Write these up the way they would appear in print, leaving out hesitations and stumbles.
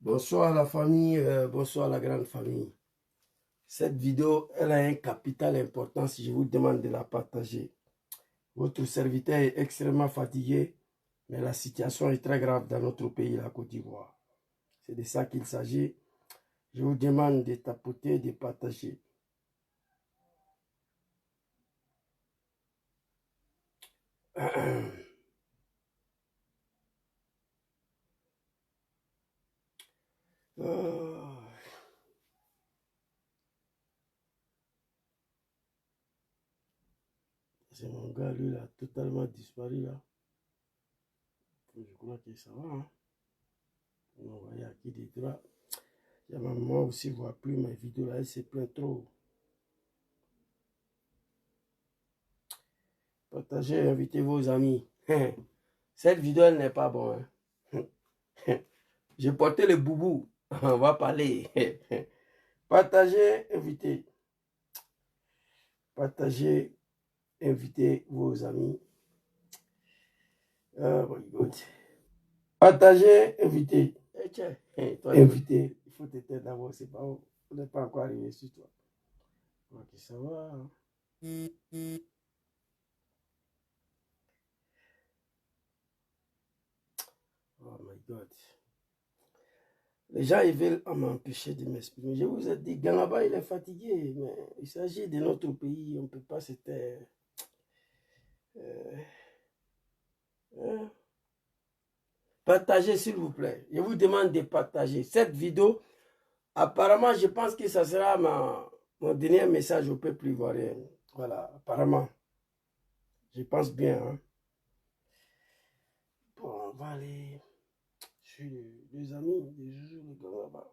Bonsoir la famille, bonsoir la grande famille. Cette vidéo, elle a un capital importance, je vous demande de la partager. Votre serviteur est extrêmement fatigué, mais la situation est très grave dans notre pays, la Côte d'Ivoire. C'est de ça qu'il s'agit. Je vous demande de tapoter, de partager. C'est mon gars, lui, il a totalement disparu là. Je crois que ça va. Hein? On va y avoir qui des droits. Il y a ma maman aussi, ne voit plus mes vidéos là, elle se plaint trop. Partagez, invitez vos amis. Cette vidéo, elle n'est pas bonne. Hein? J'ai porté le boubou. On va parler. Partagez, invitez. Partagez, invitez vos amis. Oh my God. Partagez, invitez. Invitez. Il faut t'aider d'abord. C'est pas où. On n'est pas encore arrivé sur toi. Ok, ça va. Oh my God. Les gens, ils veulent m'empêcher de m'exprimer. Je vous ai dit, Ganaba, il est fatigué, mais il s'agit de notre pays, on ne peut pas se taire. Partagez, s'il vous plaît. Je vous demande de partager cette vidéo. Apparemment, je pense que ça sera mon dernier message au peuple ivoirien. Voilà, apparemment. Je pense bien. Hein. Bon, on va aller sur les amis de Joujou le Ganaba.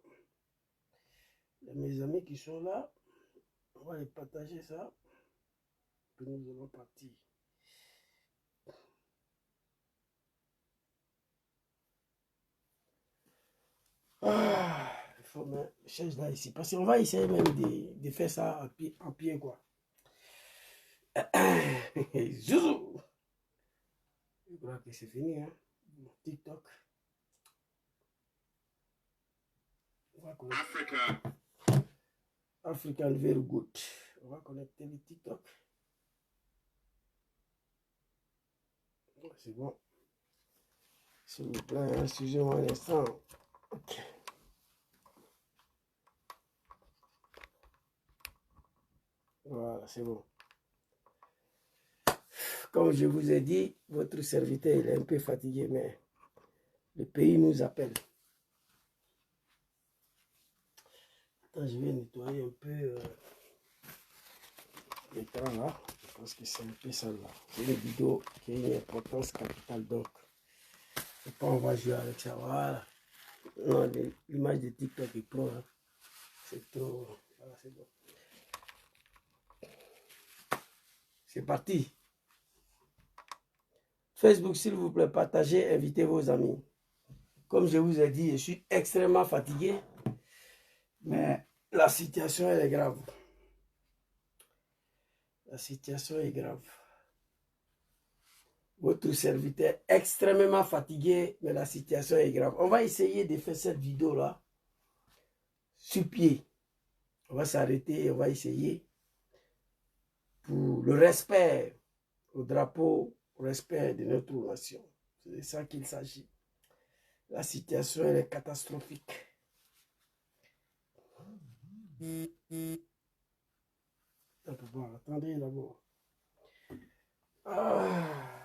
Mes amis qui sont là, on va les partager ça. Puis nous allons partir. Ah, il faut mettre les chaises là ici. Parce qu'on va essayer même de faire ça en pied quoi. Zouzou. Je crois que c'est fini, hein. TikTok. Africa. African very good. On va connecter le TikTok. C'est bon. S'il vous plaît, excusez-moi un instant. Ok. Voilà, c'est bon. Comme je vous ai dit, votre serviteur il est un peu fatigué, mais le pays nous appelle. Attends, je vais nettoyer un peu l'écran là. Je pense que c'est un peu ça là. C'est une vidéo qui a une importance capitale, donc je sais pas, on va jouer avec ça. Voilà. Non, l'image de TikTok est pro. Hein. C'est trop. Voilà, c'est bon. C'est parti. Facebook, s'il vous plaît, partagez, invitez vos amis. Comme je vous ai dit, je suis extrêmement fatigué, mais la situation elle est grave. La situation est grave. Votre serviteur est extrêmement fatigué, mais la situation est grave. On va essayer de faire cette vidéo-là sur pied. On va s'arrêter, on va essayer pour le respect au drapeau, au respect de notre nation. C'est de ça qu'il s'agit. La situation elle est catastrophique. Attendez d'abord. Ah.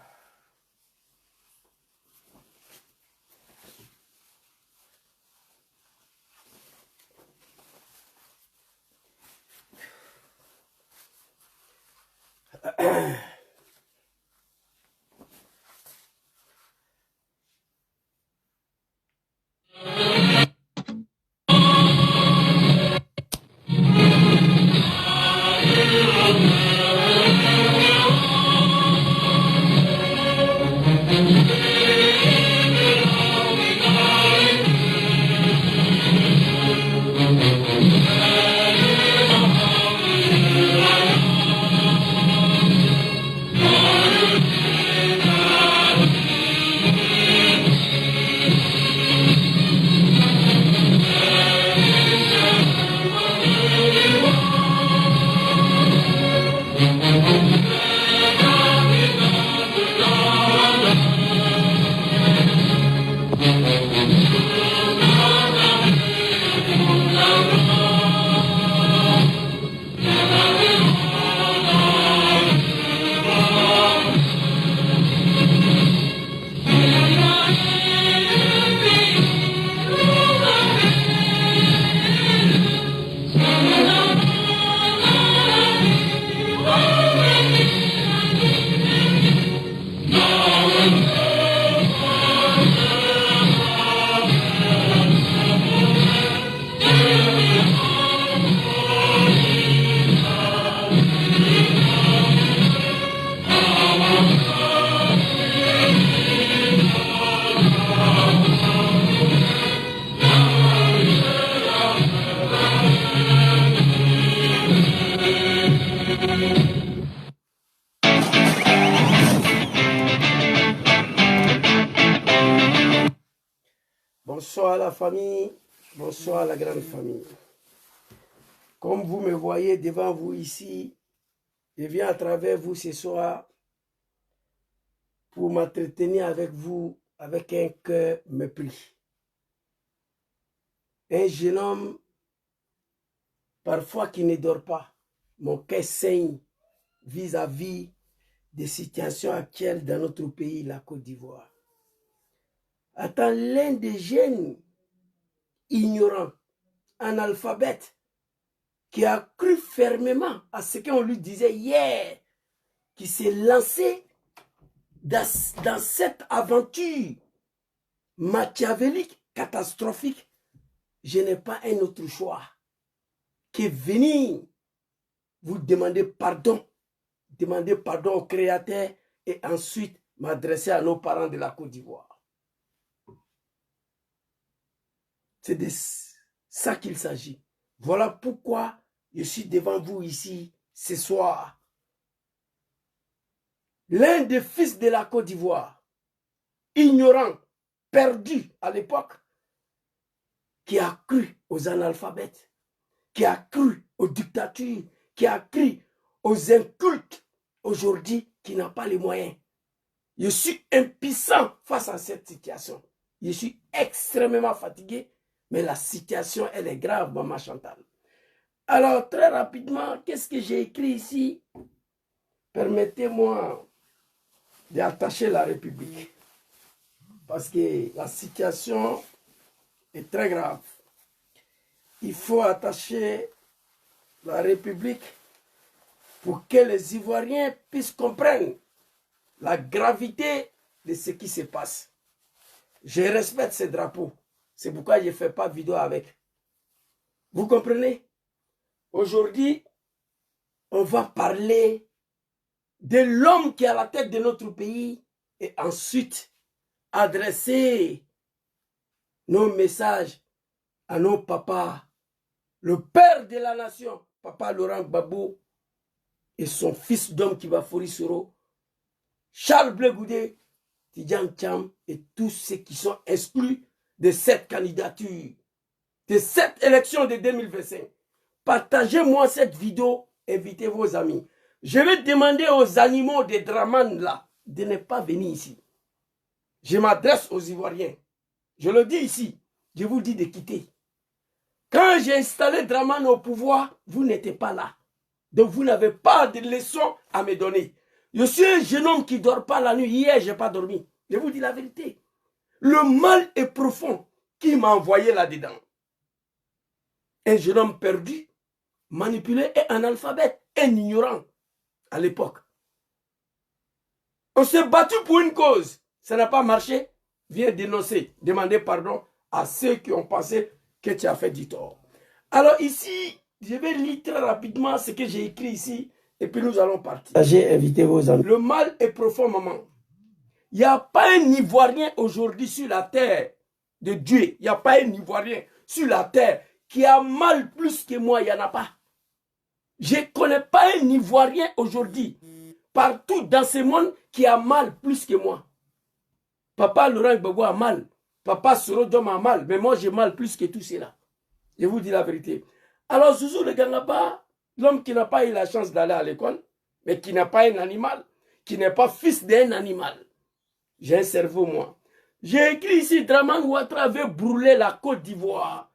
Bonsoir la famille, bonsoir la grande famille. Comme vous me voyez devant vous ici, je viens à travers vous ce soir pour m'entretenir avec vous avec un cœur mépris. Un jeune homme, parfois qui ne dort pas, mon cœur saigne vis-à-vis des situations actuelles dans notre pays, la Côte d'Ivoire. Attends, l'un des jeunes ignorants, analphabètes, qui a cru fermement à ce qu'on lui disait hier, qui s'est lancé dans cette aventure machiavélique, catastrophique. Je n'ai pas un autre choix que venir vous demander pardon au Créateur et ensuite m'adresser à nos parents de la Côte d'Ivoire. C'est de ça qu'il s'agit. Voilà pourquoi je suis devant vous ici ce soir. L'un des fils de la Côte d'Ivoire, ignorant, perdu à l'époque, qui a cru aux analphabètes, qui a cru aux dictatures, qui a cru aux incultes, aujourd'hui, qui n'a pas les moyens. Je suis impuissant face à cette situation. Je suis extrêmement fatigué, mais la situation, elle est grave, maman Chantal. Alors, très rapidement, qu'est-ce que j'ai écrit ici? Permettez-moi d'attacher la République. Parce que la situation est très grave. Il faut attacher la République pour que les Ivoiriens puissent comprendre la gravité de ce qui se passe. Je respecte ces drapeaux. C'est pourquoi je ne fais pas vidéo avec. Vous comprenez? Aujourd'hui, on va parler de l'homme qui est à la tête de notre pays et ensuite adresser nos messages à nos papas, le père de la nation, papa Laurent Gbagbo et son fils d'homme qui va Forisoro, Charles Blé Goudé, Tidjane Thiam et tous ceux qui sont exclus de cette candidature, de cette élection de 2025. Partagez-moi cette vidéo, invitez vos amis. Je vais demander aux animaux des Draman là de ne pas venir ici. Je m'adresse aux Ivoiriens. Je le dis ici, je vous dis de quitter. Quand j'ai installé Draman au pouvoir, vous n'étiez pas là. Donc vous n'avez pas de leçons à me donner. Je suis un jeune homme qui ne dort pas la nuit. Hier, je n'ai pas dormi. Je vous dis la vérité. Le mal est profond qui m'a envoyé là-dedans. Un jeune homme perdu, manipulé et analphabète, un ignorant à l'époque. On s'est battu pour une cause. Ça n'a pas marché. Viens dénoncer, demander pardon à ceux qui ont pensé que tu as fait du tort. Alors ici, je vais lire très rapidement ce que j'ai écrit ici et puis nous allons partir. J'ai invité vos amis. Le mal est profond, maman. Il n'y a pas un Ivoirien aujourd'hui sur la terre de Dieu. Il n'y a pas un Ivoirien sur la terre qui a mal plus que moi. Il n'y en a pas. Je ne connais pas un Ivoirien aujourd'hui, partout dans ce monde, qui a mal plus que moi. Papa Laurent Gbagbo a mal. Papa Sorodom a mal. Mais moi, j'ai mal plus que tout cela. Je vous dis la vérité. Alors, Zouzou le Gangaba, l'homme qui n'a pas eu la chance d'aller à l'école, mais qui n'a pas un animal, qui n'est pas fils d'un animal. J'ai un cerveau, moi. J'ai écrit ici, Draman Ouattara veut brûler la Côte d'Ivoire.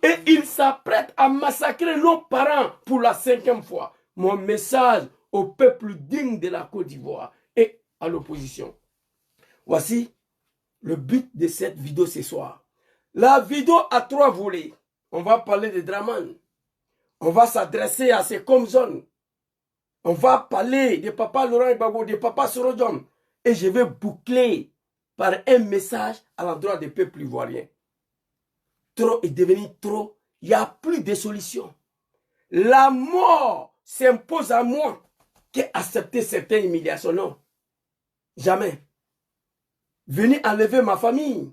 Et il s'apprête à massacrer nos parents pour la 5e fois. Mon message au peuple digne de la Côte d'Ivoire et à l'opposition. Voici le but de cette vidéo ce soir. La vidéo a 3 volets. On va parler de Dramane. On va s'adresser à ces zones. On va parler de Papa Laurent Gbagbo, de Papa Sorodjom. Et je vais boucler par un message à l'endroit des peuples ivoiriens. Trop est devenu trop. Il n'y a plus de solution. La mort s'impose à moi qu'accepter certaines humiliations. Non. Jamais. Venir enlever ma famille.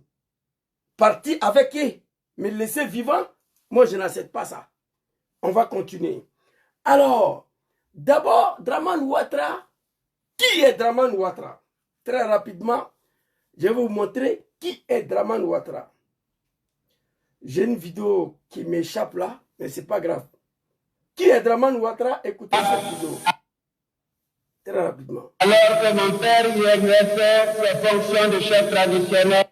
Partir avec eux. Me laisser vivant. Moi, je n'accepte pas ça. On va continuer. Alors, d'abord, Dramane Ouattara. Qui est Dramane Ouattara? Très rapidement, je vais vous montrer qui est Dramane Ouattara. J'ai une vidéo qui m'échappe là, mais ce n'est pas grave. Qui est Dramane Ouattara? Écoutez cette vidéo. Très rapidement. Alors que mon père y exerçait ses fonctions de chef traditionnel,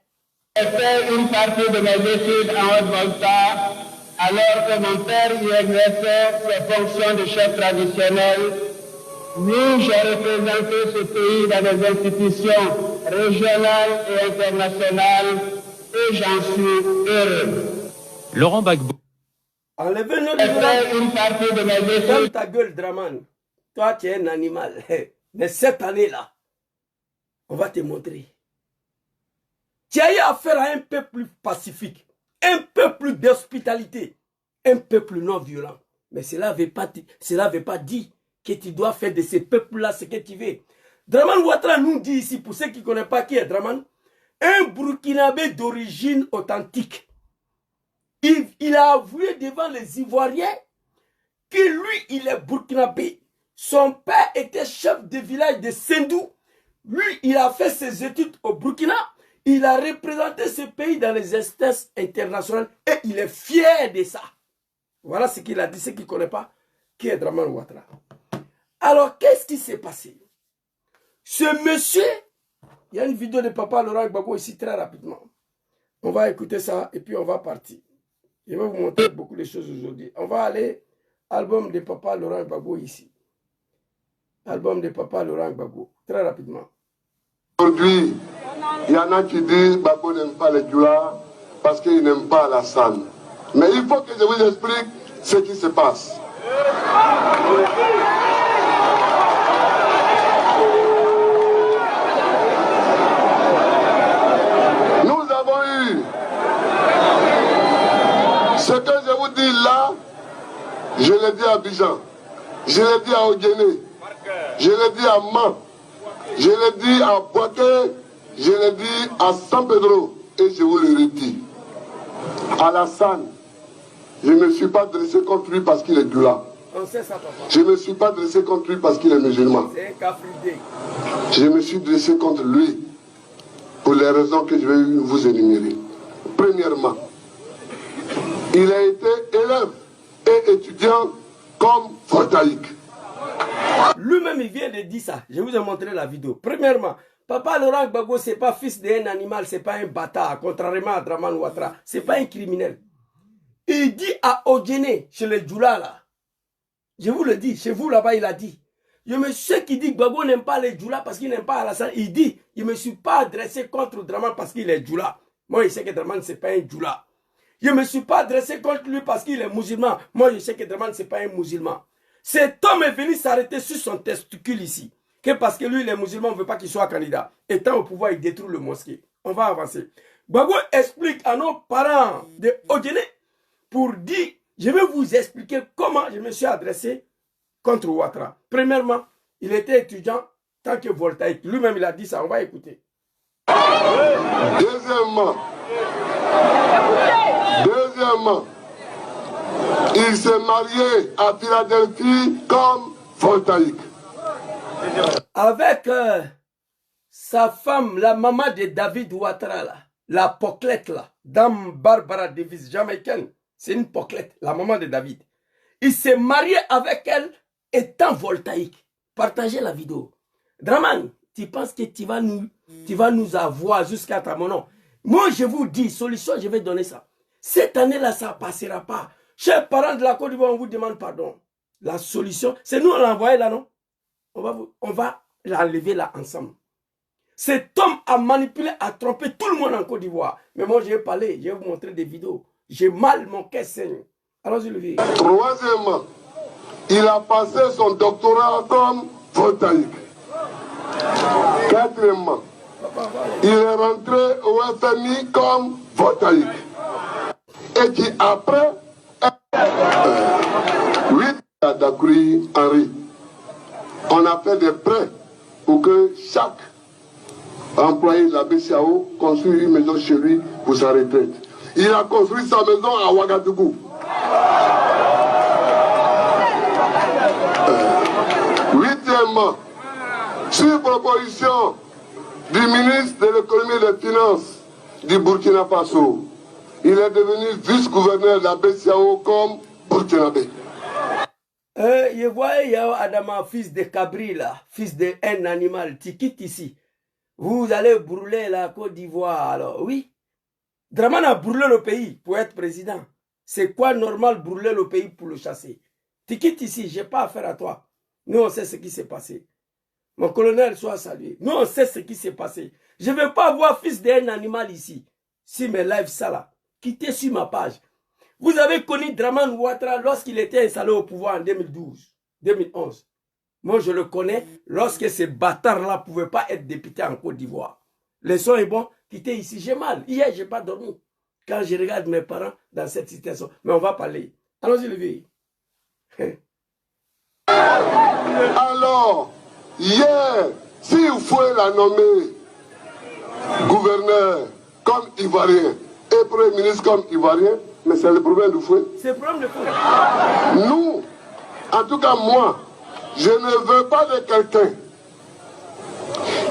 j'ai fait une partie de mes études en Haute-Volta. Alors que mon père y exerçait ses fonctions de chef traditionnel, oui, j'ai représenté ce pays dans des institutions régionales et internationales et j'en suis heureux. Laurent Gbagbo. Enlevez notre J'ai fait une partie de mes études. Ferme ta gueule, Dramane. Toi, tu es un animal. Mais cette année-là, on va te montrer. Tu as eu affaire à un peuple pacifique, un peuple d'hospitalité, un peuple non violent. Mais cela ne veut pas dire que tu dois faire de ces peuples-là ce que tu veux. Dramane Ouattara nous dit ici, pour ceux qui ne connaissent pas qui est Dramane, un Burkinabé d'origine authentique. Il a avoué devant les Ivoiriens que lui, il est Burkinabé. Son père était chef de village de Sendou. Lui, il a fait ses études au Burkina. Il a représenté ce pays dans les instances internationales et il est fier de ça. Voilà ce qu'il a dit, ceux qui ne connaissent pas qui est Dramane Ouattara. Alors, qu'est-ce qui s'est passé? Ce monsieur, il y a une vidéo de Papa Laurent Gbagbo ici très rapidement. On va écouter ça et puis on va partir. Je vais vous montrer beaucoup de choses aujourd'hui. On va aller album de Papa Laurent Gbagbo ici. Album de Papa Laurent Gbagbo. Très rapidement. Aujourd'hui, il y en a qui disent que Gbagbo n'aime pas les Dioula parce qu'il n'aime pas Alassane. Mais il faut que je vous explique ce qui se passe. Nous avons eu ce que je vous dis là, je l'ai dit à Abidjan, je l'ai dit à Oguéné, je l'ai dit à Man, je l'ai dit à Boaké, je l'ai dit à San Pedro et je vous le redis. Alassane, je ne me suis pas dressé contre lui parce qu'il est Dioula. On sait ça, papa. Je ne me suis pas dressé contre lui parce qu'il est musulman. C'est un cas fridé. Je me suis dressé contre lui pour les raisons que je vais vous énumérer. Premièrement, il a été élève et étudiant comme Voltaïque. Lui-même, il vient de dire ça. Je vous ai montré la vidéo. Premièrement, Papa Laurent Gbagbo, ce n'est pas fils d'un animal, ce n'est pas un bâtard, contrairement à Dramane Ouattara. Ce n'est pas un criminel. Il dit à Odjene, chez les Djoula, là, je vous le dis, chez vous là-bas, il a dit. Ceux qui disent que Gbagbo n'aime pas les Djoula parce qu'il n'aime pas Alassane, il dit, je ne me suis pas adressé contre Dramane parce qu'il est Djoula. Moi, je sais que Dramane, ce n'est pas un Djoula. Je ne me suis pas adressé contre lui parce qu'il est musulman. Moi, je sais que Dramane, ce n'est pas un musulman. Cet homme est venu s'arrêter sur son testicule ici. Que parce que lui, il est musulman, on ne veut pas qu'il soit candidat. Étant au pouvoir, il détruit le mosquée. On va avancer. Gbagbo explique à nos parents de Odjene pour dire, je vais vous expliquer comment je me suis adressé contre Ouattara. Premièrement, il était étudiant tant que Voltaïque. Lui-même, il a dit ça. On va écouter. Deuxièmement, il s'est marié à Philadelphie comme Voltaïque. Avec sa femme, la maman de David Ouattara, là, la poclette, là, Dame Barbara Davis, jamaïcaine. C'est une poclette, la maman de David. Il s'est marié avec elle étant Voltaïque. Partagez la vidéo. Dramane, tu penses que tu vas nous avoir jusqu'à ta nom? Moi, je vous dis, solution, je vais donner ça. Cette année-là, ça ne passera pas. Chers parents de la Côte d'Ivoire, on vous demande pardon. La solution, c'est nous, on l'a envoyé là, non? On va l'enlever là ensemble. Cet homme a manipulé, a trompé tout le monde en Côte d'Ivoire. Mais moi, je vais parler, je vais vous montrer des vidéos. J'ai mal, mon cœur saigne. Allons-y, Olivier. Troisièmement, il a passé son doctorat comme voltaïque. Quatrièmement, il est rentré au FMI comme voltaïque. Et qui après, 8 à Dakouri Henri, on a fait des prêts pour que chaque employé de la BCAO construise une maison chez lui pour sa retraite. Il a construit sa maison à Ouagadougou. Huitièmement, sur proposition du ministre de l'économie et des finances du Burkina Faso, il est devenu vice-gouverneur de la BCAO comme burkinabé. Je vois Yao Adama, fils de Cabri là, fils d'un animal, tu quittes ici. Vous allez brûler la Côte d'Ivoire. Alors oui, Dramane a brûlé le pays pour être président. C'est quoi normal brûler le pays pour le chasser? Tu quittes ici, je n'ai pas affaire à toi. Nous on sait ce qui s'est passé. Mon colonel soit salué. Nous on sait ce qui s'est passé. Je ne veux pas voir fils d'un animal ici. Si mes lives ça là, quittez sur ma page. Vous avez connu Dramane Ouattara lorsqu'il était installé au pouvoir en 2012, 2011. Moi, je le connais lorsque ces bâtards-là ne pouvaient pas être députés en Côte d'Ivoire. Le son est bon, quittez ici. J'ai mal. Hier, je n'ai pas dormi. Quand je regarde mes parents dans cette situation. Mais on va parler. Allons-y, le vieux. Alors, hier, si Houphouët l'a nommé gouverneur comme Ivoirien et Premier ministre comme Ivoirien, mais c'est le problème de Houphouët. C'est le problème de Houphouët. Nous, en tout cas moi, je ne veux pas de quelqu'un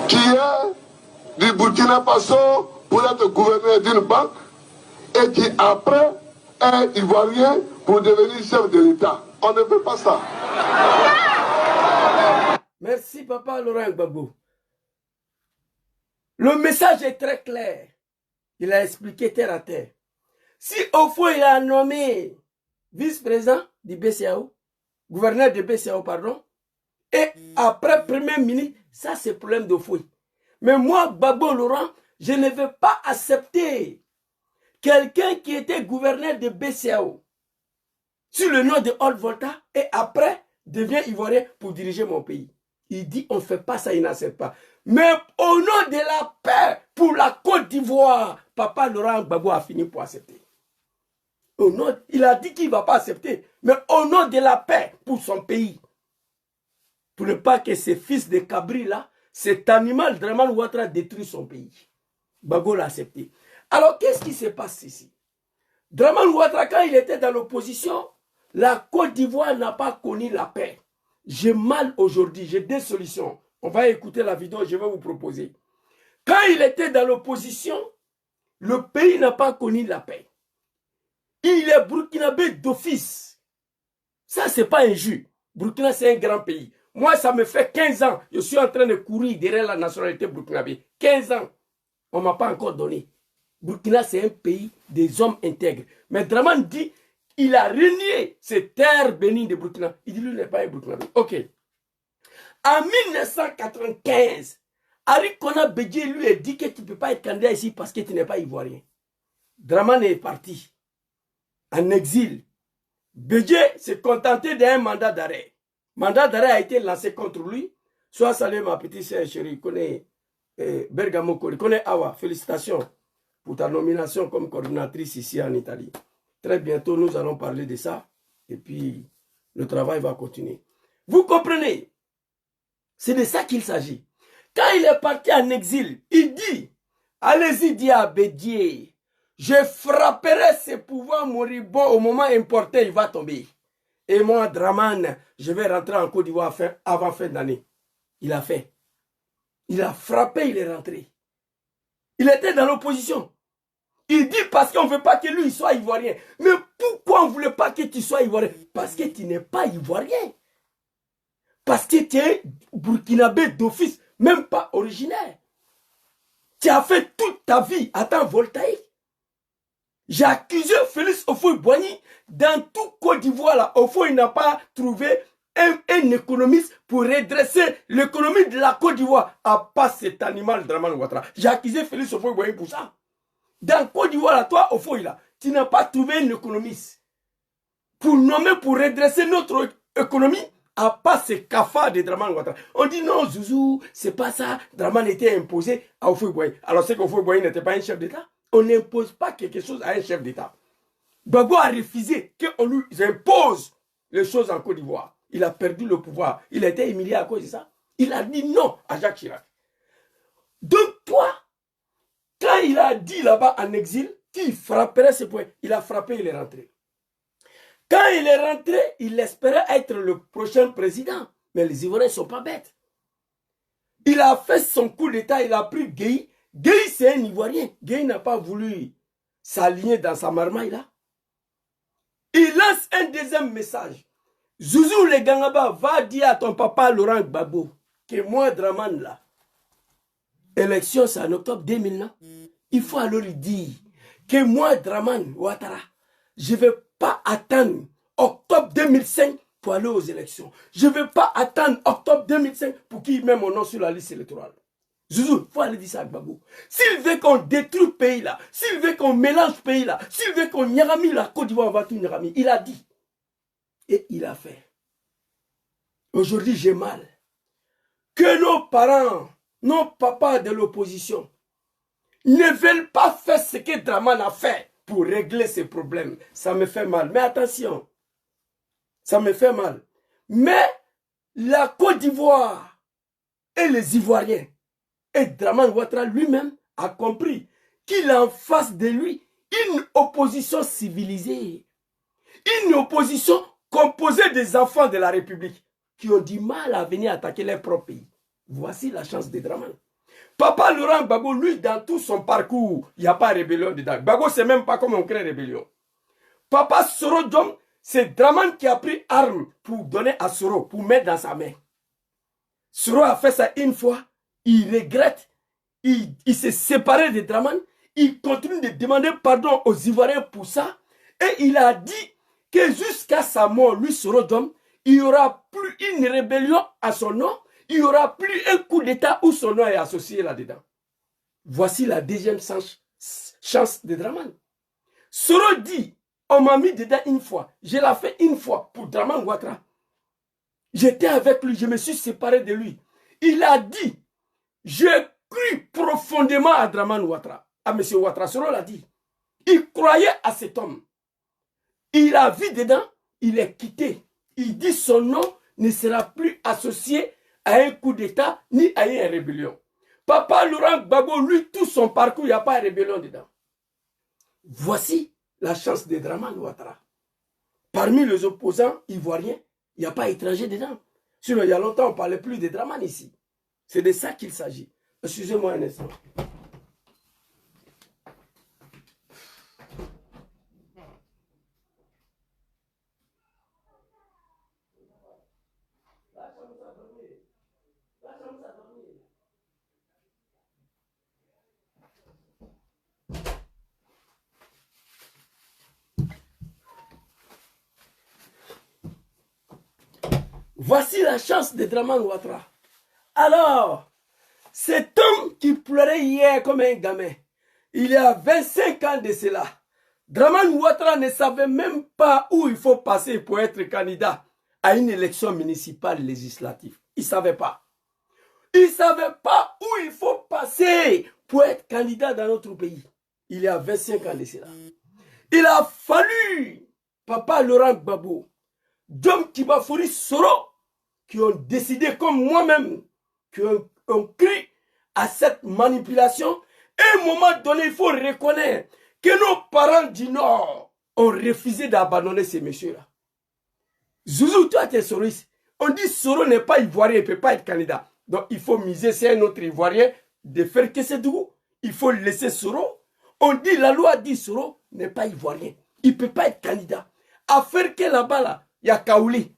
qui est du Burkina Faso pour être gouverneur d'une banque et qui après est Ivoirien pour devenir chef de l'État. On ne veut pas ça. Merci, papa Laurent Gbagbo. Le message est très clair. Il a expliqué terre à terre. Si au fond il a nommé vice-président du BCAO, gouverneur de BCAO, pardon, et après premier ministre, ça c'est le problème de fouille. Mais moi, Gbagbo Laurent, je ne vais pas accepter quelqu'un qui était gouverneur de BCAO sur le nom de Haute Volta et après devient Ivoirien pour diriger mon pays. Il dit on ne fait pas ça, il n'accepte pas. Mais au nom de la paix pour la Côte d'Ivoire, papa Laurent Gbagbo a fini pour accepter. Au nom, il a dit qu'il ne va pas accepter, mais au nom de la paix pour son pays. Pour ne pas que ces fils de Cabri là, cet animal Dramane Ouattara détruit son pays. Gbagbo l'a accepté. Alors qu'est-ce qui se passe ici? Dramane Ouattara, quand il était dans l'opposition, la Côte d'Ivoire n'a pas connu la paix. J'ai mal aujourd'hui, j'ai des solutions. On va écouter la vidéo, je vais vous proposer. Quand il était dans l'opposition, le pays n'a pas connu la paix. Il est burkinabé d'office. Ça, ce n'est pas un jus. Burkina, c'est un grand pays. Moi, ça me fait 15 ans. Je suis en train de courir derrière la nationalité burkinabé. 15 ans. On ne m'a pas encore donné. Burkina, c'est un pays des hommes intègres. Mais Dramane dit, il a renié ces terres bénies de Burkina. Il dit, lui, n'est pas un burkinabé. Ok. En 1995, Ari Kona Bédié lui a dit que tu ne peux pas être candidat ici parce que tu n'es pas ivoirien. Dramane est parti en exil. Bédié s'est contenté d'un mandat d'arrêt. Mandat d'arrêt a été lancé contre lui. Sois salué ma petite sœur chérie, connais Bergamo, connais Awa. Félicitations pour ta nomination comme coordinatrice ici en Italie. Très bientôt, nous allons parler de ça. Et puis, le travail va continuer. Vous comprenez? C'est de ça qu'il s'agit. Quand il est parti en exil, il dit, allez-y, dit à Bédié, je frapperai ses pouvoirs moribonds au moment important, il va tomber. Et moi, Dramane, je vais rentrer en Côte d'Ivoire avant fin d'année. Il a fait. Il a frappé, il est rentré. Il était dans l'opposition. Il dit parce qu'on ne veut pas que lui soit ivoirien. Mais pourquoi on ne voulait pas que tu sois ivoirien? Parce que tu n'es pas ivoirien. Parce que tu es burkinabé d'office, même pas originaire. Tu as fait toute ta vie à temps voltaïque. J'ai accusé Félix Houphouët-Boigny dans tout Côte d'Ivoire là. Il n'a pas trouvé un économiste pour redresser l'économie de la Côte d'Ivoire, à part cet animal Dramane Ouattara. J'ai accusé Félix Houphouët-Boigny pour ça. Dans Côte d'Ivoire là, toi, là, tu n'as pas trouvé un économiste pour nommer, pour redresser notre économie, à part ces cafards de Dramane Ouattara. On dit non, Zouzou, c'est pas ça. Dramane était imposé à Houphouët-Boigny. Alors c'est qu'Houphouët-Boigny n'était pas un chef d'État. On n'impose pas quelque chose à un chef d'État. Gbagbo a refusé qu'on lui impose les choses en Côte d'Ivoire. Il a perdu le pouvoir. Il a été humilié à cause de ça. Il a dit non à Jacques Chirac. Donc toi, quand il a dit là-bas en exil qu'il frapperait ce point, il a frappé, il est rentré. Quand il est rentré, il espérait être le prochain président. Mais les Ivoiriens ne sont pas bêtes. Il a fait son coup d'État, il a pris Gueye. Gueye, c'est un Ivoirien. Gueye n'a pas voulu s'aligner dans sa marmaille là. Il lance un deuxième message. Zouzou le Gangaba, va dire à ton papa Laurent Gbagbo que moi, Dramane là, élection c'est en octobre 2009. Il faut alors lui dire que moi, Dramane Ouattara, je ne vais pas attendre octobre 2005 pour aller aux élections. Je ne vais pas attendre octobre 2005 pour qu'il mette mon nom sur la liste électorale. Zouzou, il faut aller dire ça à Gbagbo. S'il veut qu'on détruise le pays là, s'il veut qu'on mélange le pays là, s'il veut qu'on nyarami la Côte d'Ivoire, on va tout nyarami. Il a dit. Et il a fait. Aujourd'hui, j'ai mal. Que nos parents, nos papas de l'opposition, ne veulent pas faire ce que Dramane a fait pour régler ces problèmes. Ça me fait mal. Mais attention, ça me fait mal. Mais la Côte d'Ivoire et les Ivoiriens, et Dramane Ouattara lui-même a compris qu'il a en face de lui une opposition civilisée. Une opposition composée des enfants de la République qui ont du mal à venir attaquer leur propre pays. Voici la chance de Dramane. Papa Laurent Gbagbo, lui, dans tout son parcours, il n'y a pas de rébellion dedans. Gbagbo, c'est même pas comment on crée rébellion. Papa Soro Diom, c'est Dramane qui a pris arme pour donner à Soro, pour mettre dans sa main. Soro a fait ça une fois, il regrette, il s'est séparé de Dramane, il continue de demander pardon aux Ivoiriens pour ça, et il a dit que jusqu'à sa mort, lui, Soro Diom, il n'y aura plus une rébellion à son nom, il n'y aura plus un coup d'État où son nom est associé là-dedans. Voici la deuxième chance de Dramane. Soro dit, on m'a mis dedans une fois, je l'ai fait une fois pour Dramane Ouattara. J'étais avec lui, je me suis séparé de lui. Il a dit, j'ai cru profondément à Dramane Ouattara. À M. Ouattara, Soro l'a dit. Il croyait à cet homme. Il a vu dedans, il est quitté. Il dit son nom ne sera plus associé à un coup d'État ni à une rébellion. Papa Laurent Gbagbo, lui, tout son parcours, il n'y a pas de rébellion dedans. Voici la chance de Dramane Ouattara. Parmi les opposants ivoiriens, il n'y a pas d'étrangers dedans. Sinon, il y a longtemps, on ne parlait plus de Dramane ici. C'est de ça qu'il s'agit. Excusez-moi un instant. Voici la chance de Dramane Ouattara. Alors, cet homme qui pleurait hier comme un gamin, il y a 25 ans de cela, Dramane Ouattara ne savait même pas où il faut passer pour être candidat à une élection municipale législative. Il ne savait pas. Il ne savait pas où il faut passer pour être candidat dans notre pays. Il y a 25 ans de cela. Il a fallu Papa Laurent Gbagbo, Diom Kibafori Soro, qui ont décidé comme moi-même, qui ont cru à cette manipulation. À un moment donné, il faut reconnaître que nos parents du Nord ont refusé d'abandonner ces messieurs-là. Zouzou, toi tu es soriste. On dit Soro n'est pas ivoirien, il ne peut pas être candidat. Donc il faut miser sur un autre ivoirien de faire que c'est doux. Il faut laisser Soro. On dit, la loi dit Soro n'est pas ivoirien. Il ne peut pas être candidat. À faire que là-bas, là, il y a Kaouli.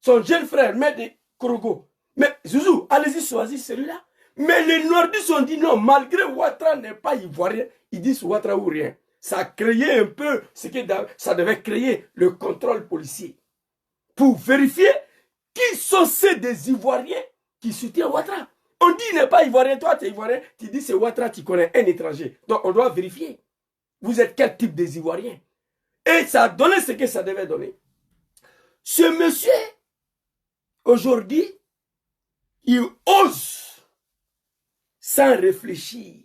Son jeune frère, maître de Korogo. Mais Zouzou, allez-y, choisir celui-là. Mais les Nordistes ont dit non, malgré Ouattara n'est pas ivoirien, ils disent Ouattara ou rien. Ça a créé un peu ce que ça devait créer, le contrôle policier. Pour vérifier qui sont ces des Ivoiriens qui soutiennent Ouattara. On dit il n'est pas Ivoirien, toi tu es Ivoirien, tu dis c'est Ouattara, tu connais un étranger. Donc on doit vérifier. Vous êtes quel type des Ivoiriens? Et ça a donné ce que ça devait donner. Ce monsieur, aujourd'hui, il ose, sans réfléchir,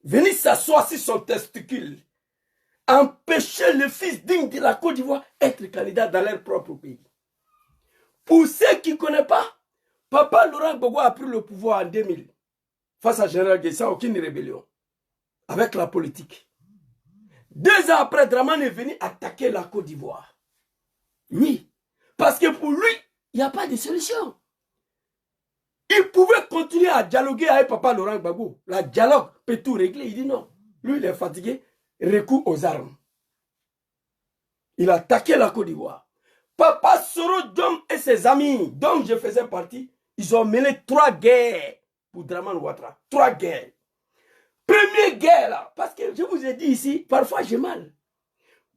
venir s'asseoir sur son testicule, empêcher le fils digne de la Côte d'Ivoire d'être candidat dans leur propre pays. Pour ceux qui ne connaissent pas, Papa Laurent Gbagbo a pris le pouvoir en 2000, face à Général Gueye, sans aucune rébellion, avec la politique. 2 ans après, Dramane est venu attaquer la Côte d'Ivoire. Oui, parce que pour lui, il n'y a pas de solution. Il pouvait continuer à dialoguer avec Papa Laurent Gbagbo. Le dialogue peut tout régler. Il dit non. Lui, il est fatigué. Recours aux armes. Il a attaqué la Côte d'Ivoire. Papa Soro Diom et ses amis, dont je faisais partie, ils ont mené 3 guerres pour Dramane Ouattara. 3 guerres. Première guerre là, parce que je vous ai dit ici, parfois j'ai mal.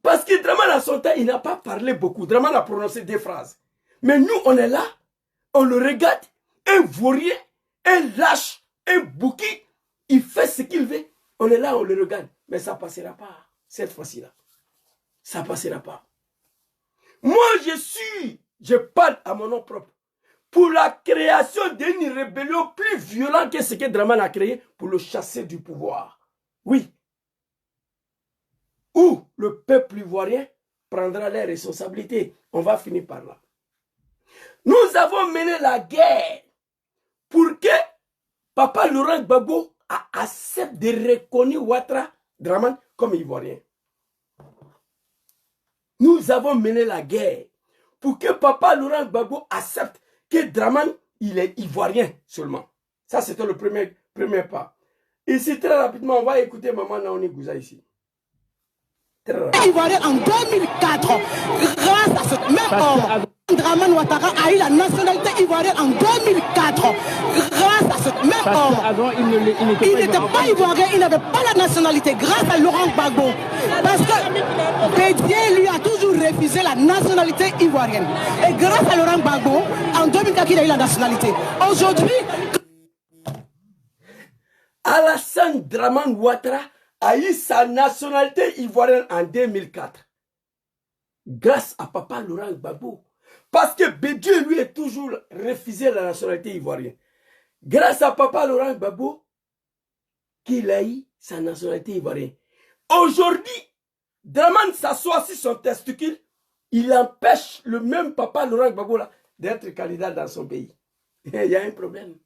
Parce que Dramane à son temps, il n'a pas parlé beaucoup. Dramane a prononcé des phrases. Mais nous, on est là, on le regarde, un vaurien, un lâche, un bouki, il fait ce qu'il veut. On est là, on le regarde. Mais ça ne passera pas, cette fois-ci-là. Ça ne passera pas. Moi, je parle à mon nom propre, pour la création d'une rébellion plus violente que ce que Dramane a créé pour le chasser du pouvoir. Oui. Où le peuple ivoirien prendra les responsabilités. On va finir par là. Nous avons mené la guerre pour que Papa Laurent Gbagbo accepte de reconnaître Ouattara, Dramane, comme ivoirien. Nous avons mené la guerre pour que Papa Laurent Gbagbo accepte que Dramane, il est ivoirien seulement. Ça, c'était le premier pas. Ici, très rapidement, on va écouter Maman Naouni Gouza ici. Ivoirien en 2004, grâce à ce même homme, Dramane Ouattara a eu la nationalité ivoirienne en 2004. Grâce à ce même homme, il n'était pas ivoirien, il n'avait pas la nationalité. Grâce à Laurent Gbagbo. Parce que Bédier lui a toujours refusé la nationalité ivoirienne. Et grâce à Laurent Gbagbo, en 2004, il a eu la nationalité. Aujourd'hui, Alassane Dramane Ouattara a eu sa nationalité ivoirienne en 2004. Grâce à Papa Laurent Gbagbo. Parce que Bédieu lui a toujours refusé la nationalité ivoirienne. Grâce à Papa Laurent Gbagbo, qu'il a eu sa nationalité ivoirienne. Aujourd'hui, Dramane s'assoit sur son testicule, il empêche le même Papa Laurent Gbagbo d'être candidat dans son pays. Il y a un problème.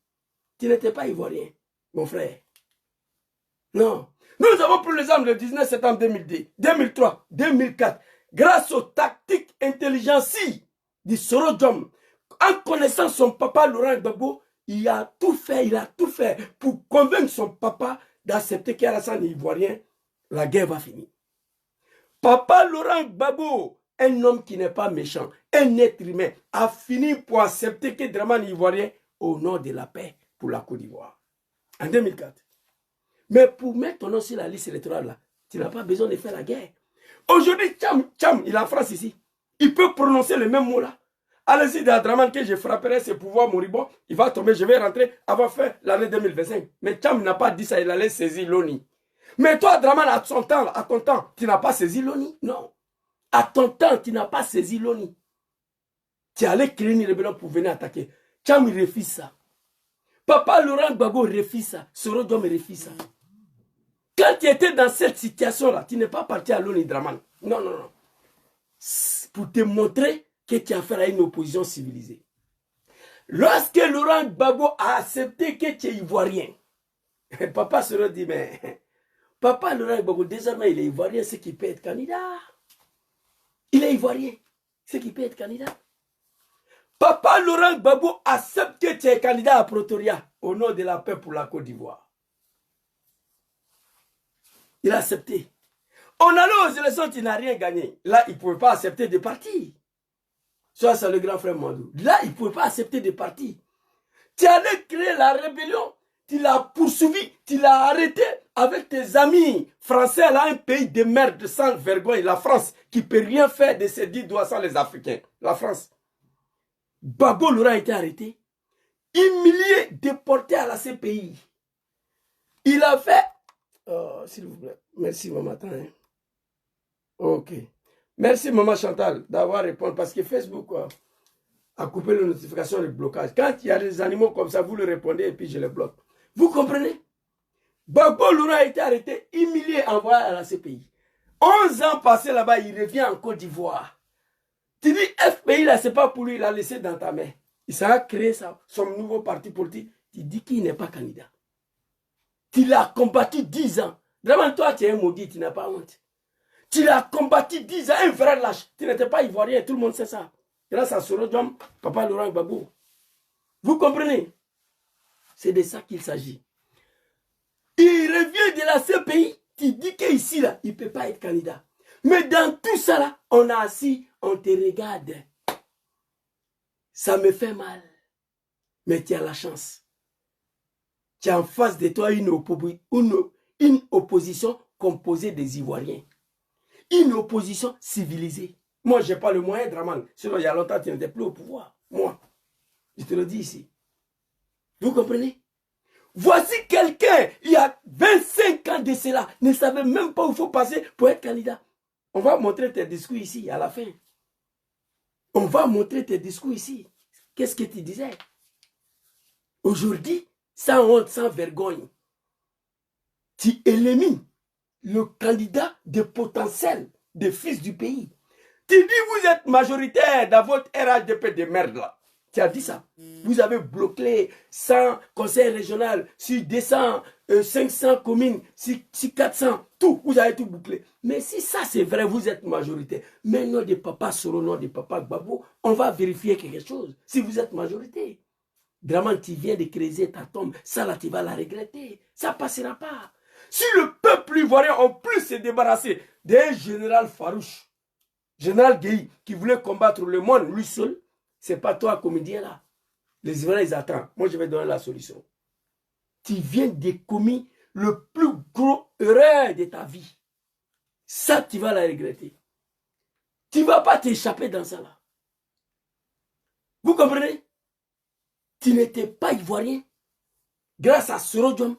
Tu n'étais pas ivoirien, mon frère. Non. Nous avons pris l'exemple le 19 septembre 2002, 2003, 2004. Grâce aux tactiques intelligentielles du Soro Diom, en connaissant son papa Laurent Gbagbo, il a tout fait pour convaincre son papa d'accepter qu'Alassane est ivoirien, la guerre va finir. Papa Laurent Gbagbo, un homme qui n'est pas méchant, un être humain, a fini pour accepter que Dramane est ivoirien au nom de la paix pour la Côte d'Ivoire. En 2004. Mais pour mettre ton nom sur la liste électorale, là, tu n'as pas besoin de faire la guerre. Aujourd'hui, Tcham, il est en France ici. Il peut prononcer le même mot là. Allez-y dans Dramane que je frapperai ses pouvoirs moribonds. Il va tomber, je vais rentrer avant faire l'année 2025. Mais Tcham n'a pas dit ça, il allait saisir l'ONI. Mais toi, Dramane, à ton temps, tu n'as pas saisi l'ONI? Non. À ton temps, tu n'as pas saisi l'ONI. Tu allais créer une rébellion pour venir attaquer. Tcham, il refuse ça. Papa Laurent Gbagbo refuse ça. Soro Diom refuse ça. Quand tu étais dans cette situation-là, tu n'es pas parti à l'ONU Dramane. Non, non, non. Pour te montrer que tu as affaire à une opposition civilisée. Lorsque Laurent Gbagbo a accepté que tu es ivoirien, papa se dit, mais papa Laurent Gbagbo, désormais il est ivoirien, c'est qui peut être candidat. Il est ivoirien, c'est qui peut être candidat. Papa Laurent Gbagbo accepte que tu es candidat à Pretoria au nom de la paix pour la Côte d'Ivoire. Il a accepté. On allait aux élections, il n'a rien gagné. Là, il ne pouvait pas accepter de partir. Soit c'est le grand frère Mandou. Là, il ne pouvait pas accepter de partir. Tu allais créer la rébellion. tu l'as poursuivi, tu l'as arrêté avec tes amis français, là, un pays de merde sans vergogne, la France, qui ne peut rien faire de ses 10 doigts sans les Africains. La France. Gbagbo Laurent a été arrêté, humilié, déporté à la CPI. Il a fait... Oh, s'il vous plaît. Merci, maman. Hein. Ok. Merci, maman Chantal, d'avoir répondu, parce que Facebook a coupé les notifications et le blocage. Quand il y a des animaux comme ça, vous le répondez et puis je les bloque. Vous comprenez? Gbagbo Laurent a été arrêté, humilié, envoyé à la CPI. 11 ans passés là-bas, il revient en Côte d'Ivoire. Tu dis, FPI, là, c'est pas pour lui, il a laissé dans ta main. Il s'est créé son nouveau parti politique. Tu dis qu'il n'est pas candidat. Tu l'as combattu 10 ans. Vraiment, toi, tu es un maudit, tu n'as pas honte. Tu l'as combattu 10 ans, un vrai lâche. Tu n'étais pas ivoirien, tout le monde sait ça. Grâce à Sorodjom, Papa Laurent Gbagbo. Vous comprenez? C'est de ça qu'il s'agit. Il revient de la CPI, tu dis qu'ici, là, il ne peut pas être candidat. Mais dans tout ça, là, on a assis, on te regarde. Ça me fait mal. Mais tu as la chance. Tu as en face de toi une opposition composée des Ivoiriens. Une opposition civilisée. Moi, je n'ai pas le moyen, Draman. Sinon, il y a longtemps, tu n'étais plus au pouvoir. Moi, je te le dis ici. Vous comprenez? Voici quelqu'un, il y a 25 ans de cela, ne savait même pas où il faut passer pour être candidat. On va montrer tes discours ici, à la fin. On va montrer tes discours ici. Qu'est-ce que tu disais? Aujourd'hui, sans honte, sans vergogne, tu élimines le candidat de potentiel des fils du pays. Tu dis vous êtes majoritaire dans votre RHDP de merde là. Tu as dit ça. Vous avez bloqué 100 conseils régionaux sur 200, 500 communes, sur 400, tout. Vous avez tout bouclé. Mais si ça c'est vrai, vous êtes majoritaire. Mais non de papa Soro, non de papa Gbagbo, on va vérifier quelque chose. Si vous êtes majoritaire. Vraiment, tu viens de creuser ta tombe. Ça là, tu vas la regretter. Ça ne passera pas. Si le peuple ivoirien en plus se débarrasser d'un général farouche, général Gueye, qui voulait combattre le monde lui seul, c'est pas toi, comédien là. Les Ivoiriens, ils attendent. Moi, je vais donner la solution. Tu viens de commettre le plus gros erreur de ta vie. Ça, tu vas la regretter. Tu ne vas pas t'échapper dans ça là. Vous comprenez? Tu n'étais pas ivoirien. Grâce à Sorodjom,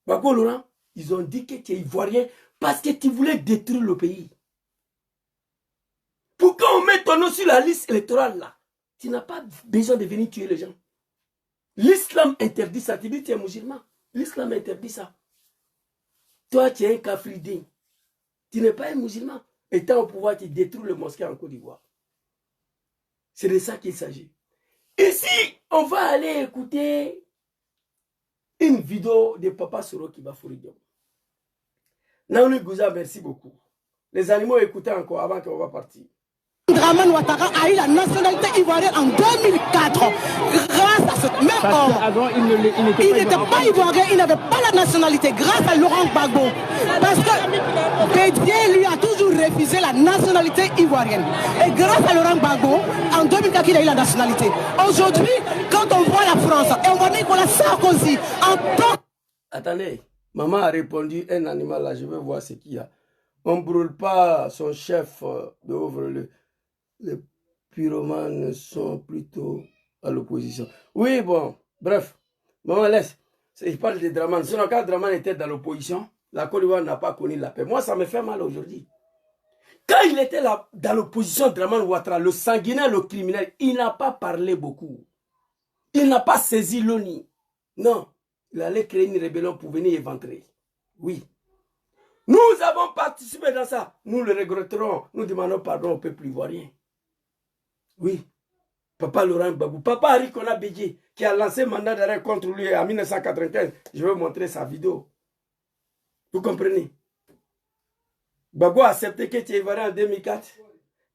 Gbagbo Laurent, ils ont dit que tu es ivoirien parce que tu voulais détruire le pays. Pourquoi on met ton nom sur la liste électorale là? Tu n'as pas besoin de venir tuer les gens. L'islam interdit ça. Tu dis que tu es musulman. L'islam interdit ça. Toi, tu es un kafridin. Tu n'es pas un musulman. Étant au pouvoir, tu détruis le mosquée en Côte d'Ivoire. C'est de ça qu'il s'agit. Ici, on va aller écouter une vidéo de Papa Soro qui va Fouridiom. Naouni Gouza, merci beaucoup. Les animaux écoutaient encore avant qu'on va partir. Draman Ouattara a eu la nationalité ivoirienne en 2004 grâce à ce même homme. Avant, il n'était pas ivoirien, il n'avait pas la nationalité grâce à Laurent Gbagbo. Parce que Bédier lui a toujours refusé la nationalité ivoirienne. Et grâce à Laurent Gbagbo, en 2004, il a eu la nationalité. Aujourd'hui, quand on voit la France, et on voit Nicolas Sarkozy en tant... Attendez, maman a répondu, un animal là, je veux voir ce qu'il y a. On ne brûle pas son chef de ouvre-le. Les pyromanes sont plutôt à l'opposition. Oui, bon, bref. Maman, laisse. Je parle de Draman. Sinon, quand Draman était dans l'opposition, la Côte d'Ivoire n'a pas connu la paix. Moi, ça me fait mal aujourd'hui. Quand il était là, dans l'opposition, Draman Ouattara, le sanguinaire, le criminel, il n'a pas parlé beaucoup. Il n'a pas saisi l'ONU. Non. Il allait créer une rébellion pour venir éventrer. Oui. Nous avons participé dans ça. Nous le regretterons. Nous demandons pardon au peuple ivoirien. Oui. Papa Laurent Gbagbo. Papa Harikona Bédié, qui a lancé mandat d'arrêt contre lui en 1995. Je vais vous montrer sa vidéo. Vous comprenez? Gbagbo a accepté que tu es ivoirien en 2004.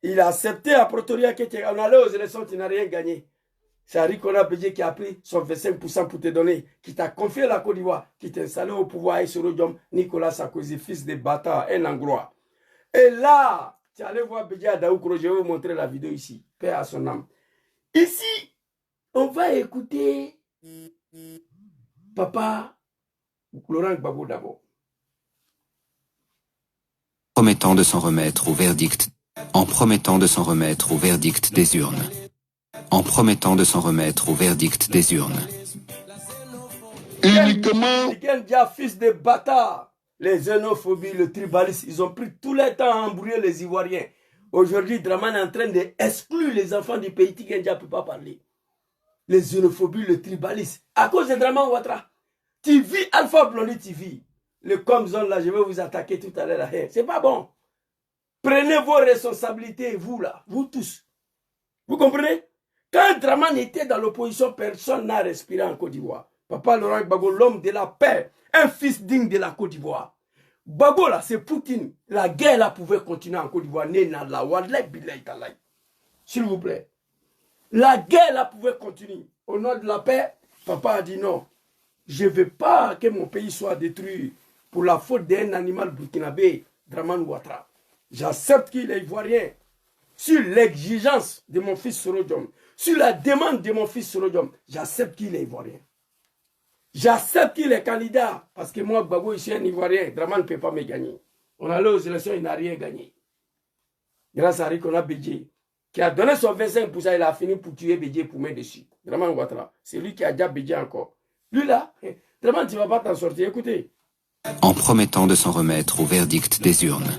Il a accepté à Pretoria que tu es... On allait aux élections, tu n'as rien gagné. C'est Harikona Bédié qui a pris son 25% pour te donner, qui t'a confié la Côte d'Ivoire, qui t'a installé au pouvoir et sur le Diom, Nicolas Sarkozy, fils de bâtard, un Angrois. Et là, tu allais voir Bédié à Daoukro, je vais vous montrer la vidéo ici. Paix à son âme. Ici, on va écouter Papa Laurent Gbagbo d'abord. Promettant de s'en remettre au verdict. En promettant de s'en remettre au verdict des urnes. En promettant de s'en remettre au verdict des urnes. Uniquement. Fils de bâtard. Les xénophobies, le tribalisme, ils ont pris tout le temps à embrouiller les Ivoiriens. Aujourd'hui, Dramane est en train d'exclure les enfants du pays. Tikendia ne peut pas parler. Les xénophobies, le tribalisme. À cause de Dramane Ouattara. Tu vis Alpha Blondy TV. Le Comzone là, je vais vous attaquer tout à l'heure. C'est pas bon. Prenez vos responsabilités, vous là, vous tous. Vous comprenez? Quand Dramane était dans l'opposition, personne n'a respiré en Côte d'Ivoire. Papa Laurent Gbagbo, l'homme de la paix, un fils digne de la Côte d'Ivoire. Gbagbo là, c'est Poutine. La guerre là pouvait continuer en Côte d'Ivoire. S'il vous plaît. La guerre là pouvait continuer. Au nom de la paix, papa a dit non. Je ne veux pas que mon pays soit détruit pour la faute d'un animal burkinabé, Dramane Ouattara. J'accepte qu'il est ivoirien. Sur l'exigence de mon fils Sorodium, sur la demande de mon fils Sorodium, j'accepte qu'il est ivoirien. J'accepte qu'il est candidat. Parce que moi, Gbagbo, je suis un ivoirien. Dramane ne peut pas me gagner. On allait aux élections, il n'a rien gagné. Grâce à Rikona Bédié, qui a donné son 25%, il a fini pour tuer Bédié pour mettre dessus. Dramane Ouattara. C'est lui qui a déjà Bédié encore. Lui là, Dramane, tu ne vas pas t'en sortir. Écoutez. En promettant de s'en remettre au verdict des urnes.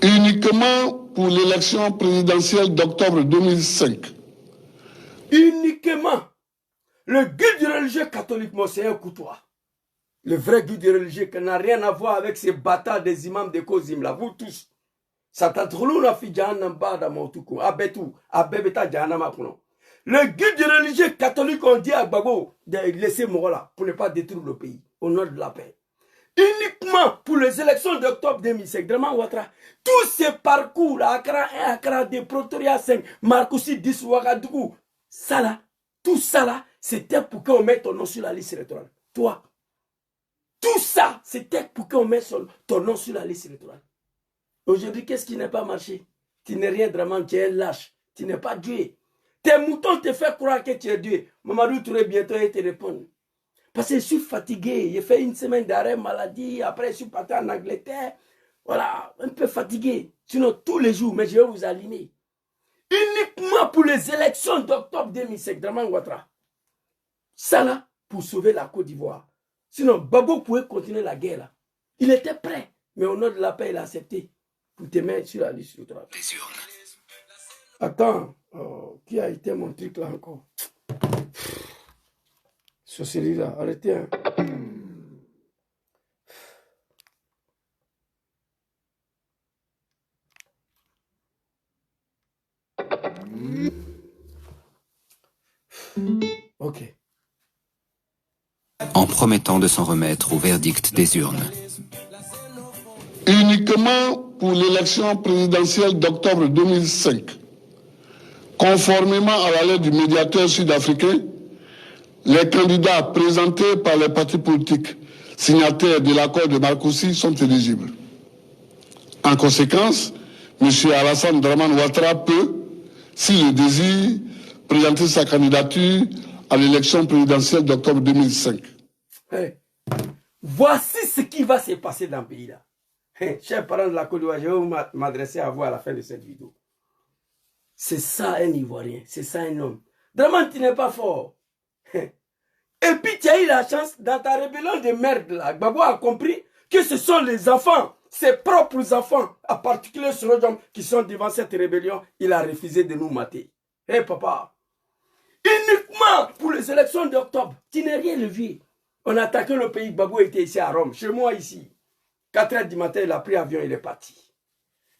Uniquement pour l'élection présidentielle d'octobre 2005. Uniquement. Le guide religieux catholique, moi, c'est un coutoir. Le vrai guide religieux qui n'a rien à voir avec ces bâtards des imams de Kozim, là, vous tous. Le guide religieux catholique, on dit à Gbagbo de laisser Moro là pour ne pas détruire le pays, au nom de la paix. Uniquement pour les élections d'octobre 2005, Dramane Ouattara, tous ces parcours, Accra 1, Accra 2, Pretoria 5, Marcoussi 10, Ouagadougou, ça là, tout ça là, c'était pour qu'on mette ton nom sur la liste électorale. Toi, tout ça, c'était pour qu'on mette ton nom sur la liste électorale. Aujourd'hui, qu'est-ce qui n'a pas marché? Tu n'es rien, Dramane, tu es un lâche, tu n'es pas Dieu. Tes moutons te font croire que tu es Dieu. Mamadou Touré bientôt te répondre. Parce que je suis fatigué. J'ai fait une semaine d'arrêt maladie. Après, je suis parti en Angleterre. Voilà, un peu fatigué. Sinon, tous les jours, mais je vais vous aligner. Uniquement pour les élections d'octobre 2005, Dramane Ouattara. Ça là, pour sauver la Côte d'Ivoire. Sinon, Gbagbo pouvait continuer la guerre là. Il était prêt. Mais au nom de la paix, il a accepté. Pour te mettre sur la liste électorale. Attends, qui a été mon truc là encore? Sur celui-là, arrêtez. Hein. Ok. En promettant de s'en remettre au verdict des urnes. Uniquement pour l'élection présidentielle d'octobre 2005. Conformément à la lettre du médiateur sud-africain, les candidats présentés par les partis politiques signataires de l'accord de Marcoussi sont éligibles. En conséquence, M. Alassane Dramane Ouattara peut, s'il le désire, présenter sa candidature à l'élection présidentielle d'octobre 2005. Hey. Voici ce qui va se passer dans le pays là. Hey, chers parents de la Côte d'Ivoire, je vais m'adresser à vous à la fin de cette vidéo. C'est ça un Ivoirien, c'est ça un homme. Dramane, tu n'es pas fort. Et puis tu as eu la chance, dans ta rébellion de merde là, Gbagbo a compris que ce sont les enfants, ses propres enfants, en particulier Sorodium, qui sont devant cette rébellion. Il a refusé de nous mater. Hé papa, uniquement pour les élections d'octobre, tu n'es rien le vieux. On a attaqué le pays, Gbagbo était ici à Rome, chez moi ici. 4 h du matin, il a pris l'avion, il est parti.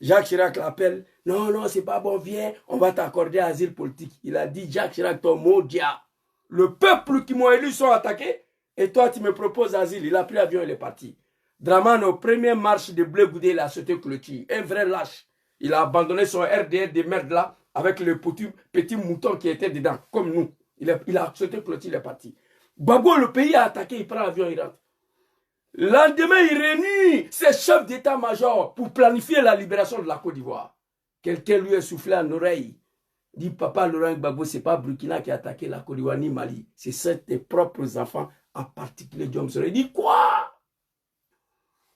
Jacques Chirac l'appelle. Non, non, c'est pas bon, viens, on va t'accorder asile politique. Il a dit, Jacques Chirac, ton mot dia. Le peuple qui m'ont élu sont attaqués et toi, tu me proposes asile. Il a pris l'avion, il est parti. Dramane, aux premières marches de Blé Goudé, il a sauté clôture. Un vrai lâche. Il a abandonné son RDR de merde là avec le petit mouton qui était dedans, comme nous. Il a sauté clôture, il est parti. Gbagbo, le pays a attaqué, il prend l'avion, il rentre. Lendemain, il réunit ses chefs d'état-major pour planifier la libération de la Côte d'Ivoire. Quelqu'un lui a soufflé en oreille. Dit, papa Laurent Gbagbo, ce n'est pas Burkina qui a attaqué la Côte d'Ivoire ni Mali. C'est tes propres enfants en particulier Diom Soro. Il dit quoi?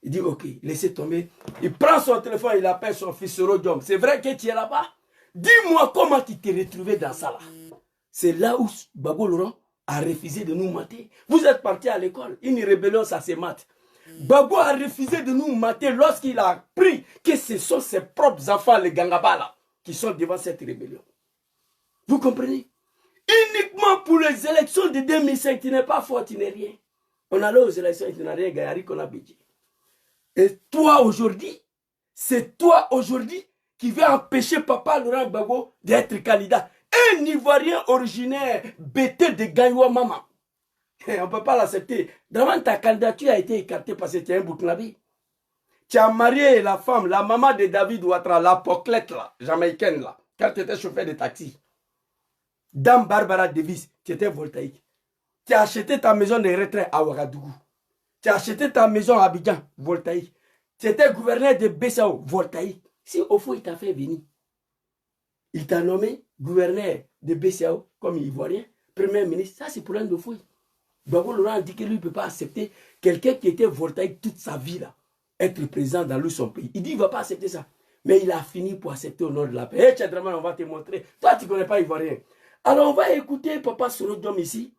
Il dit ok, laissez tomber. Il prend son téléphone, il appelle son fils Soro Diom. C'est vrai que tu es là-bas? Dis-moi comment tu t'es retrouvé dans ça là. C'est là où Gbagbo Laurent a refusé de nous mater. Vous êtes partis à l'école, une rébellion ça se mate. Gbagbo a refusé de nous mater lorsqu'il a appris que ce sont ses propres enfants, les Gangaba là, qui sont devant cette rébellion. Vous comprenez? Uniquement pour les élections de 2005, tu n'es pas fort, tu n'es rien. On allait aux élections et tu n'as rien gagné, qu'on a bédi. Et toi aujourd'hui, c'est toi aujourd'hui qui va empêcher Papa Laurent Gbagbo d'être candidat. Un Ivoirien originaire, bêté de Gaïwa Mama. On ne peut pas l'accepter. Vraiment, ta candidature a été écartée parce que tu es un Burkinabé. Tu as marié la femme, la maman de David Ouattara, la poclette là, jamaïcaine là, quand tu étais chauffeur de taxi. Dame Barbara Davis, tu étais voltaïque. Tu as acheté ta maison de retraite à Ouagadougou. Tu as acheté ta maison à Abidjan, voltaïque. Tu étais gouverneur de Bessao, voltaïque. Si au fond il t'a fait venir, il t'a nommé gouverneur de Bessao comme Ivoirien, premier ministre, ça c'est pour l'un de fouilles. Gbagbo Laurent dit que lui ne peut pas accepter quelqu'un qui était voltaïque toute sa vie là, être président dans son pays. Il dit qu'il ne va pas accepter ça. Mais il a fini pour accepter au nom de la paix. Hé, Tchadraman, on va te montrer. Toi, tu ne connais pas Ivoirien. Alors, on va écouter Papa Soro Diom ici,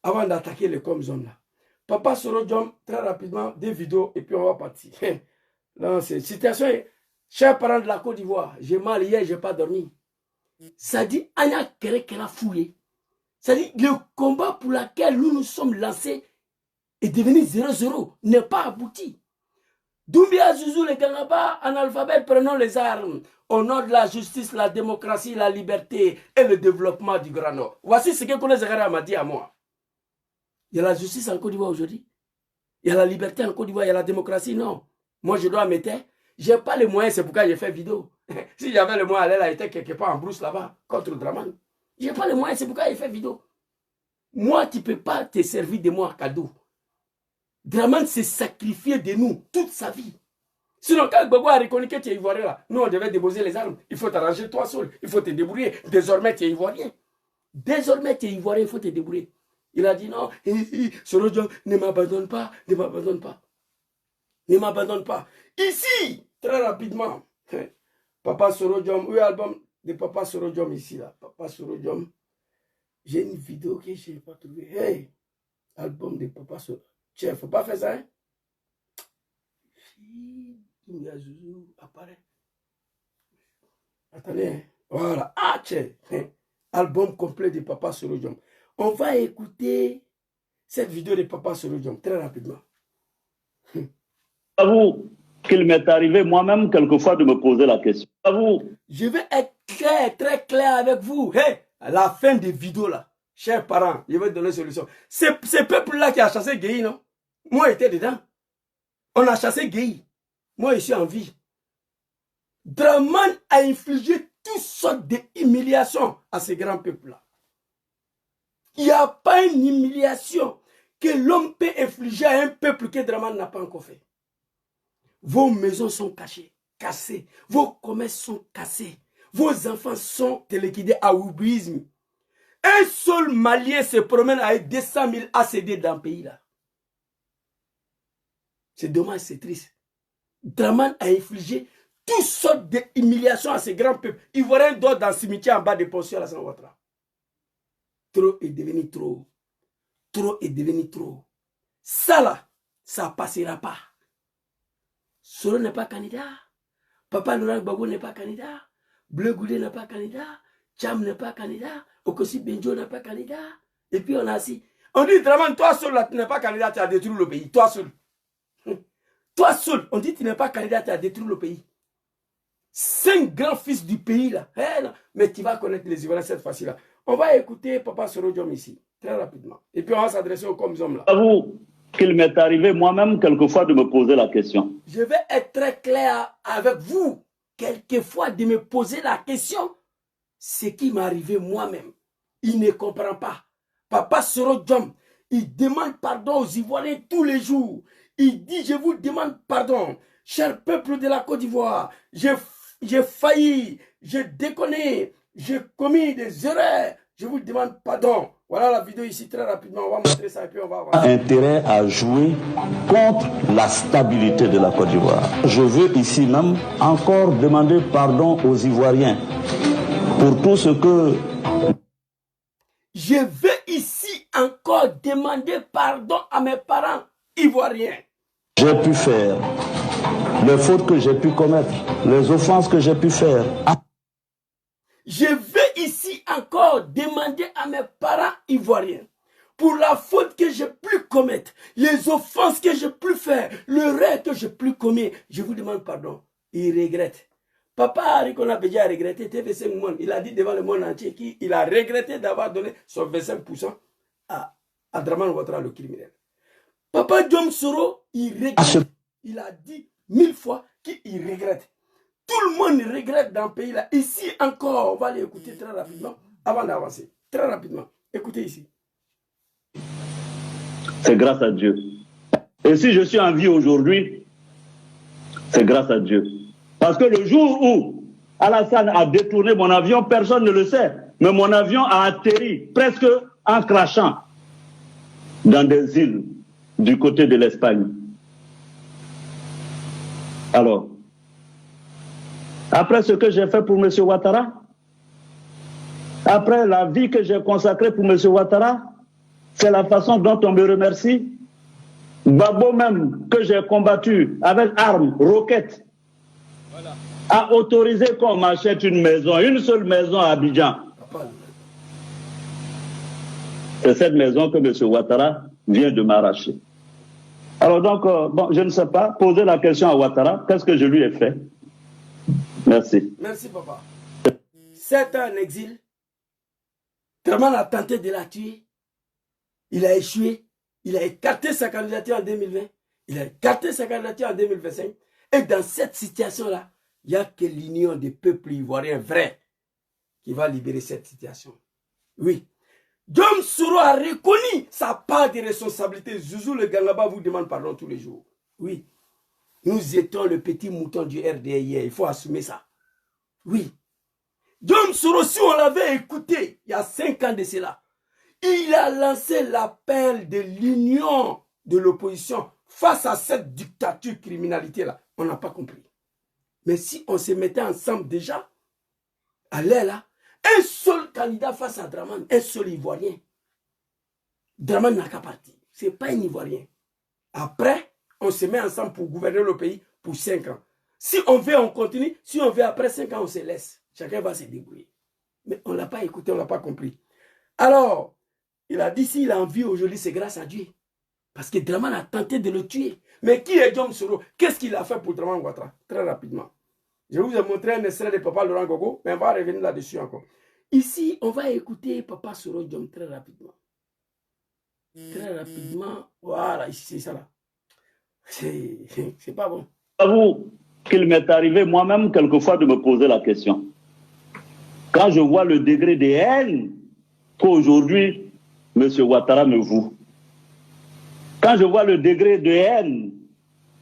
avant d'attaquer les comme-zones là. Papa Soro Diom, très rapidement, des vidéos, et puis on va partir. Là, c'est situation. Chers parents de la Côte d'Ivoire, j'ai mal hier, je n'ai pas dormi. Ça dit, Anya Kere Kera fouillé. Ça dit, le combat pour lequel nous nous sommes lancés est devenu 0-0, n'est pas abouti. Doumbia Zouzou, les Gangaba, analphabètes, prenons les armes au nom de la justice, la démocratie, la liberté et le développement du Grand Nord. Voici ce que Kone Zagara m'a dit à moi. Il y a la justice en Côte d'Ivoire aujourd'hui. Il y a la liberté en Côte d'Ivoire, il y a la démocratie, non. Moi, je dois me taire. Je n'ai pas les moyens, c'est pourquoi j'ai fait vidéo. Si j'avais les moyens, elle était quelque part en brousse là-bas, contre Draman. Je n'ai pas les moyens, c'est pourquoi j'ai fait vidéo. Moi, tu ne peux pas te servir de moi, cadeau. Draman s'est sacrifié de nous toute sa vie. Sinon, quand Gbagbo a reconnu que tu es ivoirien là, nous on devait déposer les armes. Il faut t'arranger toi seul. Il faut te débrouiller. Désormais, tu es ivoirien. Désormais, tu es ivoirien, il faut te débrouiller. Il a dit non, Soro Diom, ne m'abandonne pas, ne m'abandonne pas. Ne m'abandonne pas. Ici, très rapidement, Papa Soro Diom, oui, album de Papa Soro Diom ici là. Papa Soro Diom, j'ai une vidéo que je n'ai pas trouvée. Hey, album de Papa Soro. Tiens, il ne faut pas faire ça, hein. Zouzou apparaît. Attendez, hein. Voilà. Ah, tiens. Album complet de Papa Soro Diom. On va écouter cette vidéo de Papa Soro Diom très rapidement. J'avoue qu'il m'est arrivé moi-même quelquefois de me poser la question. Je vais être clair, très clair avec vous. Hey, à la fin des vidéos là, chers parents, je vais donner une solution. C'est ce peuple-là qui a chassé Guéhi, non? Moi, j'étais dedans. On a chassé Guéhi. Moi, je suis en vie. Draman a infligé toutes sortes d'humiliations à ces grands peuples-là. Il n'y a pas une humiliation que l'homme peut infliger à un peuple que Draman n'a pas encore fait. Vos maisons sont cachées, cassées. Vos commerces sont cassés. Vos enfants sont téléguidés à oublisme. Un seul Malien se promène avec 200 000 ACD dans le pays là. C'est dommage, c'est triste. Draman a infligé toutes sortes d'humiliations à ces grands peuples. Ivoiriens dorment dans le cimetière en bas des pensions à la Ouattara. Trop est devenu trop. Trop est devenu trop. Ça là, ça ne passera pas. Soro n'est pas candidat. Papa Laurent Gbagbo n'est pas candidat. Bleu Goudé n'est pas candidat. Cham n'est pas candidat. Okosi Benjo n'est pas candidat. Et puis on a assis. On dit Draman, toi seul là, tu n'es pas candidat, tu as détruit le pays. Toi seul. Toi seul, on dit que tu n'es pas candidat, tu as détruit le pays. 5 grands fils du pays là. Hey, mais tu vas connaître les Ivoiriens cette fois-ci là. On va écouter Papa Soro Diom ici, très rapidement. Et puis on va s'adresser aux comme-hommes là. J'avoue qu'il m'est arrivé moi-même quelquefois de me poser la question. Je vais être très clair avec vous. Quelquefois de me poser la question, ce qui m'est arrivé moi-même. Il ne comprend pas. Papa Soro Diom, il demande pardon aux Ivoiriens tous les jours. Il dit, je vous demande pardon, cher peuple de la Côte d'Ivoire. J'ai failli, j'ai déconné, j'ai commis des erreurs. Je vous demande pardon. Voilà la vidéo ici, très rapidement. On va montrer ça et puis on va avancer. Intérêt à jouer contre la stabilité de la Côte d'Ivoire. Je veux ici même encore demander pardon aux Ivoiriens pour tout ce que... Je veux ici encore demander pardon à mes parents ivoiriens. J'ai pu faire, les fautes que j'ai pu commettre, les offenses que j'ai pu faire. Je veux ici encore demander à mes parents ivoiriens pour la faute que j'ai pu commettre, les offenses que j'ai pu faire, le rêve que j'ai pu commettre. Je vous demande pardon. Il regrette. Papa Harry Konabedja a regretté TV5 Monde. Il a dit devant le monde entier qu'il a regretté d'avoir donné son 25% à Draman Ouattara, le criminel. Papa Diom Soro, il regrette. Il a dit 1000 fois qu'il regrette. Tout le monde regrette dans le pays là. Ici encore, on va l'écouter très rapidement avant d'avancer. Très rapidement. Écoutez ici. C'est grâce à Dieu. Et si je suis en vie aujourd'hui, c'est grâce à Dieu. Parce que le jour où Alassane a détourné mon avion, personne ne le sait. Mais mon avion a atterri presque en crachant dans des îles du côté de l'Espagne. Alors, après ce que j'ai fait pour M. Ouattara, après la vie que j'ai consacrée pour M. Ouattara, c'est la façon dont on me remercie. Babo même, que j'ai combattu avec armes, roquettes, a autorisé qu'on m'achète une maison, une seule maison à Abidjan. C'est cette maison que M. Ouattara vient de m'arracher. Alors donc, bon, je ne sais pas, poser la question à Ouattara, qu'est-ce que je lui ai fait? Merci. Merci, papa. 7 ans en exil. Draman a tenté de la tuer. Il a échoué. Il a écarté sa candidature en 2020. Il a écarté sa candidature en 2025. Et dans cette situation-là, il n'y a que l'union des peuples ivoiriens vrais qui va libérer cette situation. Oui. Diom Soro a reconnu sa part de responsabilité. Zouzou le Gangaba vous demande pardon tous les jours. Oui. Nous étions le petit mouton du RDA hier. Il faut assumer ça. Oui. Diom Soro, si on l'avait écouté il y a 5 ans de cela, il a lancé l'appel de l'union de l'opposition face à cette dictature, criminalité-là. On n'a pas compris. Mais si on se mettait ensemble déjà, à l'air là, un seul candidat face à Draman, un seul Ivoirien. Draman n'a qu'à partir. Ce n'est pas un Ivoirien. Après, on se met ensemble pour gouverner le pays pour 5 ans. Si on veut, on continue. Si on veut, après 5 ans, on se laisse. Chacun va se débrouiller. Mais on ne l'a pas écouté, on ne l'a pas compris. Alors, il a dit s'il a envie aujourd'hui, c'est grâce à Dieu. Parce que Draman a tenté de le tuer. Mais qui est Diom Soro? Qu'est-ce qu'il a fait pour Draman Ouattara? Très rapidement. Je vous ai montré un extrait de Papa Laurent Gogo, mais on va revenir là-dessus encore. Ici, on va écouter Papa Soro Diom très rapidement. Très rapidement. Voilà, ici, c'est ça là. C'est pas bon. J'avoue qu'il m'est arrivé moi-même quelquefois de me poser la question. Quand je vois le degré de haine qu'aujourd'hui M. Ouattara me voue, quand je vois le degré de haine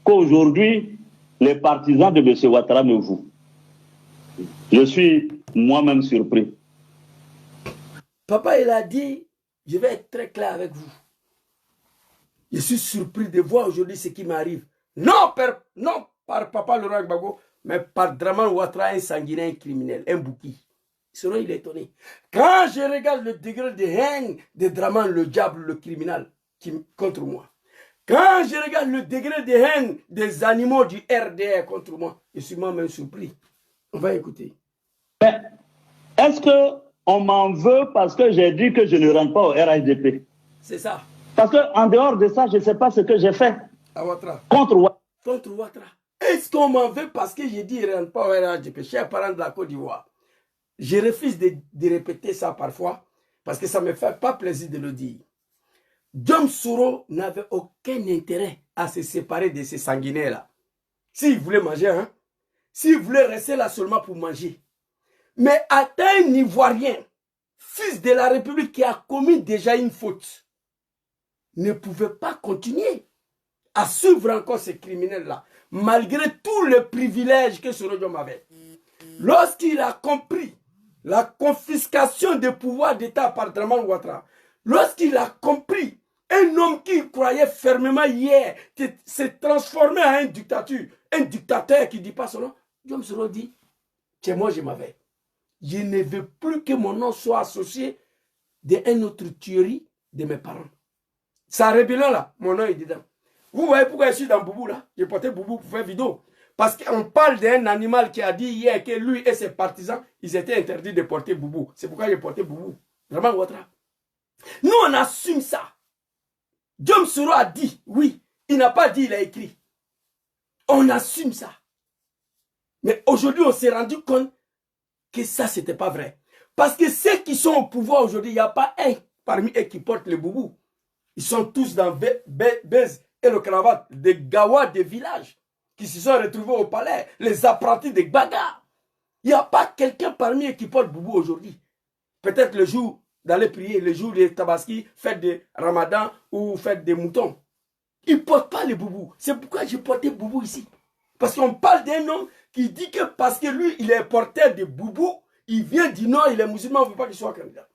qu'aujourd'hui les partisans de M. Ouattara me vouent, je suis moi-même surpris. Papa, il a dit, je vais être très clair avec vous. Je suis surpris de voir aujourd'hui ce qui m'arrive. Non, par Papa Laurent Gbagbo, mais par Draman Ouattara, un sanguinaire, un criminel, un bouki. Sinon, il est étonné. Quand je regarde le degré de haine de Draman, le diable, le criminel, contre moi. Quand je regarde le degré de haine des animaux du RDR contre moi, je suis moi-même surpris. On va écouter. Est-ce qu'on m'en veut parce que j'ai dit que je ne rentre pas au RHDP? C'est ça. Parce qu'en dehors de ça, je ne sais pas ce que j'ai fait. À Ouattara. Contre Ouattara. Contre Ouattara. Est-ce qu'on m'en veut parce que j'ai dit qu'il ne rentre pas au RHDP, chers parents de la Côte d'Ivoire? Je refuse de répéter ça parfois parce que ça ne me fait pas plaisir de le dire. Diom Soro n'avait aucun intérêt à se séparer de ces sanguinaires-là. S'il voulait manger, hein? S'il voulait rester là seulement pour manger. Mais atteint un Ivoirien, fils de la République qui a commis déjà une faute, ne pouvait pas continuer à suivre encore ces criminels-là, malgré tous les privilèges que Soro Diom avait. Lorsqu'il a compris la confiscation des pouvoirs d'État par Draman Ouattara, Lorsqu'il a compris, un homme qui croyait fermement hier s'est transformé en un dictateur qui ne dit pas son nom. Diom Soro dit, c'est moi je m'avais. Je ne veux plus que mon nom soit associé d'un autre tuerie de mes parents. Sa rébellion là, mon nom est dedans. Vous voyez pourquoi je suis dans Boubou là? J'ai porté Boubou pour faire vidéo. Parce qu'on parle d'un animal qui a dit hier que lui et ses partisans, ils étaient interdits de porter Boubou. C'est pourquoi j'ai porté Boubou. Vraiment, Ouattara. Nous, on assume ça. Diom Soro a dit, oui. Il n'a pas dit, il a écrit. On assume ça. Mais aujourd'hui, on s'est rendu compte que ça, ce n'était pas vrai. Parce que ceux qui sont au pouvoir aujourd'hui, il n'y a pas un parmi eux qui porte le boubou. Ils sont tous dans Bez et le cravate, des gawas des villages qui se sont retrouvés au palais, les apprentis des bagarres. Il n'y a pas quelqu'un parmi eux qui porte boubou aujourd'hui. Peut-être le jour d'aller prier, le jour des tabaski, fête de Ramadan ou fête des moutons. Ils ne portent pas les boubous. C'est pourquoi j'ai porté boubou ici. Parce qu'on parle d'un homme qui dit que parce que lui, il est porteur de boubou, il vient du Nord, il est musulman, on ne veut pas qu'il soit candidat.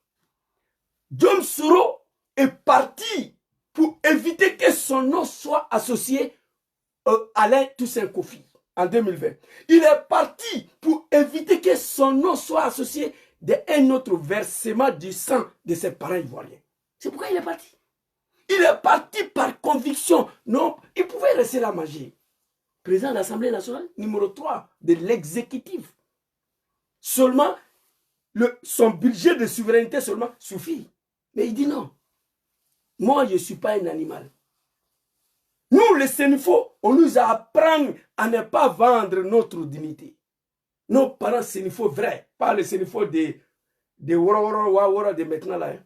Diom Soro est parti pour éviter que son nom soit associé à Alain Toussaint Kofi en 2020. Il est parti pour éviter que son nom soit associé d'un autre versement du sang de ses parents ivoiriens. C'est pourquoi il est parti. Il est parti par conviction. Non, il pouvait rester là manger. Président de l'Assemblée nationale, numéro 3 de l'exécutif. Seulement, son budget de souveraineté seulement suffit. Mais il dit non. Moi, je ne suis pas un animal. Nous, les Sénifos, on nous apprend à ne pas vendre notre dignité. Nos parents Sénifos vrais, pas les Sénifos de Wara de maintenant là. Hein.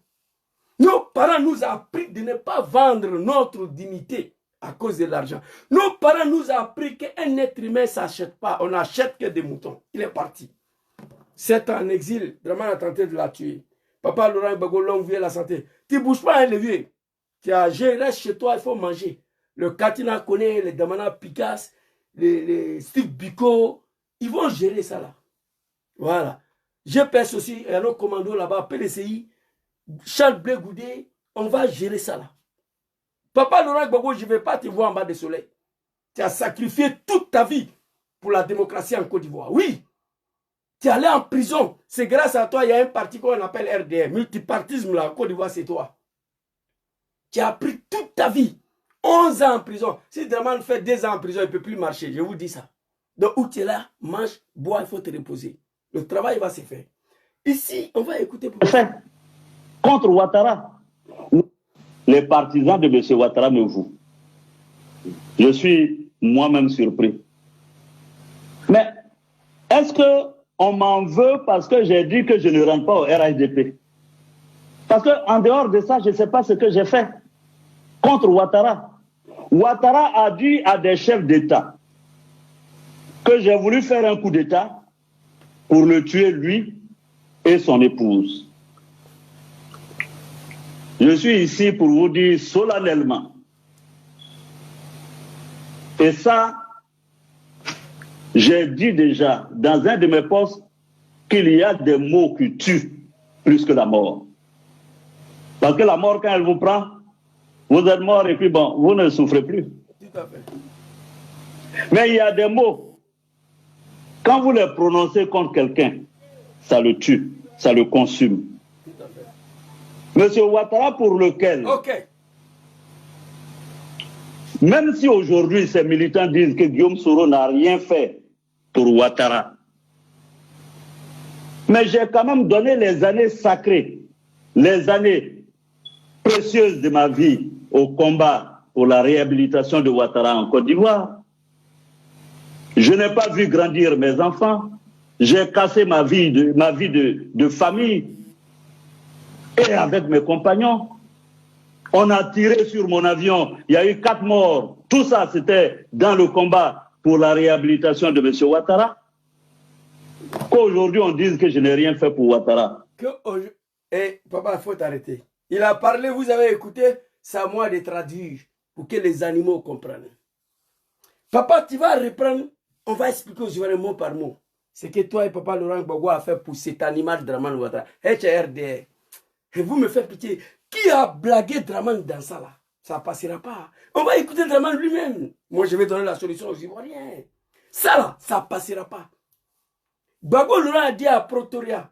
Nos parents nous ont appris de ne pas vendre notre dignité à cause de l'argent. Nos parents nous ont appris qu'un être humain ne s'achète pas. On n'achète que des moutons. Il est parti. 7 ans en exil, Draman a tenté de la tuer. Papa Laurent Gbagbo, longue vie et la santé. Tu ne bouges pas, hein, le vieux. Tu as géré, reste chez toi, il faut manger. Le Katina connaît, les Damana Picasso, les Steve Biko, ils vont gérer ça là. Voilà. GPS aussi, il y a nos commandos là-bas, PDCI, Charles Blé Goudé, on va gérer ça là. Papa Laurent Gbagbo, je ne vais pas te voir en bas du soleil. Tu as sacrifié toute ta vie pour la démocratie en Côte d'Ivoire. Oui. Tu es allé en prison. C'est grâce à toi, il y a un parti qu'on appelle RDR. Multipartisme là, en Côte d'Ivoire, c'est toi. Tu as pris toute ta vie. 11 ans en prison. Si Draman fait 2 ans en prison, il ne peut plus marcher. Je vous dis ça. Donc, où tu es là, mange, bois, il faut te reposer. Le travail va se faire. Ici, on va écouter. Contre Ouattara. Les partisans de M. Ouattara me vouent. Je suis moi-même surpris. Mais est-ce qu'on m'en veut parce que j'ai dit que je ne rentre pas au RHDP? Parce qu'en dehors de ça, je ne sais pas ce que j'ai fait contre Ouattara. Ouattara a dit à des chefs d'État que j'ai voulu faire un coup d'État pour le tuer lui et son épouse. Je suis ici pour vous dire solennellement, et ça, j'ai dit déjà dans un de mes postes qu'il y a des mots qui tuent plus que la mort. Parce que la mort, quand elle vous prend, vous êtes mort et puis bon, vous ne souffrez plus. Tout à fait. Mais il y a des mots, quand vous les prononcez contre quelqu'un, ça le tue, ça le consume. Monsieur Ouattara, pour lequel, même si aujourd'hui ces militants disent que Guillaume Soro n'a rien fait pour Ouattara, mais j'ai quand même donné les années sacrées, les années précieuses de ma vie au combat pour la réhabilitation de Ouattara en Côte d'Ivoire. Je n'ai pas vu grandir mes enfants, j'ai cassé ma vie de famille. Et avec mes compagnons, on a tiré sur mon avion, il y a eu 4 morts. Tout ça, c'était dans le combat pour la réhabilitation de M. Ouattara. Qu'aujourd'hui, on dise que je n'ai rien fait pour Ouattara. Papa, il faut t'arrêter. Il a parlé, vous avez écouté, c'est à moi de traduire pour que les animaux comprennent. Papa, tu vas reprendre, on va expliquer aux Ivoiriens mot par mot ce que toi et Papa Laurent Gbagbo a fait pour cet animal Draman Ouattara. HRDR. Et vous me faites pitié. Qui a blagué Dramane dans ça là? Ça ne passera pas. On va écouter Dramane lui-même. Moi, je vais donner la solution aux Ivoiriens. Ça là, ça ne passera pas. Gbagbo Laurent a dit à Pretoria,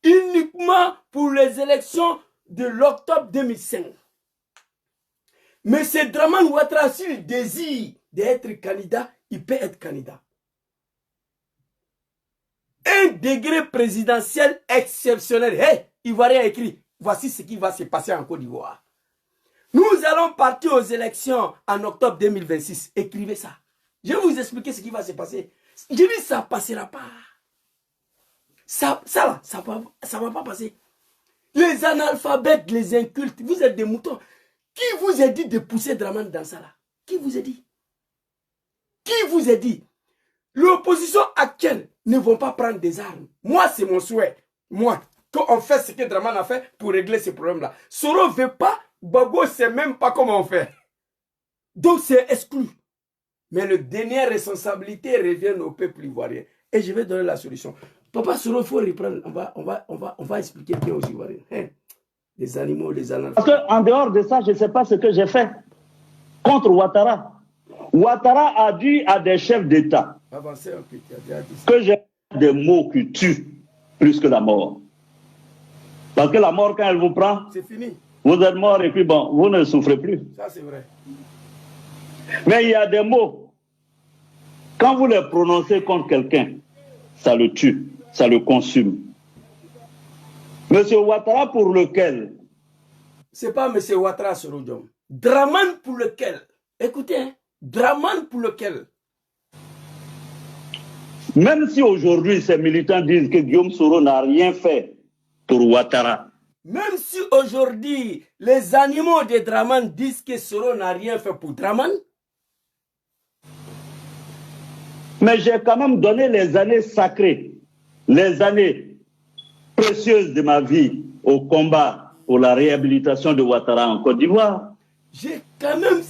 uniquement pour les élections de l'octobre 2005. Mais c'est Dramane Ouattara, s'il désire d'être candidat, il peut être candidat. Un degré présidentiel exceptionnel. Hey, Ivoirien a écrit, voici ce qui va se passer en Côte d'Ivoire. Nous allons partir aux élections en octobre 2026. Écrivez ça. Je vais vous expliquer ce qui va se passer. Je dis, ça ne passera pas. Ça ne va pas passer. Les analphabètes, les incultes, vous êtes des moutons. Qui vous a dit de pousser Dramane dans ça là? Qui vous a dit? Qui vous a dit? L'opposition actuelle ne vont pas prendre des armes. Moi, c'est mon souhait. Moi, qu'on fait ce que Dramane a fait pour régler ces problèmes-là. Soro ne veut pas, Gbagbo ne sait même pas comment on fait. Donc, c'est exclu. Mais la dernière responsabilité revient au peuple ivoirien. Et je vais donner la solution. Papa Soro, il faut reprendre. On va expliquer bien aux Ivoiriens. Hein? Les animaux, les animaux. Parce qu'en dehors de ça, je ne sais pas ce que j'ai fait contre Ouattara. Ouattara a dit à des chefs d'État que j'ai des mots qui tuent plus que la mort. Parce que la mort, quand elle vous prend, c'est fini. Vous êtes mort et puis bon, vous ne souffrez plus. Ça, c'est vrai. Mais il y a des mots, quand vous les prononcez contre quelqu'un, ça le tue, ça le consume. Monsieur Ouattara pour lequel? C'est pas Monsieur Ouattara sur Odium. Dramane pour lequel? Écoutez, hein, Dramane pour lequel? Même si aujourd'hui ces militants disent que Guillaume Soro n'a rien fait pour Ouattara. Même si aujourd'hui les animaux de Dramane disent que Soro n'a rien fait pour Dramane. Mais j'ai quand même donné les années sacrées, les années précieuses de ma vie au combat pour la réhabilitation de Ouattara en Côte d'Ivoire. J'ai quand même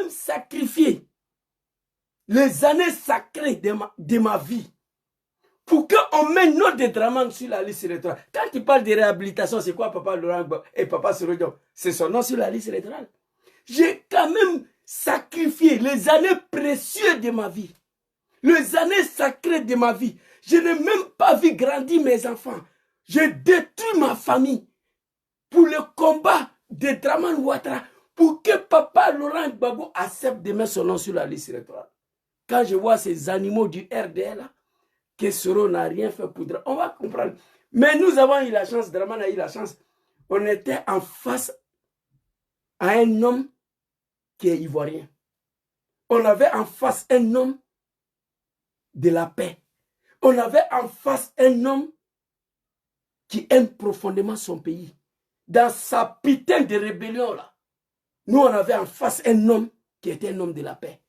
sacrifié les années sacrées de ma vie pour qu'on mette notre de Dramane sur la liste électorale. Quand il parle de réhabilitation, c'est quoi Papa Laurent et Papa Soro Diom? C'est son nom sur la liste électorale. J'ai quand même sacrifié les années précieuses de ma vie. Les années sacrées de ma vie. Je n'ai même pas vu grandir mes enfants. J'ai détruit ma famille pour le combat de Dramane Ouattara, pour que Papa Laurent Gbagbo accepte de mettre son nom sur la liste électorale. Quand je vois ces animaux du RDL là, que Soro n'a rien fait pour Dramane, on va comprendre. Mais nous avons eu la chance, Dramane a eu la chance. On était en face à un homme qui est ivoirien. On avait en face un homme de la paix. On avait en face un homme qui aime profondément son pays. Dans sa putain de rébellion là, nous on avait en face un homme qui était un homme de la paix.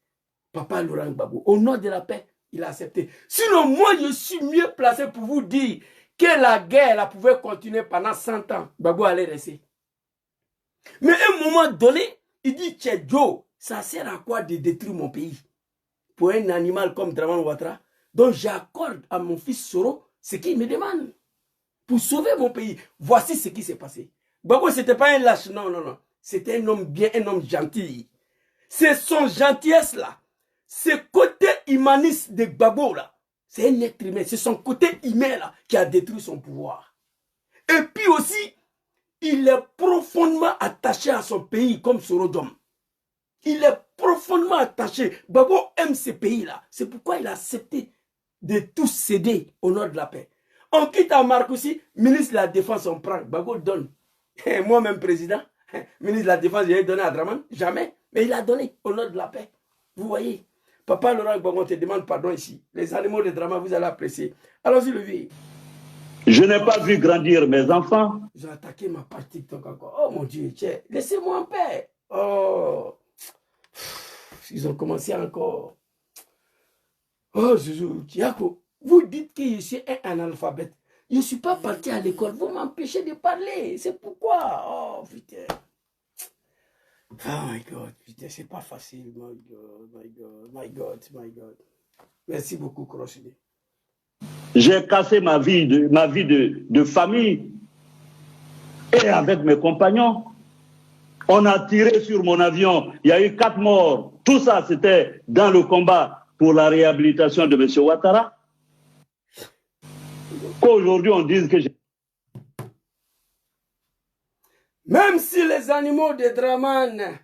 Papa Laurent Gbagbo. Au nom de la paix, il a accepté. Sinon, moi je suis mieux placé pour vous dire que la guerre là, pouvait continuer pendant 100 ans. Gbagbo allait rester. Mais à un moment donné, il dit, Tchè Joe, ça sert à quoi de détruire mon pays? Pour un animal comme Dramane Ouattara. Donc j'accorde à mon fils Soro ce qu'il me demande. Pour sauver mon pays. Voici ce qui s'est passé. Gbagbo, ce n'était pas un lâche, non, non, non. C'était un homme bien, un homme gentil. C'est son gentillesse là. Ce côté humaniste de Gbagbo là. C'est un être humain. C'est son côté humain là qui a détruit son pouvoir. Et puis aussi, il est profondément attaché à son pays comme Soro Diom. Il est profondément attaché. Gbagbo aime ce pays-là. C'est pourquoi il a accepté de tout céder au nom de la paix. On quitte à Marcoussi, ministre de la Défense, on prend. Gbagbo donne. Moi-même président, ministre de la Défense, j'ai donné à Dramane. Jamais. Mais il a donné au nom de la paix. Vous voyez. Papa Laurent Gbagbo, on te demande pardon ici. Les animaux de Dramane, vous allez apprécier. Allons-y, le vie. Je n'ai pas vu grandir mes enfants. Ils ont attaqué ma page TikTok encore. Oh mon Dieu, laissez-moi en paix. Oh. Ils ont commencé encore. Oh, Tiako, vous dites que je suis un analphabète. Je ne suis pas parti à l'école. Vous m'empêchez de parler. C'est pourquoi. Oh, putain. Oh my God, putain, c'est pas facile. My God, my God, my God, my God. Merci beaucoup, Crossy. J'ai cassé ma vie de famille. et avec mes compagnons. On a tiré sur mon avion, il y a eu 4 morts. Tout ça, c'était dans le combat pour la réhabilitation de M. Ouattara. Qu'aujourd'hui, on dise que j'ai... Même si les animaux de Draman,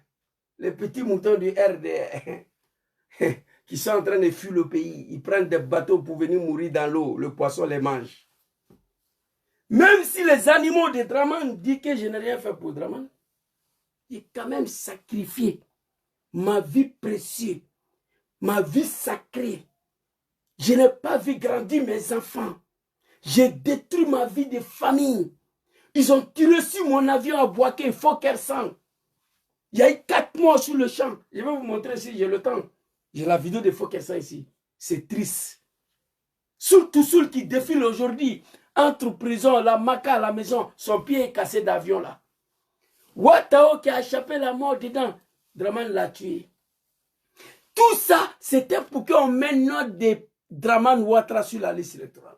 les petits moutons du RDR, qui sont en train de fuir le pays, ils prennent des bateaux pour venir mourir dans l'eau, le poisson les mange. Même si les animaux de Draman disent que je n'ai rien fait pour Draman, j'ai quand même sacrifié ma vie précieuse, ma vie sacrée. Je n'ai pas vu grandir mes enfants. J'ai détruit ma vie de famille. Ils ont tiré sur mon avion à Boaké, Fokker-100. Il y a eu 4 morts sur le champ. Je vais vous montrer si j'ai le temps. J'ai la vidéo de Fokker-100 ici. C'est triste. Surtout ceux qui défilent aujourd'hui entre prison, la maca à la maison, son pied est cassé d'avion là. Ouattara qui a échappé la mort dedans, Draman l'a tué. Tout ça, c'était pour qu'on mette notre de Draman Ouattara sur la liste électorale.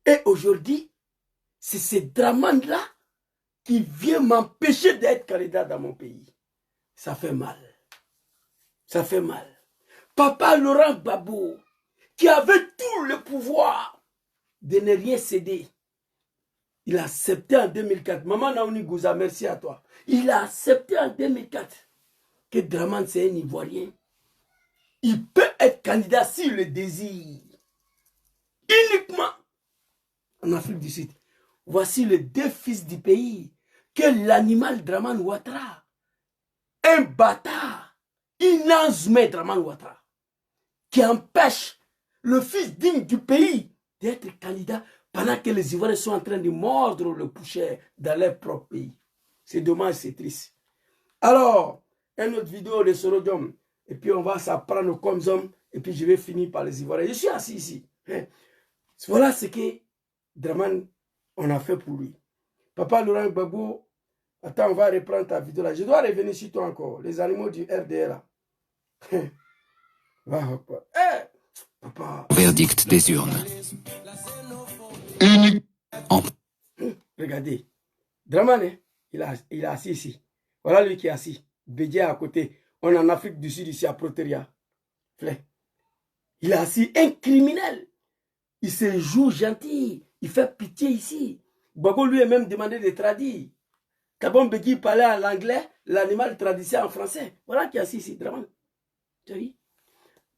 Et aujourd'hui, c'est ce Draman-là qui vient m'empêcher d'être candidat dans mon pays. Ça fait mal. Ça fait mal. Papa Laurent Gbagbo, qui avait tout le pouvoir de ne rien céder, il a accepté en 2004. Maman Naouni Gouza, merci à toi. Il a accepté en 2004 que Draman, c'est un Ivoirien. Il peut être candidat s'il le désire. Uniquement en Afrique du Sud. Voici les 2 fils du pays. Que l'animal Draman Ouattara, un bâtard, inazmé Draman Ouattara, qui empêche le fils digne du pays d'être candidat pendant que les Ivoiriens sont en train de mordre le poussière dans leur propre pays. C'est dommage, c'est triste. Alors, une autre vidéo de Sorodium, et puis on va s'apprendre comme hommes, et puis je vais finir par les Ivoiriens. Je suis assis ici. Voilà ce que Draman, on a fait pour lui. Papa Laurent Gbagbo, attends, on va reprendre ta vidéo là. Je dois revenir sur toi encore. Les animaux du RDR là. Papa. Verdict des urnes. Regardez. Draman, il est assis ici. Voilà lui qui est assis. Bédia à côté. On est en Afrique du Sud, ici à Proteria. Il est assis, un criminel. Il se joue gentil. Il fait pitié ici. Gbagbo lui a même demandé de traduire. Kabon Beki parlait en anglais, l'animal traduisait en français. Voilà qui est assis ici, Draman. Tu as vu?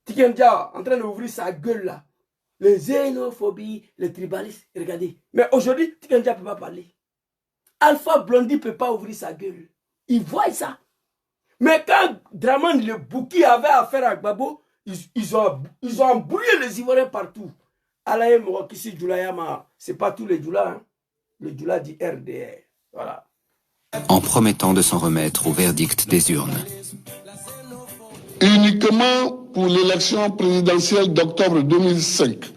Tikendia en train d'ouvrir sa gueule là. Les xénophobies, les tribalistes, regardez. Mais aujourd'hui, Tikendia ne peut pas parler. Alpha Blondy ne peut pas ouvrir sa gueule. Il voit ça. Mais quand Draman, le Bouki, avait affaire à Gbagbo, ils ont embrouillé les Ivoiriens partout. Alaye Mwakisi Djoulayama, ce n'est pas tous les Djoula, hein. Le Djoula du RDR. Voilà. En promettant de s'en remettre au verdict des urnes. Uniquement pour l'élection présidentielle d'octobre 2005,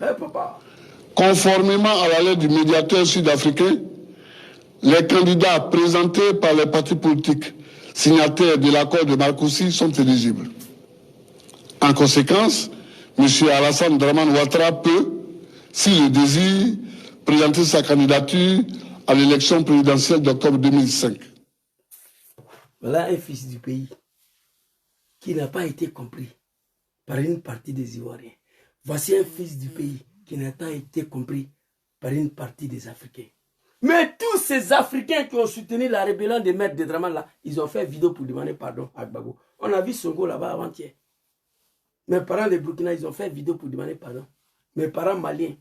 conformément à la lettre du médiateur sud-africain, les candidats présentés par les partis politiques signataires de l'accord de Marcoussis sont éligibles. En conséquence, M. Alassane Draman Ouattara peut, s'il le désire, présenter sa candidature à l'élection présidentielle d'octobre 2005. Voilà un fils du pays qui n'a pas été compris par une partie des Ivoiriens. Voici un fils du pays qui n'a pas été compris par une partie des Africains. Mais tous ces Africains qui ont soutenu la rébellion des maîtres de Draman là, ils ont fait vidéo pour demander pardon à Gbagbo. On a vu Songo là-bas avant-hier. Mes parents des Burkina, ils ont fait vidéo pour demander pardon. Mes parents maliens.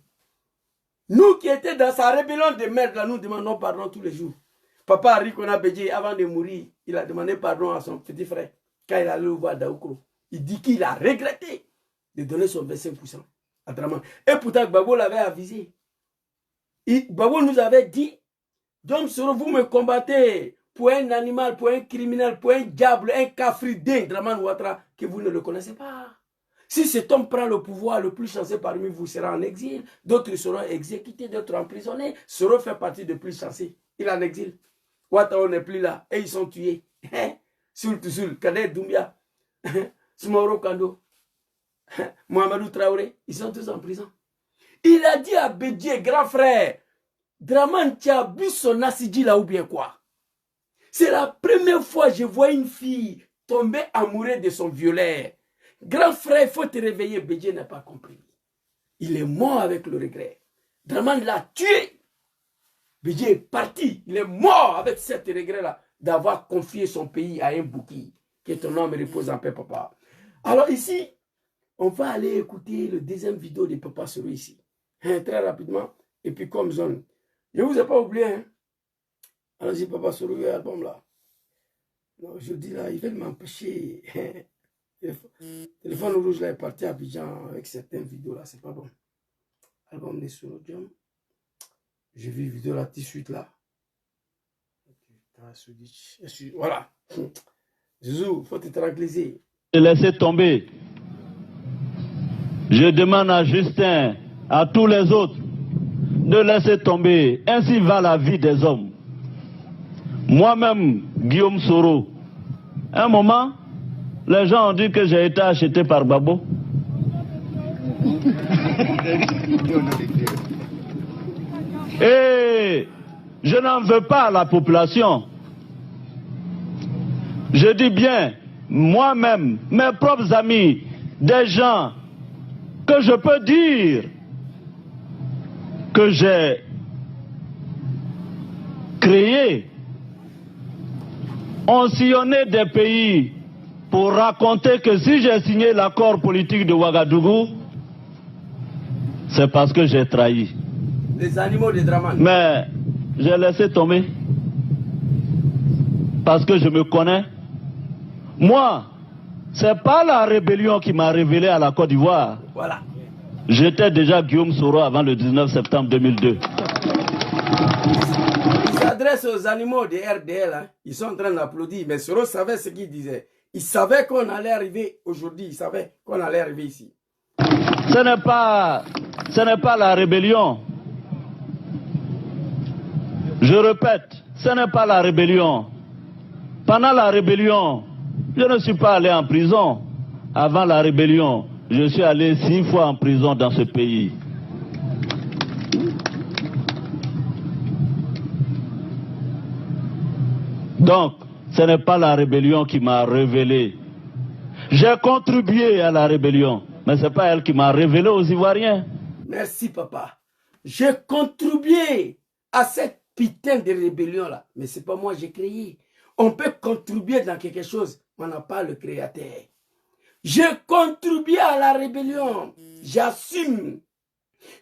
Nous qui étions dans sa rébellion de merde, là, nous demandons pardon tous les jours. Papa Arikona Bédié, avant de mourir, il a demandé pardon à son petit frère. Quand il allait le voir Daoukro, il dit qu'il a regretté de donner son 25% à Draman. Et pourtant, Gbagbo l'avait avisé. Gbagbo nous avait dit, donc vous me combattez pour un animal, pour un criminel, pour un diable, un cafridin, Draman Ouattara, que vous ne le connaissez pas. Si cet homme prend le pouvoir, le plus chanceux parmi vous sera en exil, d'autres seront exécutés, d'autres emprisonnés, seront fait partie des plus chanceux. Il est en exil. Ouattara n'est plus là, et ils sont tués. Sul, Kader Doumbia, Soumoro Kando, Mohamedou Traoré, ils sont tous en prison. Il a dit à Bédié, grand frère, Draman, tu as bu son acidji là ou bien quoi? C'est la première fois que je vois une fille tomber amoureuse de son violeur. Grand frère, il faut te réveiller. Bédié n'a pas compris. Il est mort avec le regret. Draman l'a tué. Bédié est parti. Il est mort avec cet regret-là d'avoir confié son pays à un bouki. Que ton homme repose en paix, papa. Alors ici, on va aller écouter le deuxième vidéo de Papa Soro ici. Très rapidement. Et puis comme zone. Je ne vous ai pas oublié. Hein? Allons-y, Papa Soro, l'album là. Non, je dis là, ils veulent m'empêcher. Le téléphone rouge là est parti à Abidjan avec certaines vidéos là, c'est pas bon. Album de Sorodium. J'ai vu une vidéo là tout de suite là. Voilà. Zizou, faut te tranquilliser. Laissez tomber. Je demande à Justin, à tous les autres, de laisser tomber. Ainsi va la vie des hommes. Moi-même, Guillaume Soro, un moment, les gens ont dit que j'ai été acheté par Babo. Et je n'en veux pas à la population. Je dis bien, moi-même, mes propres amis, des gens que je peux dire que j'ai créés, ont sillonné des pays pour raconter que si j'ai signé l'accord politique de Ouagadougou, c'est parce que j'ai trahi. Les animaux de Draman. Mais j'ai laissé tomber. Parce que je me connais. Moi, c'est pas la rébellion qui m'a révélé à la Côte d'Ivoire. Voilà. J'étais déjà Guillaume Soro avant le 19 septembre 2002. Il s'adresse aux animaux de RDL. Hein. Ils sont en train d'applaudir. Mais Soro savait ce qu'il disait. Il savait qu'on allait arriver aujourd'hui. Il savait qu'on allait arriver ici. Ce n'est pas la rébellion. Je répète, ce n'est pas la rébellion. Pendant la rébellion, je ne suis pas allé en prison. Avant la rébellion, je suis allé 6 fois en prison dans ce pays. Donc, ce n'est pas la rébellion qui m'a révélé. J'ai contribué à la rébellion, mais ce n'est pas elle qui m'a révélé aux Ivoiriens. Merci, papa. J'ai contribué à cette putain de rébellion-là. Mais ce n'est pas moi qui j'ai créé. On peut contribuer dans quelque chose, mais on n'a pas le créateur. J'ai contribué à la rébellion. J'assume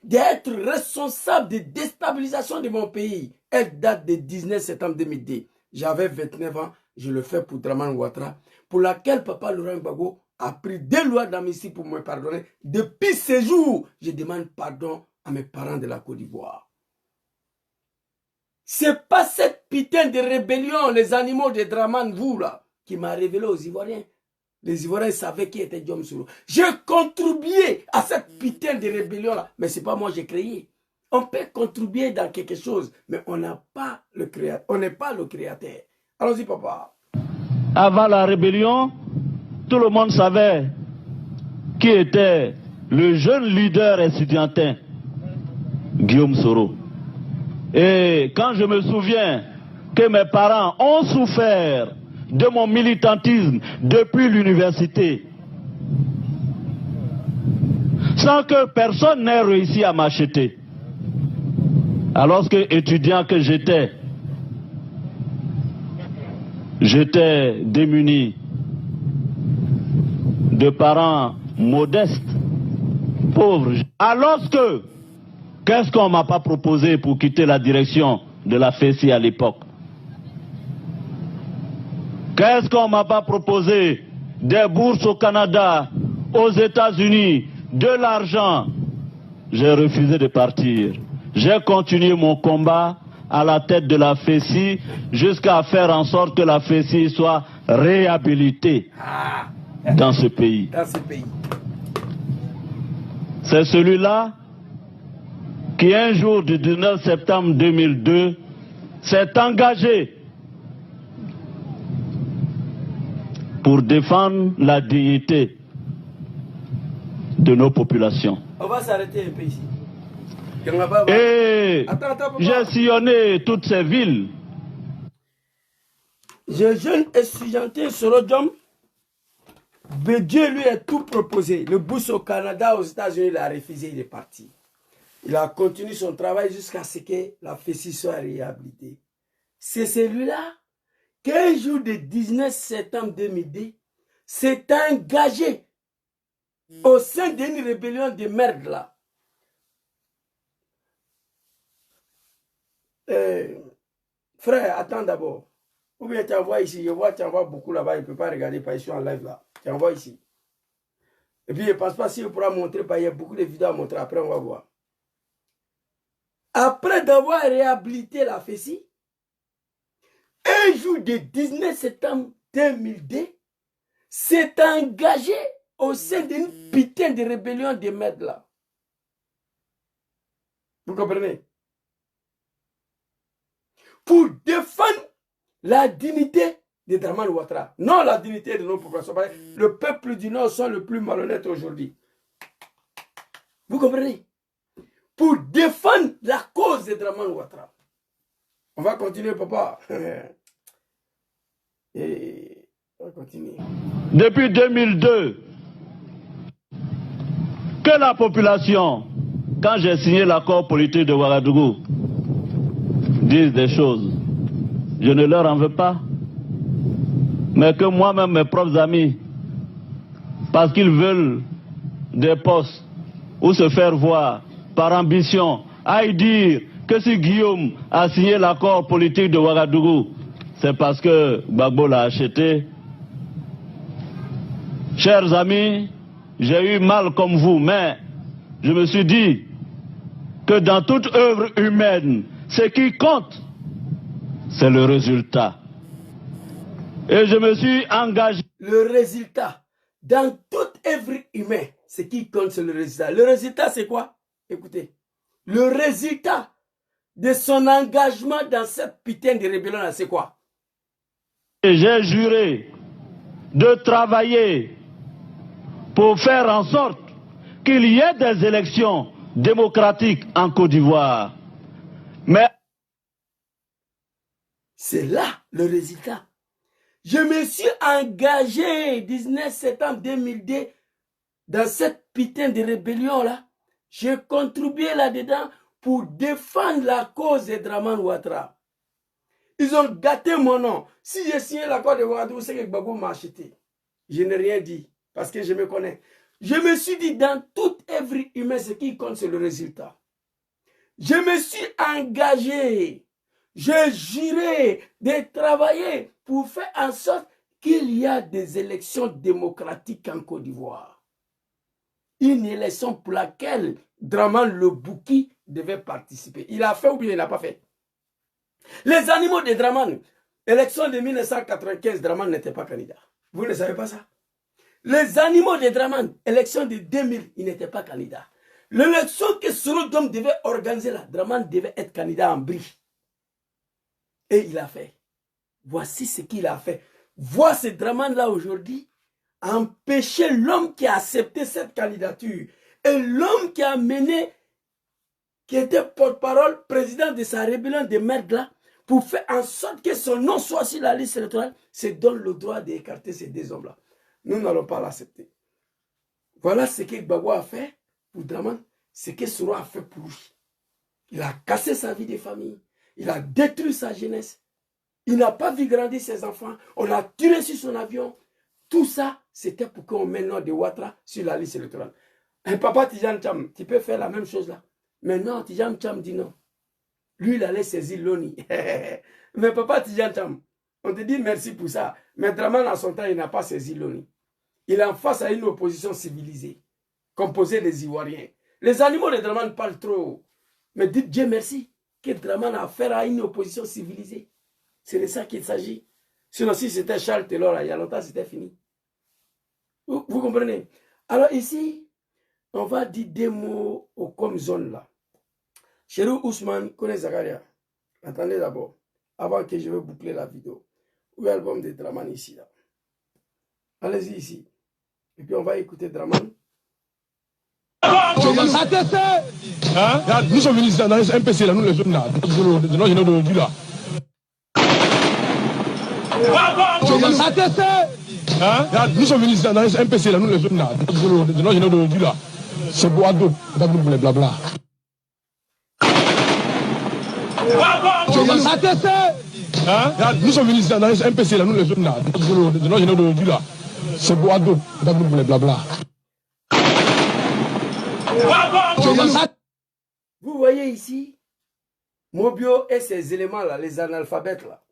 d'être responsable de déstabilisation de mon pays. Elle date du 19 septembre 2002. J'avais 29 ans, je le fais pour Draman Ouattara, pour laquelle Papa Laurent Gbagbo a pris 2 lois d'amnistie pour me pardonner. Depuis ce jour, je demande pardon à mes parents de la Côte d'Ivoire. C'est pas cette putain de rébellion, les animaux de Draman, vous là, qui m'a révélé aux Ivoiriens. Les Ivoiriens savaient qui était Guillaume Soro. J'ai contribué à cette putain de rébellion là, mais c'est pas moi qui j'ai créé. On peut contribuer dans quelque chose, mais on n'a pas le créateur. On n'est pas le créateur. Allons-y, papa. Avant la rébellion, tout le monde savait qui était le jeune leader estudiantin, Guillaume Soro. Et quand je me souviens que mes parents ont souffert de mon militantisme depuis l'université, sans que personne n'ait réussi à m'acheter, alors que étudiant que j'étais démuni, de parents modestes, pauvres. Alors que, qu'est-ce qu'on ne m'a pas proposé pour quitter la direction de la FESI à l'époque? Qu'est-ce qu'on ne m'a pas proposé? Des bourses au Canada, aux États-Unis, de l'argent. J'ai refusé de partir. J'ai continué mon combat à la tête de la FESI jusqu'à faire en sorte que la FESI soit réhabilitée dans ce pays. C'est celui-là qui, un jour du 19 septembre 2002, s'est engagé pour défendre la dignité de nos populations. On va s'arrêter un peu ici. Et j'ai sillonné toutes ces villes. J'ai jeune estudianté sur le Djom. Dieu lui a tout proposé. Le bourse au Canada, aux États-Unis, il a refusé, il est parti. Il a continué son travail jusqu'à ce que la FESI soit réhabilitée. C'est celui-là, 15 jours de 19 septembre 2002, s'est engagé au sein d'une rébellion de merde là. Frère, attends d'abord. Ou bien tu envoies ici, je vois tu envoies beaucoup là-bas, il ne peut pas regarder, pas ici en live là. Tu envoies ici. Et puis je ne pense pas si on pourra montrer, il y a beaucoup de vidéos à montrer, après on va voir. Après d'avoir réhabilité la FESI, un jour de 19 septembre 2002, s'est engagé au sein d'une putain de rébellion de merde là. Vous comprenez? Pour défendre la dignité de Dramane Ouattara. Non la dignité de nos populations. Le peuple du Nord sont le plus malhonnête aujourd'hui. Vous comprenez? Pour défendre la cause de Dramane Ouattara. On va continuer, papa. Et on va continuer. Depuis 2002, que la population, quand j'ai signé l'accord politique de Ouagadougou, disent des choses, je ne leur en veux pas. Mais que moi-même, mes propres amis, parce qu'ils veulent des postes ou se faire voir par ambition, aillent dire que si Guillaume a signé l'accord politique de Ouagadougou, c'est parce que Gbagbo l'a acheté. Chers amis, j'ai eu mal comme vous, mais je me suis dit que dans toute œuvre humaine, ce qui compte, c'est le résultat. Et je me suis engagé. Le résultat, dans toute œuvre humaine, ce qui compte, c'est le résultat. Le résultat, c'est quoi? Écoutez, le résultat de son engagement dans cette putain de rébellion, c'est quoi? J'ai juré de travailler pour faire en sorte qu'il y ait des élections démocratiques en Côte d'Ivoire. Mais c'est là le résultat. Je me suis engagé 19 septembre 2002 dans cette putain de rébellion-là. J'ai contribué là-dedans pour défendre la cause de Dramane Ouattara. Ils ont gâté mon nom. Si j'ai signé l'accord de Ouagadougou, c'est que Gbagbo m'a acheté. Je n'ai rien dit parce que je me connais. Je me suis dit, dans toute œuvre humaine, ce qui compte, c'est le résultat. Je me suis engagé. J'ai juré de travailler pour faire en sorte qu'il y a des élections démocratiques en Côte d'Ivoire. Une élection pour laquelle Dramane Lobouki devait participer. Il a fait ou bien il n'a pas fait? Les animaux de Dramane, élection de 1995, Dramane n'était pas candidat. Vous ne savez pas ça? Les animaux de Dramane, élection de 2000, il n'était pas candidat. L'élection que Sorodom devait organiser là, Dramane devait être candidat en brie. Et il a fait. Voici ce qu'il a fait. Voir ce Dramane-là aujourd'hui, empêcher l'homme qui a accepté cette candidature et l'homme qui a mené, qui était porte-parole, président de sa rébellion de merde là, pour faire en sorte que son nom soit sur la liste électorale, se donne le droit d'écarter ces deux hommes-là. Nous n'allons pas l'accepter. Voilà ce que Gbagbo a fait pour Dramane, ce que Soro a fait pour lui. Il a cassé sa vie de famille. Il a détruit sa jeunesse. Il n'a pas vu grandir ses enfants. On a tiré sur son avion. Tout ça, c'était pour qu'on mette le nom de Ouattara sur la liste électorale. Et papa Tidjane Thiam, tu peux faire la même chose là. Mais non, Tidjane Thiam dit non. Lui, il allait saisir l'ONI. Mais papa Tidjane Thiam, on te dit merci pour ça. Mais Dramane, à son temps, il n'a pas saisi l'ONI. Il est en face à une opposition civilisée, composée des Ivoiriens. Les animaux de Dramane parlent trop. Mais dites Dieu merci que Dramane a affaire à une opposition civilisée. C'est de ça qu'il s'agit. Sinon, si c'était Charles Taylor, il y a longtemps, c'était fini. Vous comprenez? Alors ici, on va dire des mots au comme zone là. Chérou Ousmane connaît Zakaria. Attendez d'abord, avant que je vais boucler la vidéo. Où est l'album de Dramane ici là? Allez-y ici. Et puis on va écouter Dramane. Attention, Hein? Nous sommes venus dans un MPC, là, nous les jeunes là, de nos généraux d'aujourd'hui là. Hein? Nous sommes venus dans un MPC, là, nous les jeunes là, de nos généraux d'aujourd'hui là. C'est Boado, les blabla. Hein? Nous sommes venus dans un MPC, là, nous les jeunes là, de nos généraux d'aujourd'hui là. C'est Boado, les blabla. Vous voyez ici, Mobio et ses éléments-là, les analphabètes là.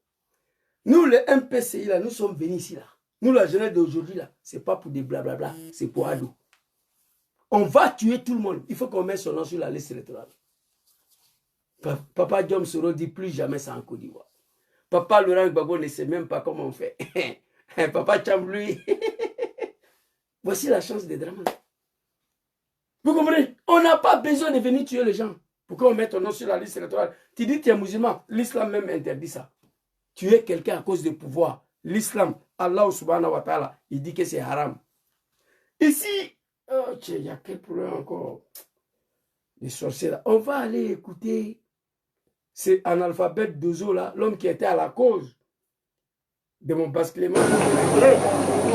Nous, les MPCI là, nous sommes venus ici là. Nous, la jeunesse d'aujourd'hui là, c'est pas pour des blablabla, c'est pour Ado. On va tuer tout le monde. Il faut qu'on mette son nom sur la liste électorale. Papa Diom Soro dit plus jamais ça en Côte d'Ivoire. Papa Laurent Gbagbo ne sait même pas comment on fait. Papa Chambly. Voici la chance des Dramane. Vous comprenez? On n'a pas besoin de venir tuer les gens. Pourquoi on met ton nom sur la liste électorale? Tu dis que tu es musulman. L'islam même interdit ça. Tuer quelqu'un à cause du pouvoir. L'islam, Allah subhanahu wa ta'ala, il dit que c'est haram. Ici, oh, il y a quel problème encore? Les sorciers là. On va aller écouter ce analphabète d'Ozo là, l'homme qui était à la cause de mon basculement.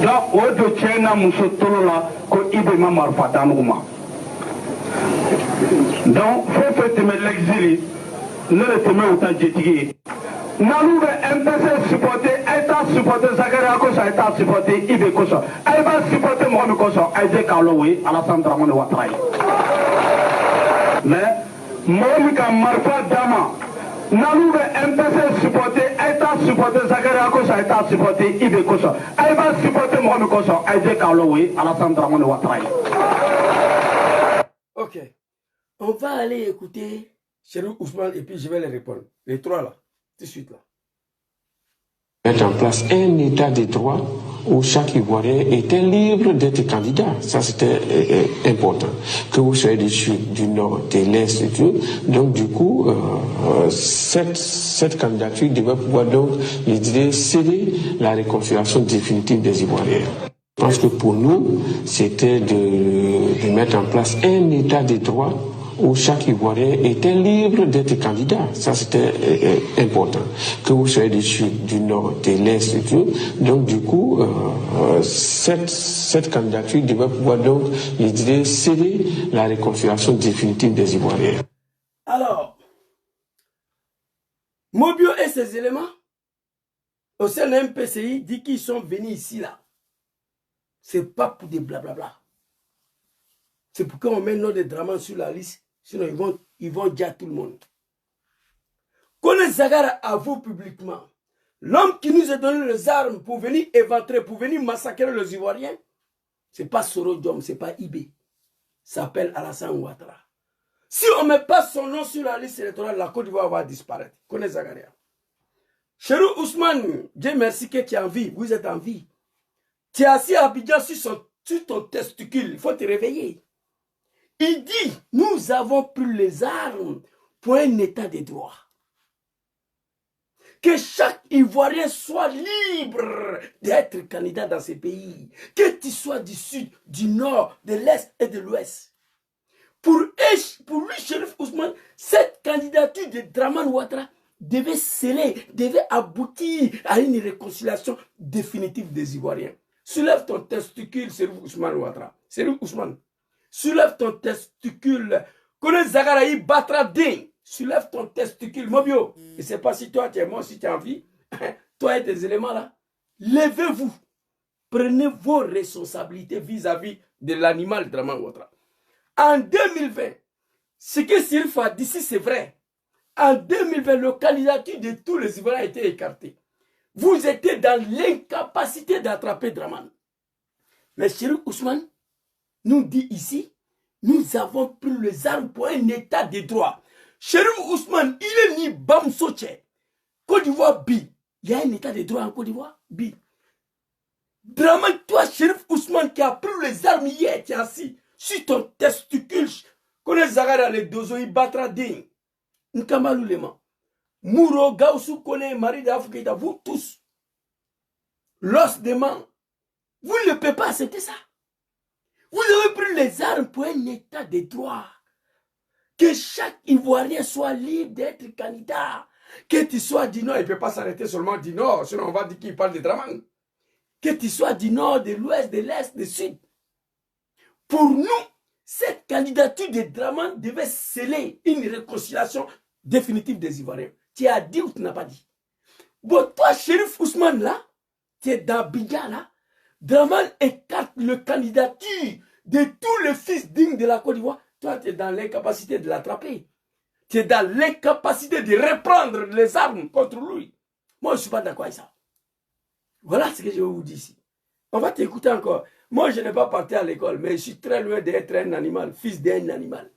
Là, au de Tchèna Moussotolo là, ko Ibema Marfatanuma. Donc, faut que l'exil, ne le teme autant jétigue. Nalou le MPC supporté, État supporté, Zakaria Kosa, État supporté, Ibe Kosa. Elle va supporter Mohamed Kosa, Aïdé Karloé, Alassane Dramane Ouattara. Mais, Mohamed Marfa Dama, Nalou le MPC supporté, État supporté, Zakaria Kosa, État supporté, Ibe Kosa. Elle va supporter Mohamed Kosa, Aïdé Karloé, Alassane Dramane Ouattara. Ok. On va aller écouter Chérif Ousmane et puis je vais les répondre. Les trois là, tout de suite là. Mettre en place un état de droit où chaque Ivoirien était libre d'être candidat. Ça, c'était important. Que vous soyez du sud, du nord, de l'est et tout. Donc, du coup, cette candidature devait pouvoir donc, je dirais, céder la réconciliation définitive des Ivoiriens. Je pense que pour nous, c'était de mettre en place un état de droit où chaque Ivoirien était libre d'être candidat. Ça, c'était important. Que vous soyez du sud, du nord, de l'est et tout. Donc, du coup, cette candidature devait pouvoir donc, je dirais, céder la réconciliation définitive des Ivoiriens. Alors, Mobio et ses éléments, au sein de l'MPCI, dit qu'ils sont venus ici, là. C'est pas pour des blablabla. C'est pourquoi on met le nom de Dramane sur la liste. Sinon, ils vont dire à tout le monde. Kone Zagara avoue publiquement. L'homme qui nous a donné les armes pour venir éventrer, pour venir massacrer les Ivoiriens, c'est pas Soro Diom, c'est pas Ibé. Ça s'appelle Alassane Ouattara. Si on ne met pas son nom sur la liste électorale, la Côte d'Ivoire va disparaître. Kone Zagaria. Chérif Ousmane, Dieu merci que tu es en vie. Vous êtes en vie. Tu es assis à Abidjan sur ton testicule. Il faut te réveiller. Il dit, nous avons pris les armes pour un état de droit. Que chaque Ivoirien soit libre d'être candidat dans ce pays. Que tu sois du sud, du nord, de l'est et de l'ouest. Pour lui, Chérif Ousmane, cette candidature de Dramane Ouattara devait sceller, devait aboutir à une réconciliation définitive des Ivoiriens. Soulève ton testicule, Chérif Ousmane Ouattara. Chérif Ousmane. Soulève ton testicule. Connais Zagaraï battra ding. Soulève ton testicule. Mobio. Je ne sais pas si toi tu es mort, si tu as envie. Toi et tes éléments là. Levez-vous. Prenez vos responsabilités vis-à-vis de l'animal Dramane Ouattara. En 2020, ce que Sirif a dit, si c'est vrai. En 2020, la candidature de tous les Ivoiriens a été écartée. Vous étiez dans l'incapacité d'attraper Dramane. Mais Chérif Ousmane nous dit ici, nous avons pris les armes pour un état de droit. Chérif Ousmane, il est ni Bamsoche. Côte d'Ivoire, B. Il y a un état de droit en Côte d'Ivoire, B. Dramane, toi, Chérif Ousmane, qui a pris les armes hier, tu es assis sur ton testicule. Connais Zagara, les dozo, il battra ding. Nkamalou Lema. Mouro, Gaoussou, connaît Marie d'Afrique, vous tous. L'os de main. Vous ne pouvez pas accepter ça. Vous avez pris les armes pour un état de droit. Que chaque Ivoirien soit libre d'être candidat. Que tu sois du Nord, il ne peut pas s'arrêter seulement du Nord, sinon on va dire qu'il parle de Dramane. Que tu sois du Nord, de l'Ouest, de l'Est, du Sud. Pour nous, cette candidature de Dramane devait sceller une réconciliation définitive des Ivoiriens. Tu as dit ou tu n'as pas dit? Bon, toi, Chérif Ousmane, là, tu es dans Biga, là. Dramane écarte le candidature de tous les fils dignes de la Côte d'Ivoire. Toi, tu es dans l'incapacité de l'attraper. Tu es dans l'incapacité de reprendre les armes contre lui. Moi, je ne suis pas d'accord avec ça. Voilà ce que je vais vous dire ici. On va t'écouter encore. Moi, je n'ai pas parti à l'école, mais je suis très loin d'être un animal, fils d'un animal.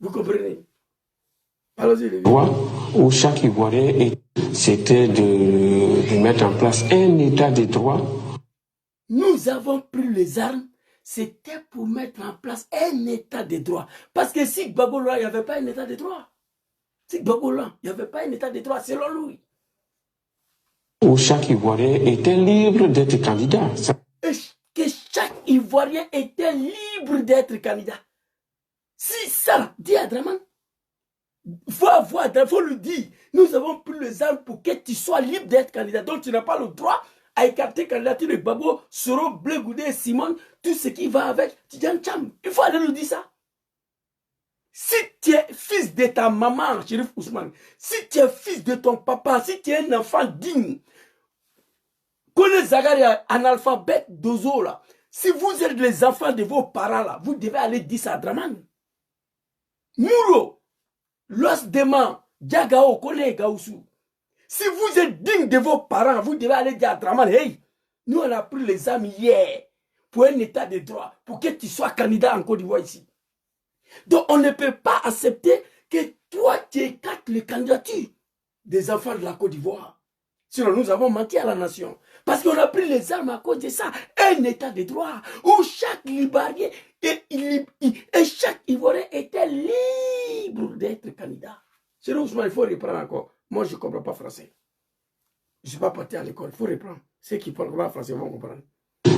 Vous comprenez? Allons-y, les vieux. Où chaque Ivoirien, c'était de mettre en place un état de droit. Nous avons pris les armes, c'était pour mettre en place un état de droit. Parce que si Gbagbo, il n'y avait pas un état de droit. Si Gbagbo, il n'y avait pas un état de droit, selon lui. Où chaque Ivoirien était libre d'être candidat. Et que chaque Ivoirien était libre d'être candidat. Si ça, dit à Dramane, il faut lui dire, nous avons pris les armes pour que tu sois libre d'être candidat. Donc tu n'as pas le droit à écarter candidature de Gbagbo, Soro, Blé Goudé, Simon, tout ce qui va avec Tidjane Tcham. Il faut aller nous dire ça. Si tu es fils de ta maman, Chérif Ousmane, si tu es fils de ton papa, si tu es un enfant digne, connais Zagaria, analphabète d'Ozo là, si vous êtes les enfants de vos parents là, vous devez aller dire ça à Dramane. Mouro, Los Deman, Diagao, Kone Gaoussou. Si vous êtes digne de vos parents, vous devez aller dire à Dramane, hey, nous on a pris les armes hier pour un état de droit, pour que tu sois candidat en Côte d'Ivoire ici. Donc on ne peut pas accepter que toi tu écartes les candidatures des enfants de la Côte d'Ivoire. Sinon nous avons menti à la nation. Parce qu'on a pris les armes à cause de ça. Un état de droit où chaque Ivoirien et chaque Ivoirien était libre d'être candidat. Sinon Ousmane, il faut reprendre encore. Moi je ne comprends pas français. Je ne suis pas parti à l'école, il faut reprendre. Ceux qui parlent pas français vont comprendre.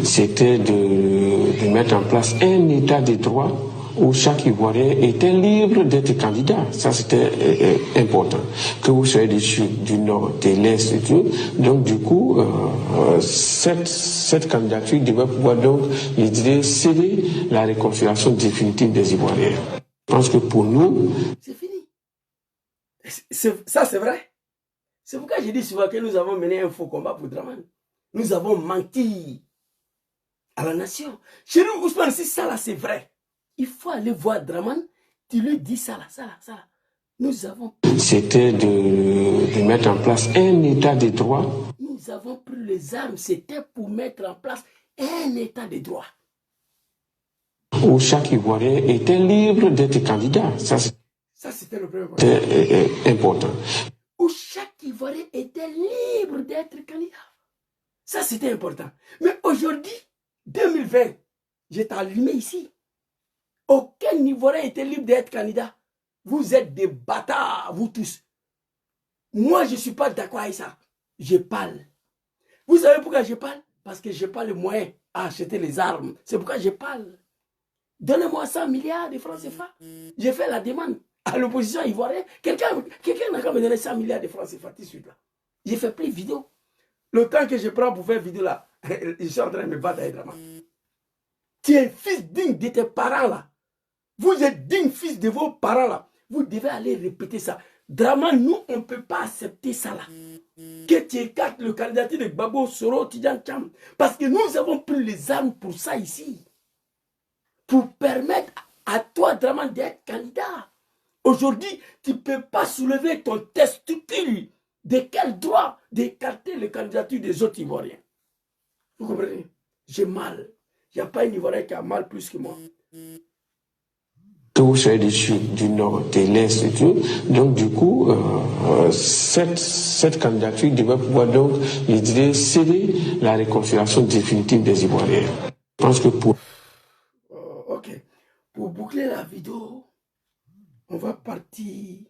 C'était de mettre en place un état de droit où chaque Ivoirien était libre d'être candidat. Ça, c'était important. Que vous soyez du Sud, du Nord, de l'Est et tout. Donc, du coup, cette candidature devait pouvoir, donc, je dirais, sceller la réconciliation définitive des Ivoiriens. Je pense que pour nous... C'est fini. Ça, c'est vrai. C'est pourquoi je dis souvent que nous avons mené un faux combat pour Dramane. Nous avons menti à la nation. Chez nous, Ousmane, si ça là, c'est vrai, il faut aller voir Dramane, tu lui dis ça là, ça là, ça là. Nous avons... C'était de mettre en place un état de droit. Nous avons pris les armes, c'était pour mettre en place un état de droit. Où chaque Ivoirien était libre d'être candidat. Ça, c'était le premier point. C'était important. Où chaque Ivoirien était libre d'être candidat. Ça, c'était important. Mais aujourd'hui, 2020, j'ai allumé ici. Aucun Ivoirien était libre d'être candidat. Vous êtes des bâtards, vous tous. Moi, je ne suis pas d'accord avec ça. Je parle. Vous savez pourquoi je parle? Parce que je n'ai pas les moyens à acheter les armes. C'est pourquoi je parle. Donnez-moi 100 milliards de francs CFA. J'ai fait la demande à l'opposition ivoirienne. Quelqu'un n'a qu'à me donner 100 milliards de francs CFA tout de suite là. J'ai fait plein de vidéos. Le temps que je prends pour faire vidéo là, je suis en train de me battre avec Dramane. Tu es fils digne de tes parents là. Vous êtes digne fils de vos parents là. Vous devez aller répéter ça. Dramane, nous, on ne peut pas accepter ça là. Que tu écartes le candidature de Gbagbo, Soro, Tidjane Tcham. Parce que nous avons pris les armes pour ça ici. Pour permettre à toi, Dramane, d'être candidat. Aujourd'hui, tu ne peux pas soulever ton testicule. De quel droit d'écarter les candidatures des autres Ivoiriens? Vous comprenez? J'ai mal. Il n'y a pas un Ivoirien qui a mal plus que moi. Que vous soyez du Sud, du Nord, de l'Est et tout. Donc, du coup, cette candidature devait pouvoir, donc, je dirais, sceller la réconciliation définitive des Ivoiriens. Je pense que pour... Ok. Pour boucler la vidéo, on va partir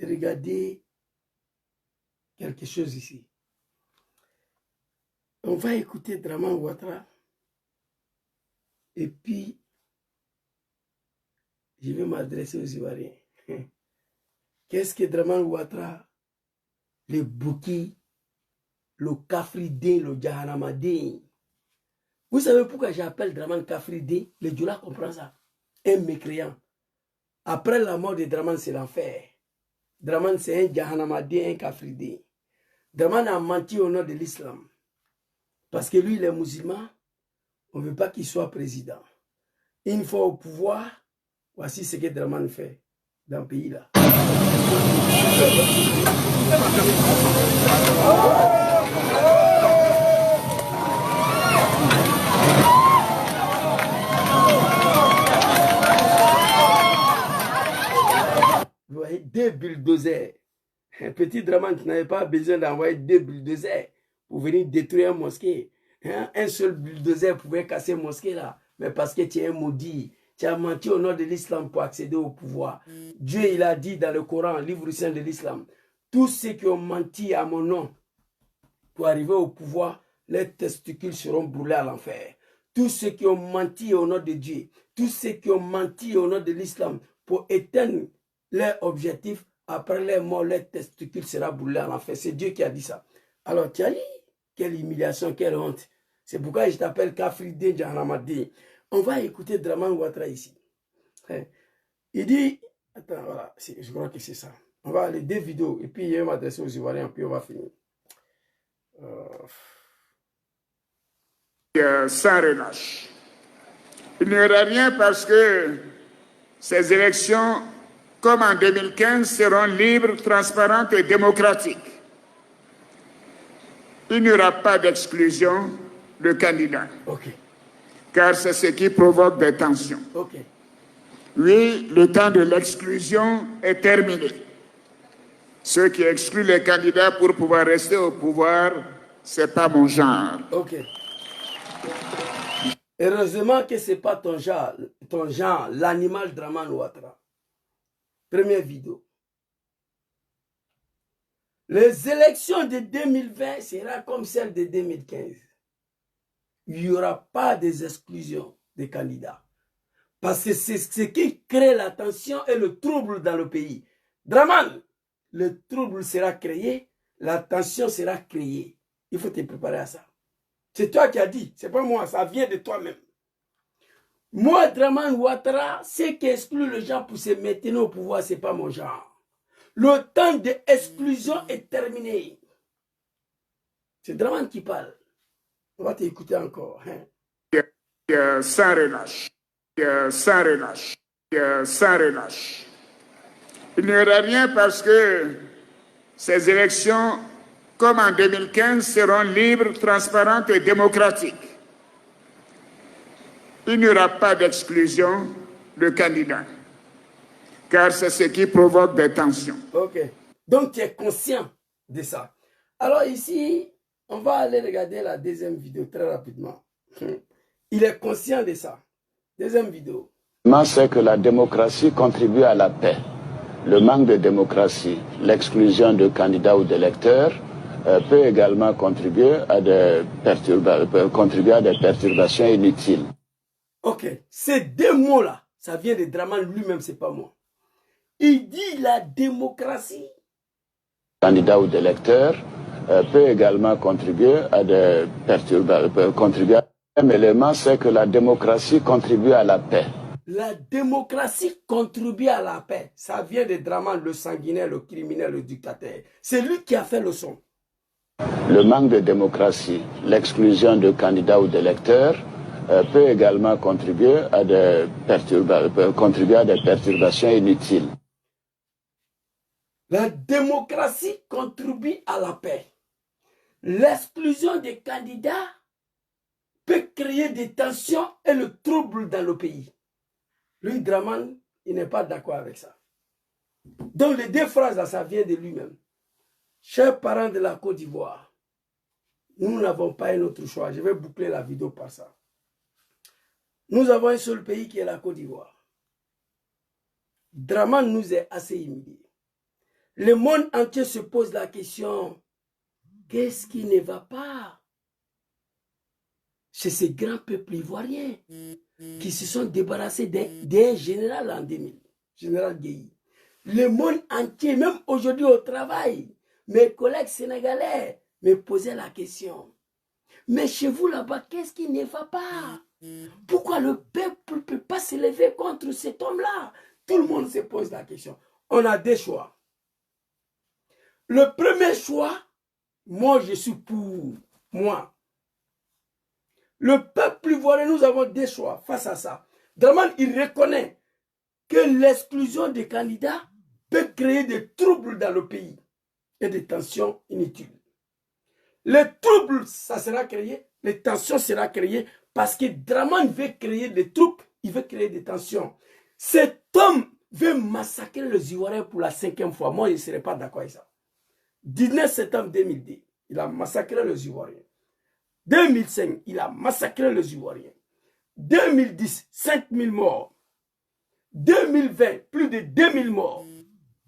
regarder quelque chose ici. On va écouter Dramane Ouattara Et puis, je vais m'adresser aux Ivoiriens. Qu'est-ce que Draman Ouattara, le Bouki, le Kafridé, le Djahanamadé? Vous savez pourquoi j'appelle Draman Kafridé? Le Djoula comprend ça. Un mécréant. Après la mort de Draman, c'est l'enfer. Draman, c'est un Djahanamadé, un Kafridé. Draman a menti au nom de l'islam. Parce que lui, il est musulman. On ne veut pas qu'il soit président. Une fois au pouvoir, voici ce que Draman fait dans le pays là. Vous voyez, 2 bulldozers. Un petit Draman qui n'avait pas besoin d'envoyer 2 bulldozers pour venir détruire un mosquée. Hein? Un seul bulldozer pouvait casser une mosquée là. Mais parce que tu es un maudit, tu as menti au nom de l'islam pour accéder au pouvoir. Dieu, il a dit dans le Coran, livre saint de l'islam, tous ceux qui ont menti à mon nom pour arriver au pouvoir, les testicules seront brûlés à l'enfer. Tous ceux qui ont menti au nom de Dieu, tous ceux qui ont menti au nom de l'islam pour éteindre leur objectif, après leur mort, les testicules seront brûlés à l'enfer. C'est Dieu qui a dit ça. Alors, tu as dit, quelle humiliation, quelle honte. C'est pourquoi je t'appelle Kafridé Djahanamadé. On va écouter Draman Ouattara ici. Il dit, attends, voilà, je crois que c'est ça. On va aller 2 vidéos, et puis il va m'adresser aux Ivoiriens, puis on va finir. Sans relâche. Il n'y aura rien parce que ces élections, comme en 2015, seront libres, transparentes et démocratiques. Il n'y aura pas d'exclusion de candidats. Okay. Car c'est ce qui provoque des tensions. Okay. Oui, le temps de l'exclusion est terminé. Ceux qui excluent les candidats pour pouvoir rester au pouvoir, c'est pas mon genre. Ok. Heureusement que c'est pas ton genre, l'animal Draman Ouattara. Première vidéo. Les élections de 2020 seront comme celles de 2015. Il n'y aura pas des exclusions des candidats. Parce que c'est ce qui crée la tension et le trouble dans le pays. Draman, le trouble sera créé, la tension sera créée. Il faut te préparer à ça. C'est toi qui as dit, c'est pas moi, ça vient de toi-même. Moi, Draman Ouattara, ce qui exclut les gens pour se maintenir au pouvoir, c'est pas mon genre. Le temps d'exclusion est terminé. C'est Draman qui parle. On va t'écouter encore. Hein? Sans relâche. Sans relâche. Sans relâche. Il n'y aura rien parce que ces élections, comme en 2015, seront libres, transparentes et démocratiques. Il n'y aura pas d'exclusion de candidats. Car c'est ce qui provoque des tensions. Ok. Donc tu es conscient de ça. Alors ici, on va aller regarder la deuxième vidéo très rapidement. Il est conscient de ça. Deuxième vidéo. C'est que la démocratie contribue à la paix. Le manque de démocratie, l'exclusion de candidats ou d'électeurs peut également contribuer à des perturbations inutiles. Ok. Ces 2 mots-là, ça vient de Draman lui-même, c'est pas moi. Il dit la démocratie. Candidats ou d'électeurs peut également contribuer à des perturbations. Un élément, c'est que la démocratie contribue à la paix. La démocratie contribue à la paix. Ça vient de Draman, le sanguinaire, le criminel, le dictateur. C'est lui qui a fait le son. Le manque de démocratie, l'exclusion de candidats ou d'électeurs peut également contribuer à des perturbations inutiles. La démocratie contribue à la paix. L'exclusion des candidats peut créer des tensions et le trouble dans le pays. Lui, Draman, il n'est pas d'accord avec ça. Donc les 2 phrases là, ça vient de lui-même. Chers parents de la Côte d'Ivoire, nous n'avons pas un autre choix. Je vais boucler la vidéo par ça. Nous avons un seul pays qui est la Côte d'Ivoire. Draman nous est assez humilié. Le monde entier se pose la question, qu'est-ce qui ne va pas chez ces grands peuples ivoiriens? qui se sont débarrassés d'un général en 2000, général Guéhi. Le monde entier, même aujourd'hui au travail, mes collègues sénégalais me posaient la question. Mais chez vous là-bas, qu'est-ce qui ne va pas? Pourquoi le peuple ne peut pas se lever contre cet homme-là? Tout le monde se pose la question. On a des choix. Le premier choix, moi je suis pour moi. Le peuple ivoirien, nous avons des choix face à ça. Dramane, il reconnaît que l'exclusion des candidats peut créer des troubles dans le pays et des tensions inutiles. Les troubles, ça sera créé, les tensions seront créées parce que Dramane veut créer des troubles, il veut créer des tensions. Cet homme veut massacrer les Ivoiriens pour la 5e fois. Moi, je ne serais pas d'accord avec ça. 19 septembre 2002, il a massacré les Ivoiriens. 2005, il a massacré les Ivoiriens. 2010, 5000 morts. 2020, plus de 2000 morts.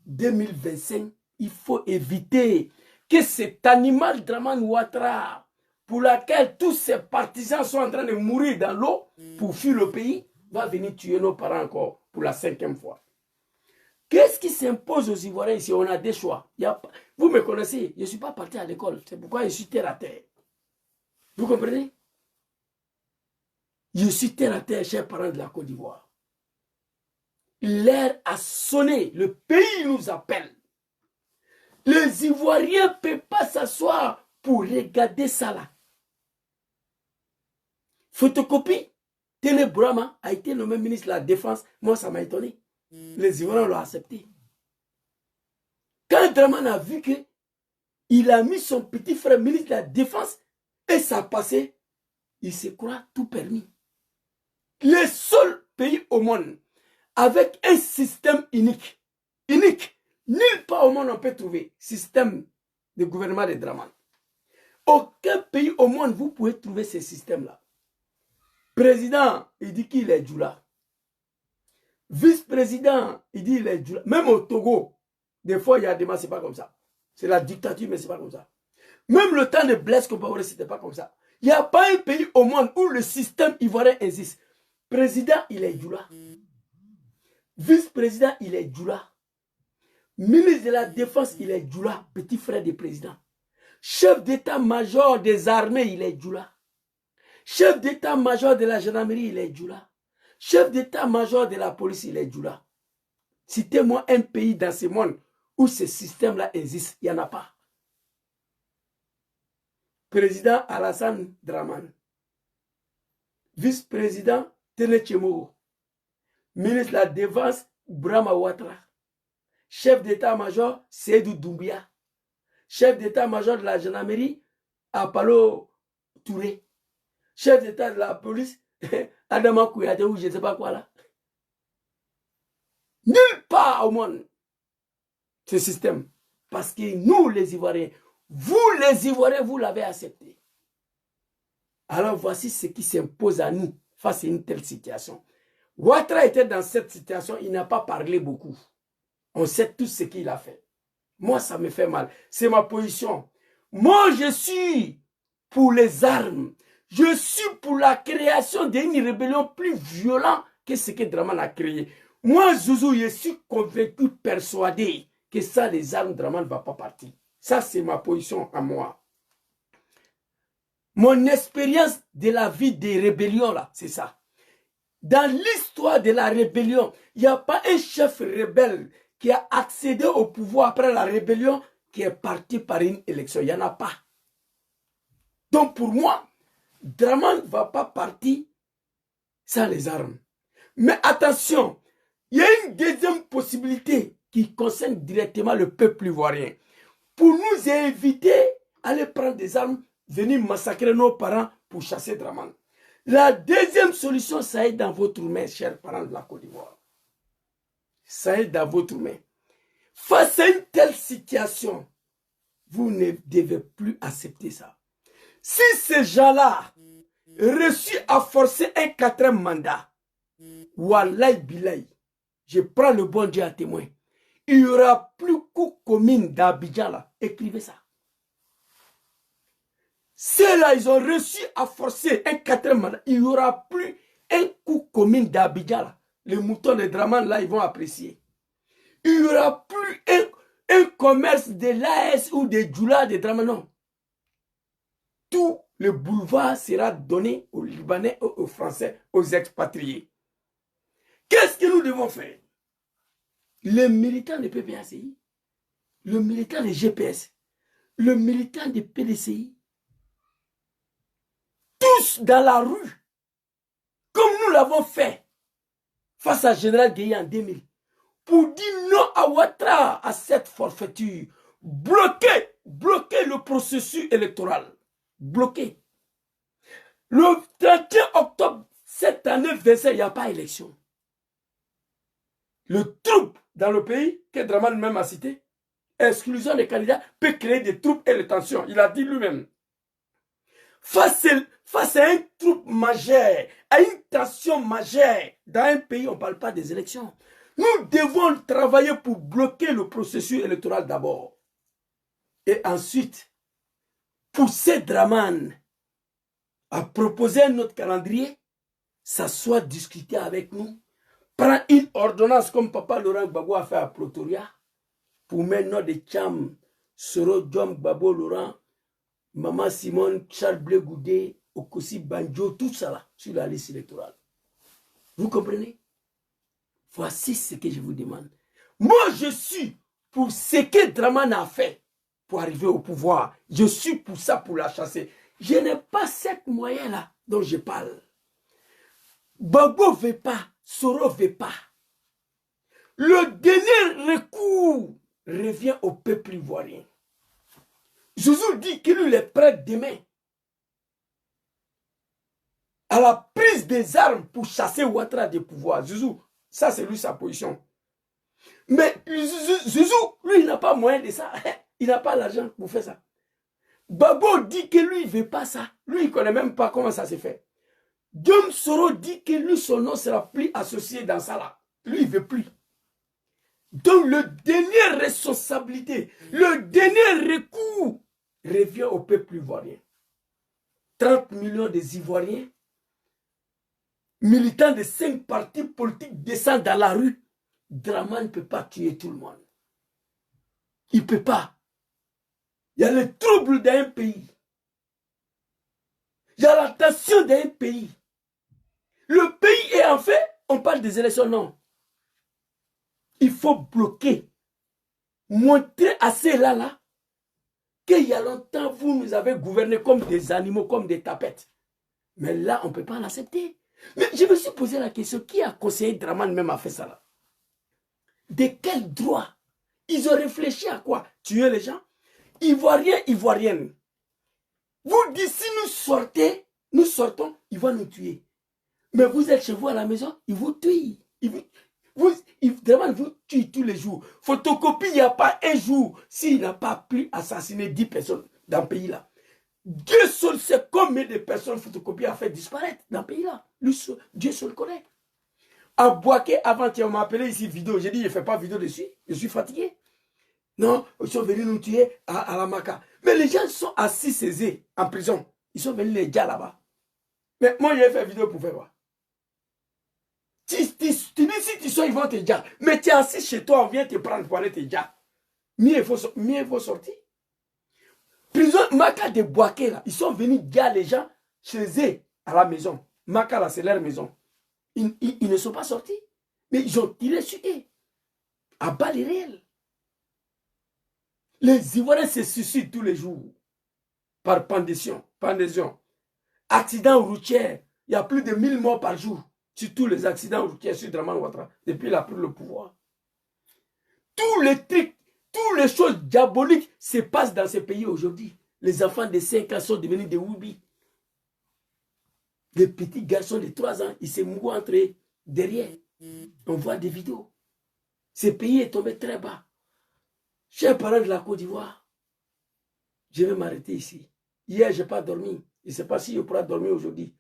2025, il faut éviter que cet animal Dramane Ouattara, pour laquelle tous ses partisans sont en train de mourir dans l'eau pour fuir le pays, va venir tuer nos parents encore pour la 5e fois. Qu'est-ce qui s'impose aux Ivoiriens ici? On a des choix. Vous me connaissez, je ne suis pas parti à l'école. C'est pourquoi je suis terre à terre. Vous comprenez? Je suis terre à terre, chers parents de la Côte d'Ivoire. L'heure a sonné. Le pays nous appelle. Les Ivoiriens ne peuvent pas s'asseoir pour regarder ça là. Photocopie. Télé Brahma a été nommé ministre de la Défense. Moi, ça m'a étonné. Les Ivoiriens l'ont accepté. Quand Dramane a vu que il a mis son petit frère ministre de la Défense et ça a passé, il se croit tout permis. Le seul pays au monde avec un système unique, nulle part au monde on peut trouver système de gouvernement de Dramane. Aucun pays au monde vous pouvez trouver ce système-là. Président, il dit qu'il est Djoula. Vice-président, il dit qu'il est Djoula. Même au Togo, des fois il y a des ce n'est pas comme ça. C'est la dictature, mais ce n'est pas comme ça. Même le temps de Blaise Compaoré, ce n'était pas comme ça. Il n'y a pas un pays au monde où le système ivoirien existe. Président, il est Djoula. Vice-président, il est Djoula. Ministre de la Défense, il est Djoula, petit frère du président. Chef d'état-major des armées, il est Djoula. Chef d'état-major de la gendarmerie, il est Djoula. Chef d'état-major de la police, il est Djoula. Citez-moi un pays dans ce monde où ce système-là existe. Il n'y en a pas. Président Alassane Dramane. Vice-président Tene Tchemoro. Ministre de la Défense Brahma Ouattara. Chef d'état-major Seydou Doumbia. Chef d'état-major de la gendarmerie Apalo Touré. Chef d'état de la police Adama Kouyaté ou je ne sais pas quoi là. Nulle part au monde ce système. Parce que nous les Ivoiriens, vous les Ivoiriens, vous l'avez accepté. Alors voici ce qui s'impose à nous face à une telle situation. Ouattara était dans cette situation, il n'a pas parlé beaucoup. On sait tout ce qu'il a fait. Moi, ça me fait mal. C'est ma position. Moi, je suis pour les armes. Je suis pour la création d'une rébellion plus violente que ce que Dramane a créé. Moi, Zouzou, je suis convaincu, persuadé que ça, les armes, Dramane ne va pas partir. Ça, c'est ma position à moi. Mon expérience de la vie des rébellions, là, c'est ça. Dans l'histoire de la rébellion, il n'y a pas un chef rebelle qui a accédé au pouvoir après la rébellion qui est parti par une élection. Il n'y en a pas. Donc pour moi, Dramane ne va pas partir sans les armes. Mais attention, il y a une deuxième possibilité qui concerne directement le peuple ivoirien. Pour nous éviter d'aller prendre des armes, venir massacrer nos parents pour chasser Dramane. La deuxième solution, ça est dans votre main, chers parents de la Côte d'Ivoire. Ça est dans votre main. Face à une telle situation, vous ne devez plus accepter ça. Si ces gens-là réussissent à forcer un 4e mandat, Wallahi Bilahi, je prends le bon Dieu à témoin, il n'y aura plus qu'une commune d'Abidjan là. Écrivez ça. Ceux-là, ils ont réussi à forcer un 4e mandat. Il n'y aura plus un coup commune d'Abidjan, les moutons de Draman, là, ils vont apprécier. Il n'y aura plus un commerce de l'AS ou de Djoula de Draman, non. Tout le boulevard sera donné aux Libanais, aux Français, aux expatriés. Qu'est-ce que nous devons faire? Les militants de PPACI, le militant de GPS, le militant de PDCI, tous dans la rue, comme nous l'avons fait face à Général Gueye en 2000, pour dire non à Ouattara, à cette forfaiture, bloquer le processus électoral, bloquer. Le 31 octobre, cette année, 27, il n'y a pas élection. Le trouble dans le pays, que Draman même a cité, exclusion des candidats, peut créer des troubles et des tensions. Il a dit lui-même. Face à un trouble majeur, à une tension majeure, dans un pays, on ne parle pas des élections. Nous devons travailler pour bloquer le processus électoral d'abord. Et ensuite, pousser Draman à proposer un autre calendrier, s'asseoir, discuter avec nous, prendre une ordonnance comme Papa Laurent Gbagbo a fait à Pretoria, pour mettre notre Tcham, Soro, Djom, Babo, Laurent, Maman Simone, Charles Blé Goudé, Okosi Banjo, tout ça là, sur la liste électorale. Vous comprenez? Voici ce que je vous demande. Moi, je suis pour ce que Draman a fait pour arriver au pouvoir. Je suis pour ça, pour la chasser. Je n'ai pas cette moyen-là dont je parle. Gbagbo ne veut pas, Soro ne veut pas. Le dernier recours revient au peuple ivoirien. Zouzou dit que lui est prêt demain à la prise des armes pour chasser Ouattara du pouvoir. Zouzou, ça c'est lui sa position. Mais Zouzou, lui, il n'a pas moyen de ça. Il n'a pas l'argent pour faire ça. Babo dit que lui, il ne veut pas ça. Lui, il ne connaît même pas comment ça se fait. Djom Soro dit que lui, son nom ne sera plus associé dans ça là. Lui, il ne veut plus. Donc, le dernier responsabilité, le dernier recours revient au peuple ivoirien. 30 millions des Ivoiriens, militants de 5 partis politiques descendent dans la rue. Draman ne peut pas tuer tout le monde. Il ne peut pas. Il y a le trouble d'un pays. Il y a la tension d'un pays. Le pays est en fait, on parle des élections, non. Il faut bloquer, montrer à ceux-là qu'il y a longtemps, vous nous avez gouverné comme des animaux, comme des tapettes. Mais là, on ne peut pas l'accepter. Mais je me suis posé la question, qui a conseillé Draman même à faire ça là? De quel droit? Ils ont réfléchi à quoi? Tuer les gens? Ivoiriens, Ivoiriennes. Vous dites, si nous sortons, ils vont nous tuer. Mais vous êtes chez vous à la maison, ils vous tuent. Draman vous tue tous les jours. Photocopie, il n'y a pas un jour s'il n'a pas pu assassiner 10 personnes dans le pays là. Dieu seul sait combien de personnes photocopie a fait disparaître dans le pays là. Dieu seul connaît. À Boaké, avant-hier, on m'a appelé ici vidéo. J'ai dit, je ne fais pas vidéo dessus. Je suis fatigué. Non, ils sont venus nous tuer à la Maka. Mais les gens sont assis césés en prison. Ils sont venus les gars là-bas. Mais moi, j'ai fait vidéo pour faire quoi? Tu dis, si tu sors, ils vont te dire. Mais tu es assis chez toi, on vient te prendre pour aller te dire. Mieux il faut sortir. Prison, Maka de Boaké, là, ils sont venus dire les gens chez eux, à la maison. Maka, là, c'est leur maison. Ils ne sont pas sortis. Mais ils ont tiré sur eux. À balles réelles. Les Ivoiriens se suicident tous les jours. Par pendaison. Accidents routiers. Il y a plus de 1000 morts par jour. Sur tous les accidents routiers sur Draman Ouattara. Depuis qu'il a pris le pouvoir. Tous les trucs, toutes les choses diaboliques se passent dans ce pays aujourd'hui. Les enfants de 5 ans sont devenus des Woubi. Les petits garçons de 3 ans, ils se mouillent entre eux derrière. On voit des vidéos. Ce pays est tombé très bas. Chers parents de la Côte d'Ivoire, je vais m'arrêter ici. Hier, je n'ai pas dormi. Je ne sais pas si je pourrai dormir aujourd'hui.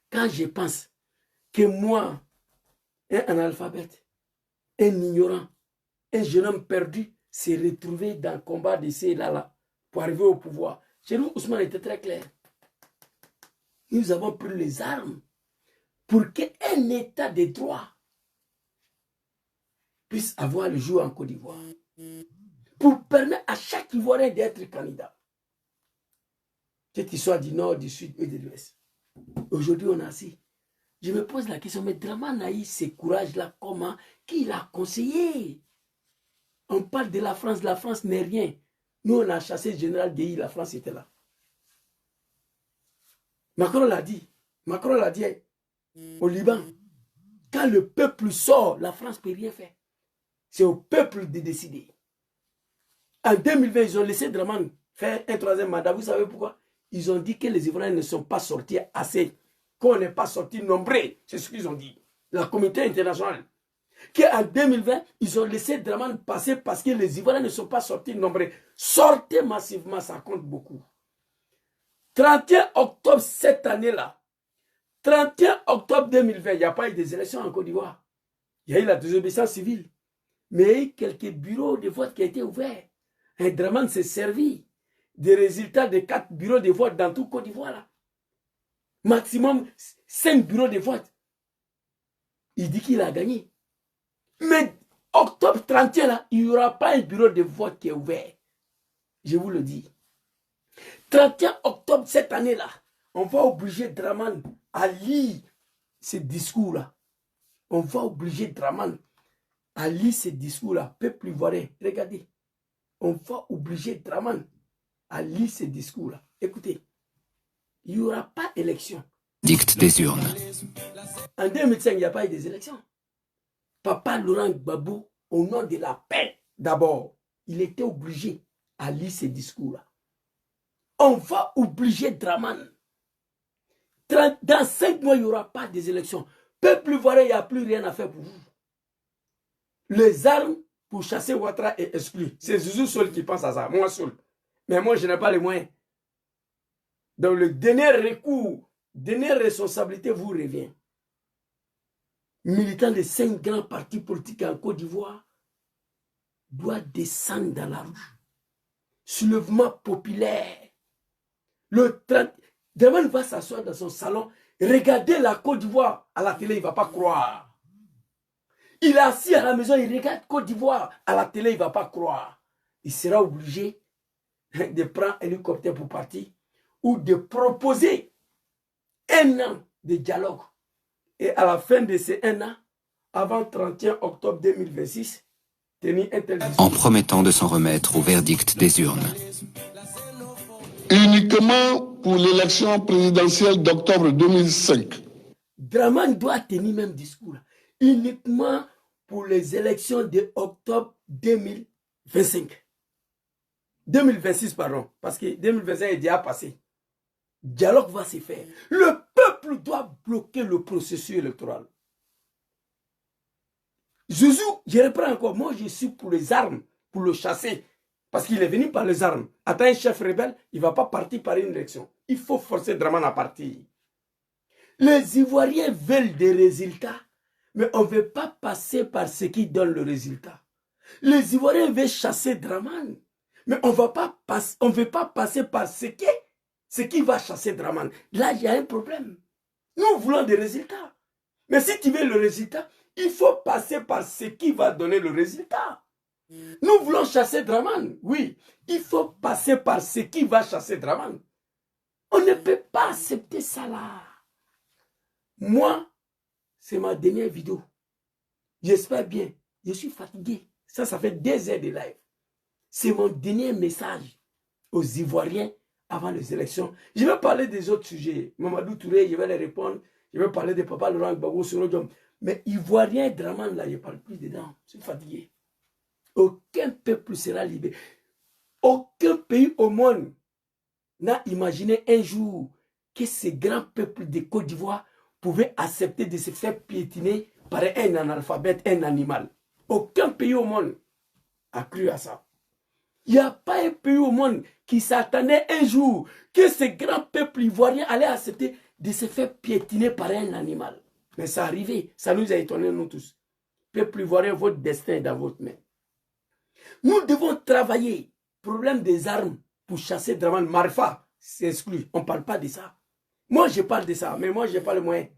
Quand je pense que moi, un analphabète, un ignorant, un jeune homme perdu, s'est retrouvé dans le combat de ces là pour arriver au pouvoir. Chez nous, Ousmane était très clair. Nous avons pris les armes pour qu'un état de droit puisse avoir le jour en Côte d'Ivoire. Pour permettre à chaque Ivoirien d'être candidat. Cette histoire du Nord, du Sud et de l'Ouest. Aujourd'hui, on a assez. Je me pose la question, mais Dramane a eu ce courage-là, comment? Qui l'a conseillé? On parle de la France n'est rien. Nous, on a chassé le général Guéhi, la France était là. Macron l'a dit au Liban. Quand le peuple sort, la France ne peut rien faire. C'est au peuple de décider. En 2020, ils ont laissé Dramane faire un troisième mandat. Vous savez pourquoi? Ils ont dit que les Ivoiriens ne sont pas sortis assez. Qu'on n'est pas sortis nombreux. C'est ce qu'ils ont dit. La communauté internationale. Qu'en 2020, ils ont laissé Dramane passer parce que les Ivoiriens ne sont pas sortis nombreux. Sortez massivement, ça compte beaucoup. 31 octobre cette année-là, 31 octobre 2020, il n'y a pas eu des élections en Côte d'Ivoire. Il y a eu la désobéissance civile. Mais il y a eu quelques bureaux de vote qui ont été ouverts. Et Dramane s'est servi des résultats de 4 bureaux de vote dans tout Côte d'Ivoire. Maximum 5 bureaux de vote. Il dit qu'il a gagné. Mais octobre 31, là, il n'y aura pas un bureau de vote qui est ouvert. Je vous le dis. 31 octobre cette année-là, on va obliger Dramane à lire ces discours-là. On va obliger Dramane à lire ces discours-là. Peuple ivoirien, regardez. On va obliger Dramane à lire ces discours-là. Écoutez, il n'y aura pas d'élection. Dicte des urnes. En 2005, il n'y a pas eu des élections. Papa Laurent Gbagbo, au nom de la paix, d'abord, il était obligé à lire ces discours-là. On va obliger Dramane. Dans 5 mois, il n'y aura pas des élections. Peuple ivoirien, il n'y a plus rien à faire pour vous. Les armes pour chasser Ouattara est exclu. C'est Zouzou seul qui pense à ça, moi seul. Mais moi, je n'ai pas les moyens. Donc le dernier recours, dernière responsabilité vous revient. Militants de 5 grands partis politiques en Côte d'Ivoire doivent descendre dans la rue. Soulèvement populaire. Le 30, Dramane va s'asseoir dans son salon, regarder la Côte d'Ivoire à la télé, il ne va pas croire. Il est assis à la maison, il regarde Côte d'Ivoire à la télé, il ne va pas croire. Il sera obligé de prendre un hélicoptère pour partir ou de proposer 1 an de dialogue. Et à la fin de ces 1 an, avant 31 octobre 2026, tenir un tel discours. En promettant de s'en remettre au verdict des urnes. Uniquement pour l'élection présidentielle d'octobre 2005. Dramane doit tenir même discours. Uniquement pour les élections de octobre 2025. 2026, pardon. Parce que 2025 est déjà passé. Dialogue va se faire. Le peuple doit bloquer le processus électoral. Zouzou, je reprends encore. Moi, je suis pour les armes, pour le chasser. Parce qu'il est venu par les armes. Attends, un chef rebelle, il ne va pas partir par une élection. Il faut forcer Dramane à partir. Les Ivoiriens veulent des résultats, mais on ne veut pas passer par ce qui donne le résultat. Les Ivoiriens veulent chasser Dramane, mais on ne veut pas passer par ce qui va chasser Dramane. Là, il y a un problème. Nous voulons des résultats. Mais si tu veux le résultat, il faut passer par ce qui va donner le résultat. Nous voulons chasser Dramane, oui. Il faut passer par ce qui va chasser Dramane. On ne peut pas accepter ça là. Moi, c'est ma dernière vidéo. J'espère bien. Je suis fatigué. Ça fait 2 heures de live. C'est mon dernier message aux Ivoiriens avant les élections. Je vais parler des autres sujets. Mamadou Touré, je vais les répondre. Je vais parler de Papa Laurent Gbagbo sur le job. Mais Ivoirien, Dramane, là, je ne parle plus dedans. Je suis fatigué. Aucun peuple sera libéré. Aucun pays au monde n'a imaginé un jour que ces grands peuples de Côte d'Ivoire pouvaient accepter de se faire piétiner par un analphabète, un animal. Aucun pays au monde a cru à ça. Il n'y a pas un pays au monde qui s'attendait un jour que ces grands peuples ivoiriens allaient accepter de se faire piétiner par un animal. Mais ça arrivait, ça nous a étonnés nous tous. Peuple ivoirien, votre destin est dans votre main. Nous devons travailler. Problème des armes pour chasser Dramane. Marfa, c'est exclu. On ne parle pas de ça. Moi, je parle de ça, mais moi, je n'ai pas le moyen.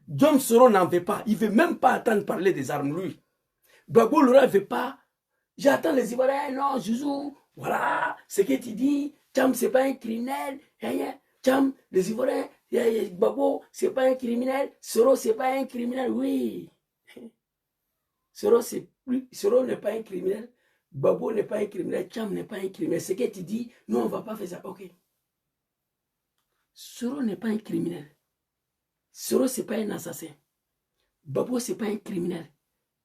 John Soro n'en veut pas. Il ne veut même pas entendre parler des armes, lui. Gbagbo Laurent ne veut pas. J'attends les Ivoiriens. Non, Zouzou, voilà, ce que tu dis. Tcham, ce n'est pas un criminel. Tcham, les Ivoiriens, Gbagbo, ce n'est pas un criminel. Soro, ce n'est pas un criminel. Oui. Soro n'est pas un criminel. Gbagbo n'est pas un criminel. Tcham n'est pas un criminel. Ce que tu dis, nous, on ne va pas faire ça. Ok. Soro n'est pas un criminel. Soro, ce n'est pas un assassin. Gbagbo, ce n'est pas un criminel.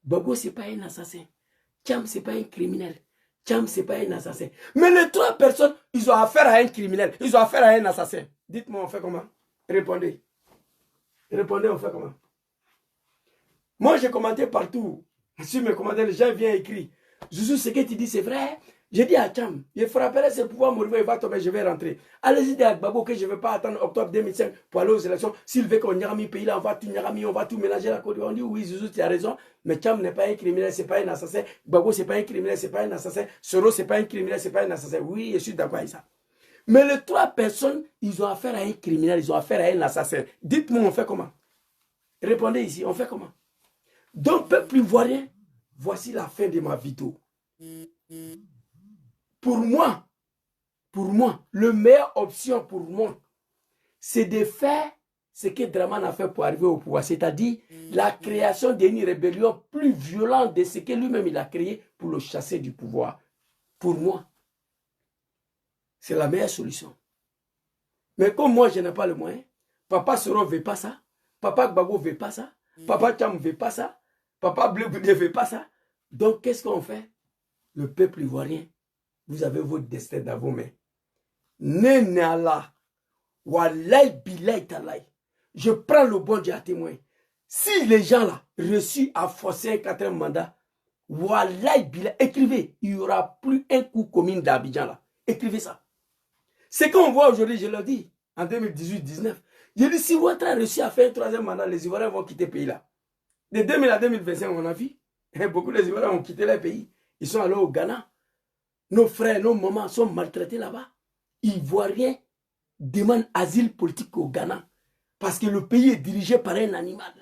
Gbagbo, ce n'est pas un assassin. Tcham, ce n'est pas un criminel. Tcham, ce n'est pas un assassin. Mais les trois personnes, ils ont affaire à un criminel. Ils ont affaire à un assassin. Dites-moi, on fait comment? Répondez. Répondez, on fait comment? Moi, j'ai commenté partout. Sur mes commentaires, les gens viennent écrire. Zouzou, ce que tu dis, c'est vrai. J'ai dit à Tcham, il frapperait ses pouvoirs, mon il va tomber, je vais rentrer. Allez-y dire à Gbagbo que je ne vais pas attendre octobre 2005 pour aller aux élections. S'il veut qu'on ait mis pays là, on va tout mélanger la Côte d'Ivoire. On dit oui, Zouzou, tu as raison. Mais Tcham n'est pas un criminel, ce n'est pas un assassin. Gbagbo, ce n'est pas un criminel, ce n'est pas un assassin. Soro, ce n'est pas un criminel, ce n'est pas un assassin. Oui, je suis d'accord avec ça. Mais les trois personnes, ils ont affaire à un criminel, ils ont affaire à un assassin. Dites-moi, on fait comment? Répondez ici, on fait comment? Donc, peuple ivoirien, voici la fin de ma vidéo. Pour moi, la meilleure option pour moi, c'est de faire ce que Dramane a fait pour arriver au pouvoir, c'est-à-dire la création d'une rébellion plus violente de ce que lui-même il a créé pour le chasser du pouvoir. Pour moi, c'est la meilleure solution. Mais comme moi, je n'ai pas le moyen, Papa Soro ne veut pas ça, Papa Gbagbo ne veut pas ça, Papa Tcham ne veut pas ça, Papa Bleu ne veut pas ça. Donc, qu'est-ce qu'on fait? Le peuple ivoirien, vous avez votre destin dans vos mains. Nénéala, Walay Bilay Talay. Je prends le bon Dieu à témoin. Si les gens là, reçus à forcer un quatrième mandat, Walay Bilay, écrivez, il n'y aura plus un coup commune d'Abidjan là. Écrivez ça. Ce qu'on voit aujourd'hui, je le dis, en 2018-19, je dis si Ouattara a réussi à faire un troisième mandat, les Ivoiriens vont quitter le pays là. De 2000 à 2025, on a vu, beaucoup des Ivoiriens ont quitté le pays. Ils sont allés au Ghana. Nos frères, nos mamans sont maltraités là-bas. Ivoiriens demandent asile politique au Ghana. Parce que le pays est dirigé par un animal.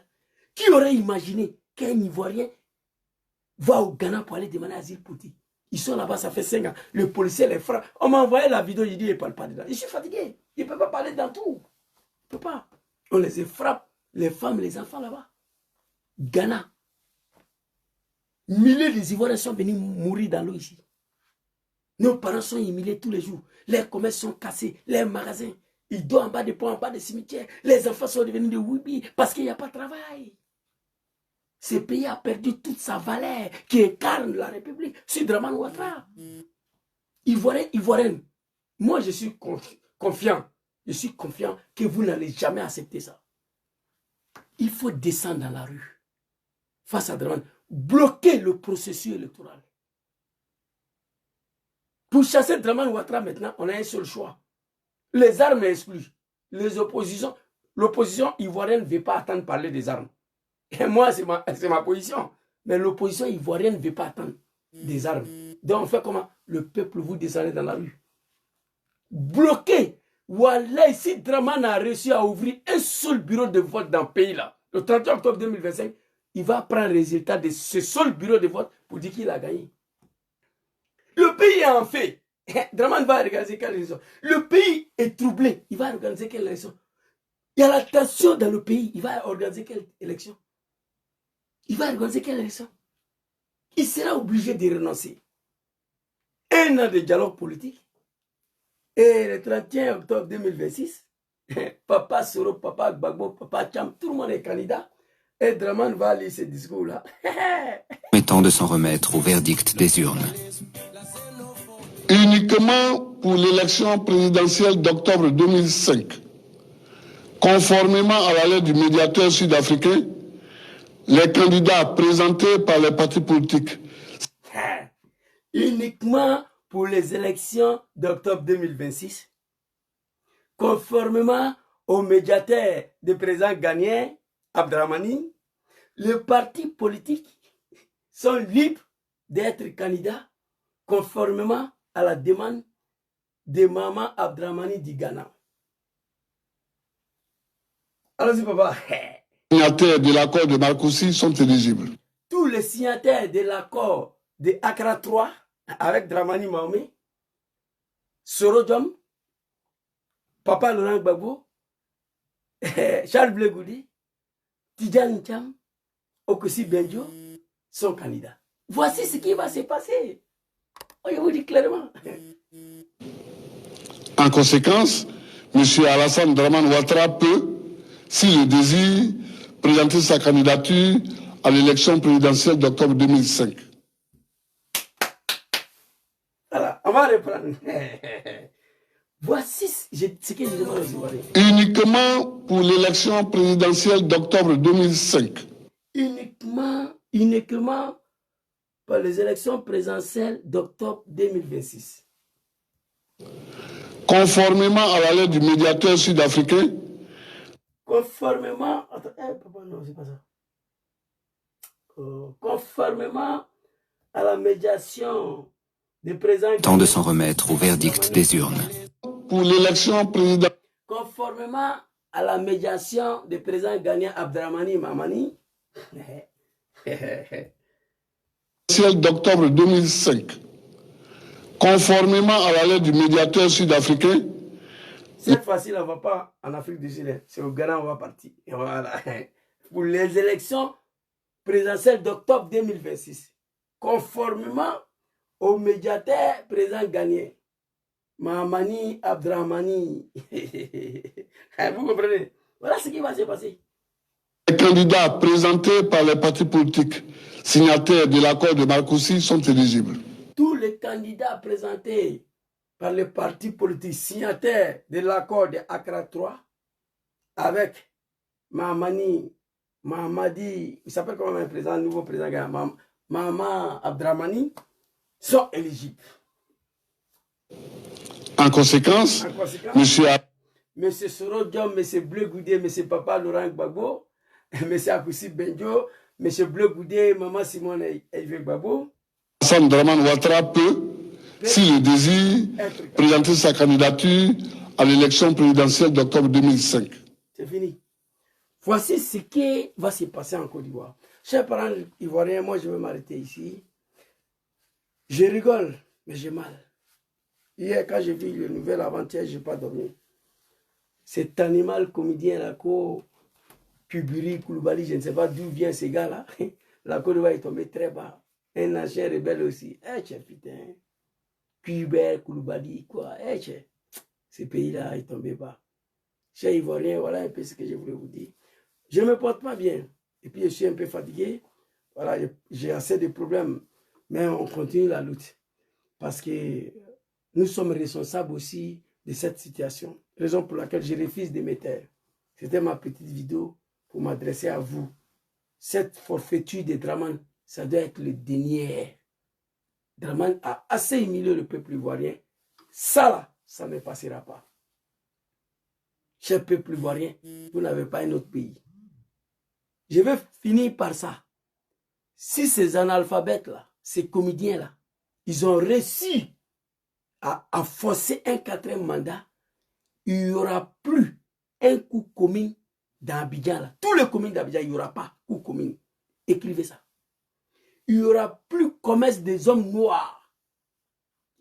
Qui aurait imaginé qu'un Ivoirien va au Ghana pour aller demander asile politique? Ils sont là-bas, ça fait 5 ans. Le policier les frappe. On m'a envoyé la vidéo, il dit, il ne parle pas dedans. Je suis fatigué. Il ne peut pas parler dans tout. Il ne peut pas. On les frappe, les femmes, les enfants là-bas. Ghana. Milliers d'Ivoiriens sont venus mourir dans l'eau ici. Nos parents sont humiliés tous les jours. Les commerces sont cassés, les magasins. Ils dorment en bas des ponts, en bas des cimetières. Les enfants sont devenus des wibis parce qu'il n'y a pas de travail. Ce pays a perdu toute sa valeur qui incarne la République sur Dramane Ouattara. Ivoirienne, moi je suis confiant. Je suis confiant que vous n'allez jamais accepter ça. Il faut descendre dans la rue face à Dramane. Bloquer le processus électoral. Pour chasser Dramane Ouattara maintenant, on a un seul choix. Les armes exclues. L'opposition ivoirienne ne veut pas attendre parler des armes. Et moi, c'est ma position. Mais l'opposition ivoirienne ne veut pas attendre des armes. Donc on fait comment? Le peuple, vous descendez dans la rue. Bloquer. Voilà, si Dramane a réussi à ouvrir un seul bureau de vote dans le pays là, le 30 octobre 2025, il va prendre le résultat de ce seul bureau de vote pour dire qu'il a gagné. Le pays est en fait. Dramane va organiser quelle élection? Le pays est troublé. Il va organiser quelle élection? Il y a la tension dans le pays. Il va organiser quelle élection? Il va organiser quelle élection? Il sera obligé de renoncer. 1 an de dialogue politique. Et le 31 octobre 2026, Papa Soro, Papa Gbagbo, Papa Tcham, tout le monde est candidat. Et Dramane va lire ce discours-là. Permettant de s'en remettre au verdict des urnes. Uniquement pour l'élection présidentielle d'octobre 2005, conformément à la lettre du médiateur sud-africain, les candidats présentés par les partis politiques. Uniquement pour les élections d'octobre 2026, conformément au médiateur du président ghanéen, Abdramani, les partis politiques sont libres d'être candidats conformément à la demande de Maman Abdramani du Ghana. Allons-y, papa. signataires de l'accord de Marcoussis sont éligibles. Tous les signataires de l'accord de Accra 3 avec Dramani Mahomé, Sorodjom, Papa Laurent Gbagbo, Charles Blé Goudi, Tidjane Cham, Okosi Benjo sont candidats. Voici ce qui va se passer. Je vous dis clairement. En conséquence, M. Alassane Dramane Ouattara peut, s'il le désire, présenter sa candidature à l'élection présidentielle d'octobre 2005. Voilà, on va reprendre. Voici ce que je demande aux Ivoiriens. Uniquement pour l'élection présidentielle d'octobre 2005. Uniquement pour les élections présidentielles d'octobre 2026. Conformément à la lettre du médiateur sud-africain. Conformément. Attends, papa, non, c'est pas ça. Conformément à la médiation des présidents. Temps de s'en remettre au verdict des urnes. Pour l'élection présidentielle. Conformément à la médiation des présidents gagnants Abdramani Mamani. D'octobre 2005. Conformément à la lettre du médiateur sud-africain. Cette fois-ci, on ne va pas en Afrique du Sud. C'est au Ghana, on va partir. Et voilà. Pour les élections présidentielles d'octobre 2026. Conformément au médiateur président gagné. Mamani Abdramani. Vous comprenez? Voilà ce qui va se passer. Les candidats présentés par les partis politiques signataires de l'accord de Marcoussis sont éligibles. Tous les candidats présentés par les partis politiques signataires de l'accord de Accra 3 avec Mamadi, il s'appelle comment le président, le nouveau président, Mama Abdramani, sont éligibles. En conséquence, M. Sorodjom, M. Blé Goudé, M. Papa Laurent Gbagbo, M. Akoussi Benjo, M. Blé Goudé, Maman Simone Eive Gbagbo. Alassane Dramane Ouattara peut, s'il le désire, présenter sa candidature à l'élection présidentielle d'octobre 2005. C'est fini. Voici ce qui va se passer en Côte d'Ivoire. Chers parents ivoiriens, moi je vais m'arrêter ici. Je rigole, mais j'ai mal. Hier, quand j'ai vu les nouvelles avant-hier, je n'ai pas dormi. Cet animal comédien, là, Kubiri, Koulibaly, je ne sais pas d'où vient ces gars-là. La Côte d'Ivoire est tombée très bas. Un ancien rebelle aussi. Putain. Kubert, Koulibaly, quoi. Ce pays-là est tombé bas. Chers Ivoiriens, voilà un peu ce que je voulais vous dire. Je ne me porte pas bien. Et puis, je suis un peu fatigué. Voilà, j'ai assez de problèmes. Mais on continue la lutte. Parce que nous sommes responsables aussi de cette situation. Raison pour laquelle je refuse de me taire. C'était ma petite vidéo pour m'adresser à vous. Cette forfaiture de Dramane, ça doit être le dernier. Dramane a assez humilié le peuple ivoirien. Ça là, ça ne passera pas. Cher peuple ivoirien, vous n'avez pas un autre pays. Je vais finir par ça. Si ces analphabètes-là, ces comédiens-là, ils ont réussi à forcer un 4e mandat, il n'y aura plus un coup commun dans Abidjan. Tous les communes d'Abidjan, il n'y aura pas coup commun. Écrivez ça. Il n'y aura plus commerce des hommes noirs,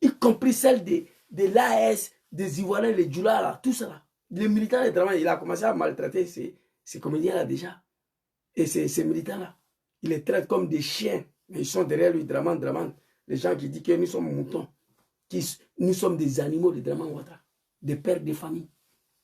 y compris celle de l'AS, des Ivoiriens, les Djoula, tout ça. Les militants de Dramane, il a commencé à maltraiter ces comédiens-là déjà. Et ces militants-là, il les traite comme des chiens. Mais ils sont derrière lui, Dramane. Les gens qui disent que nous sommes moutons. Nous sommes des animaux de Dramane Ouattara. Des pères de famille.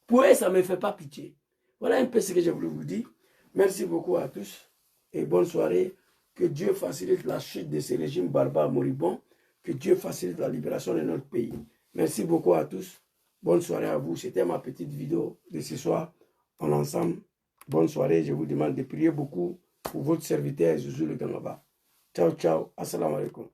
Pour eux, ça ne me fait pas pitié. Voilà un peu ce que j'ai voulu vous dire. Merci beaucoup à tous. Et bonne soirée. Que Dieu facilite la chute de ces régimes barbares moribonds. Que Dieu facilite la libération de notre pays. Merci beaucoup à tous. Bonne soirée à vous. C'était ma petite vidéo de ce soir. En ensemble. Bonne soirée. Je vous demande de prier beaucoup pour votre serviteur Zouzou le Gangaba. Ciao, ciao. Assalamu alaikum.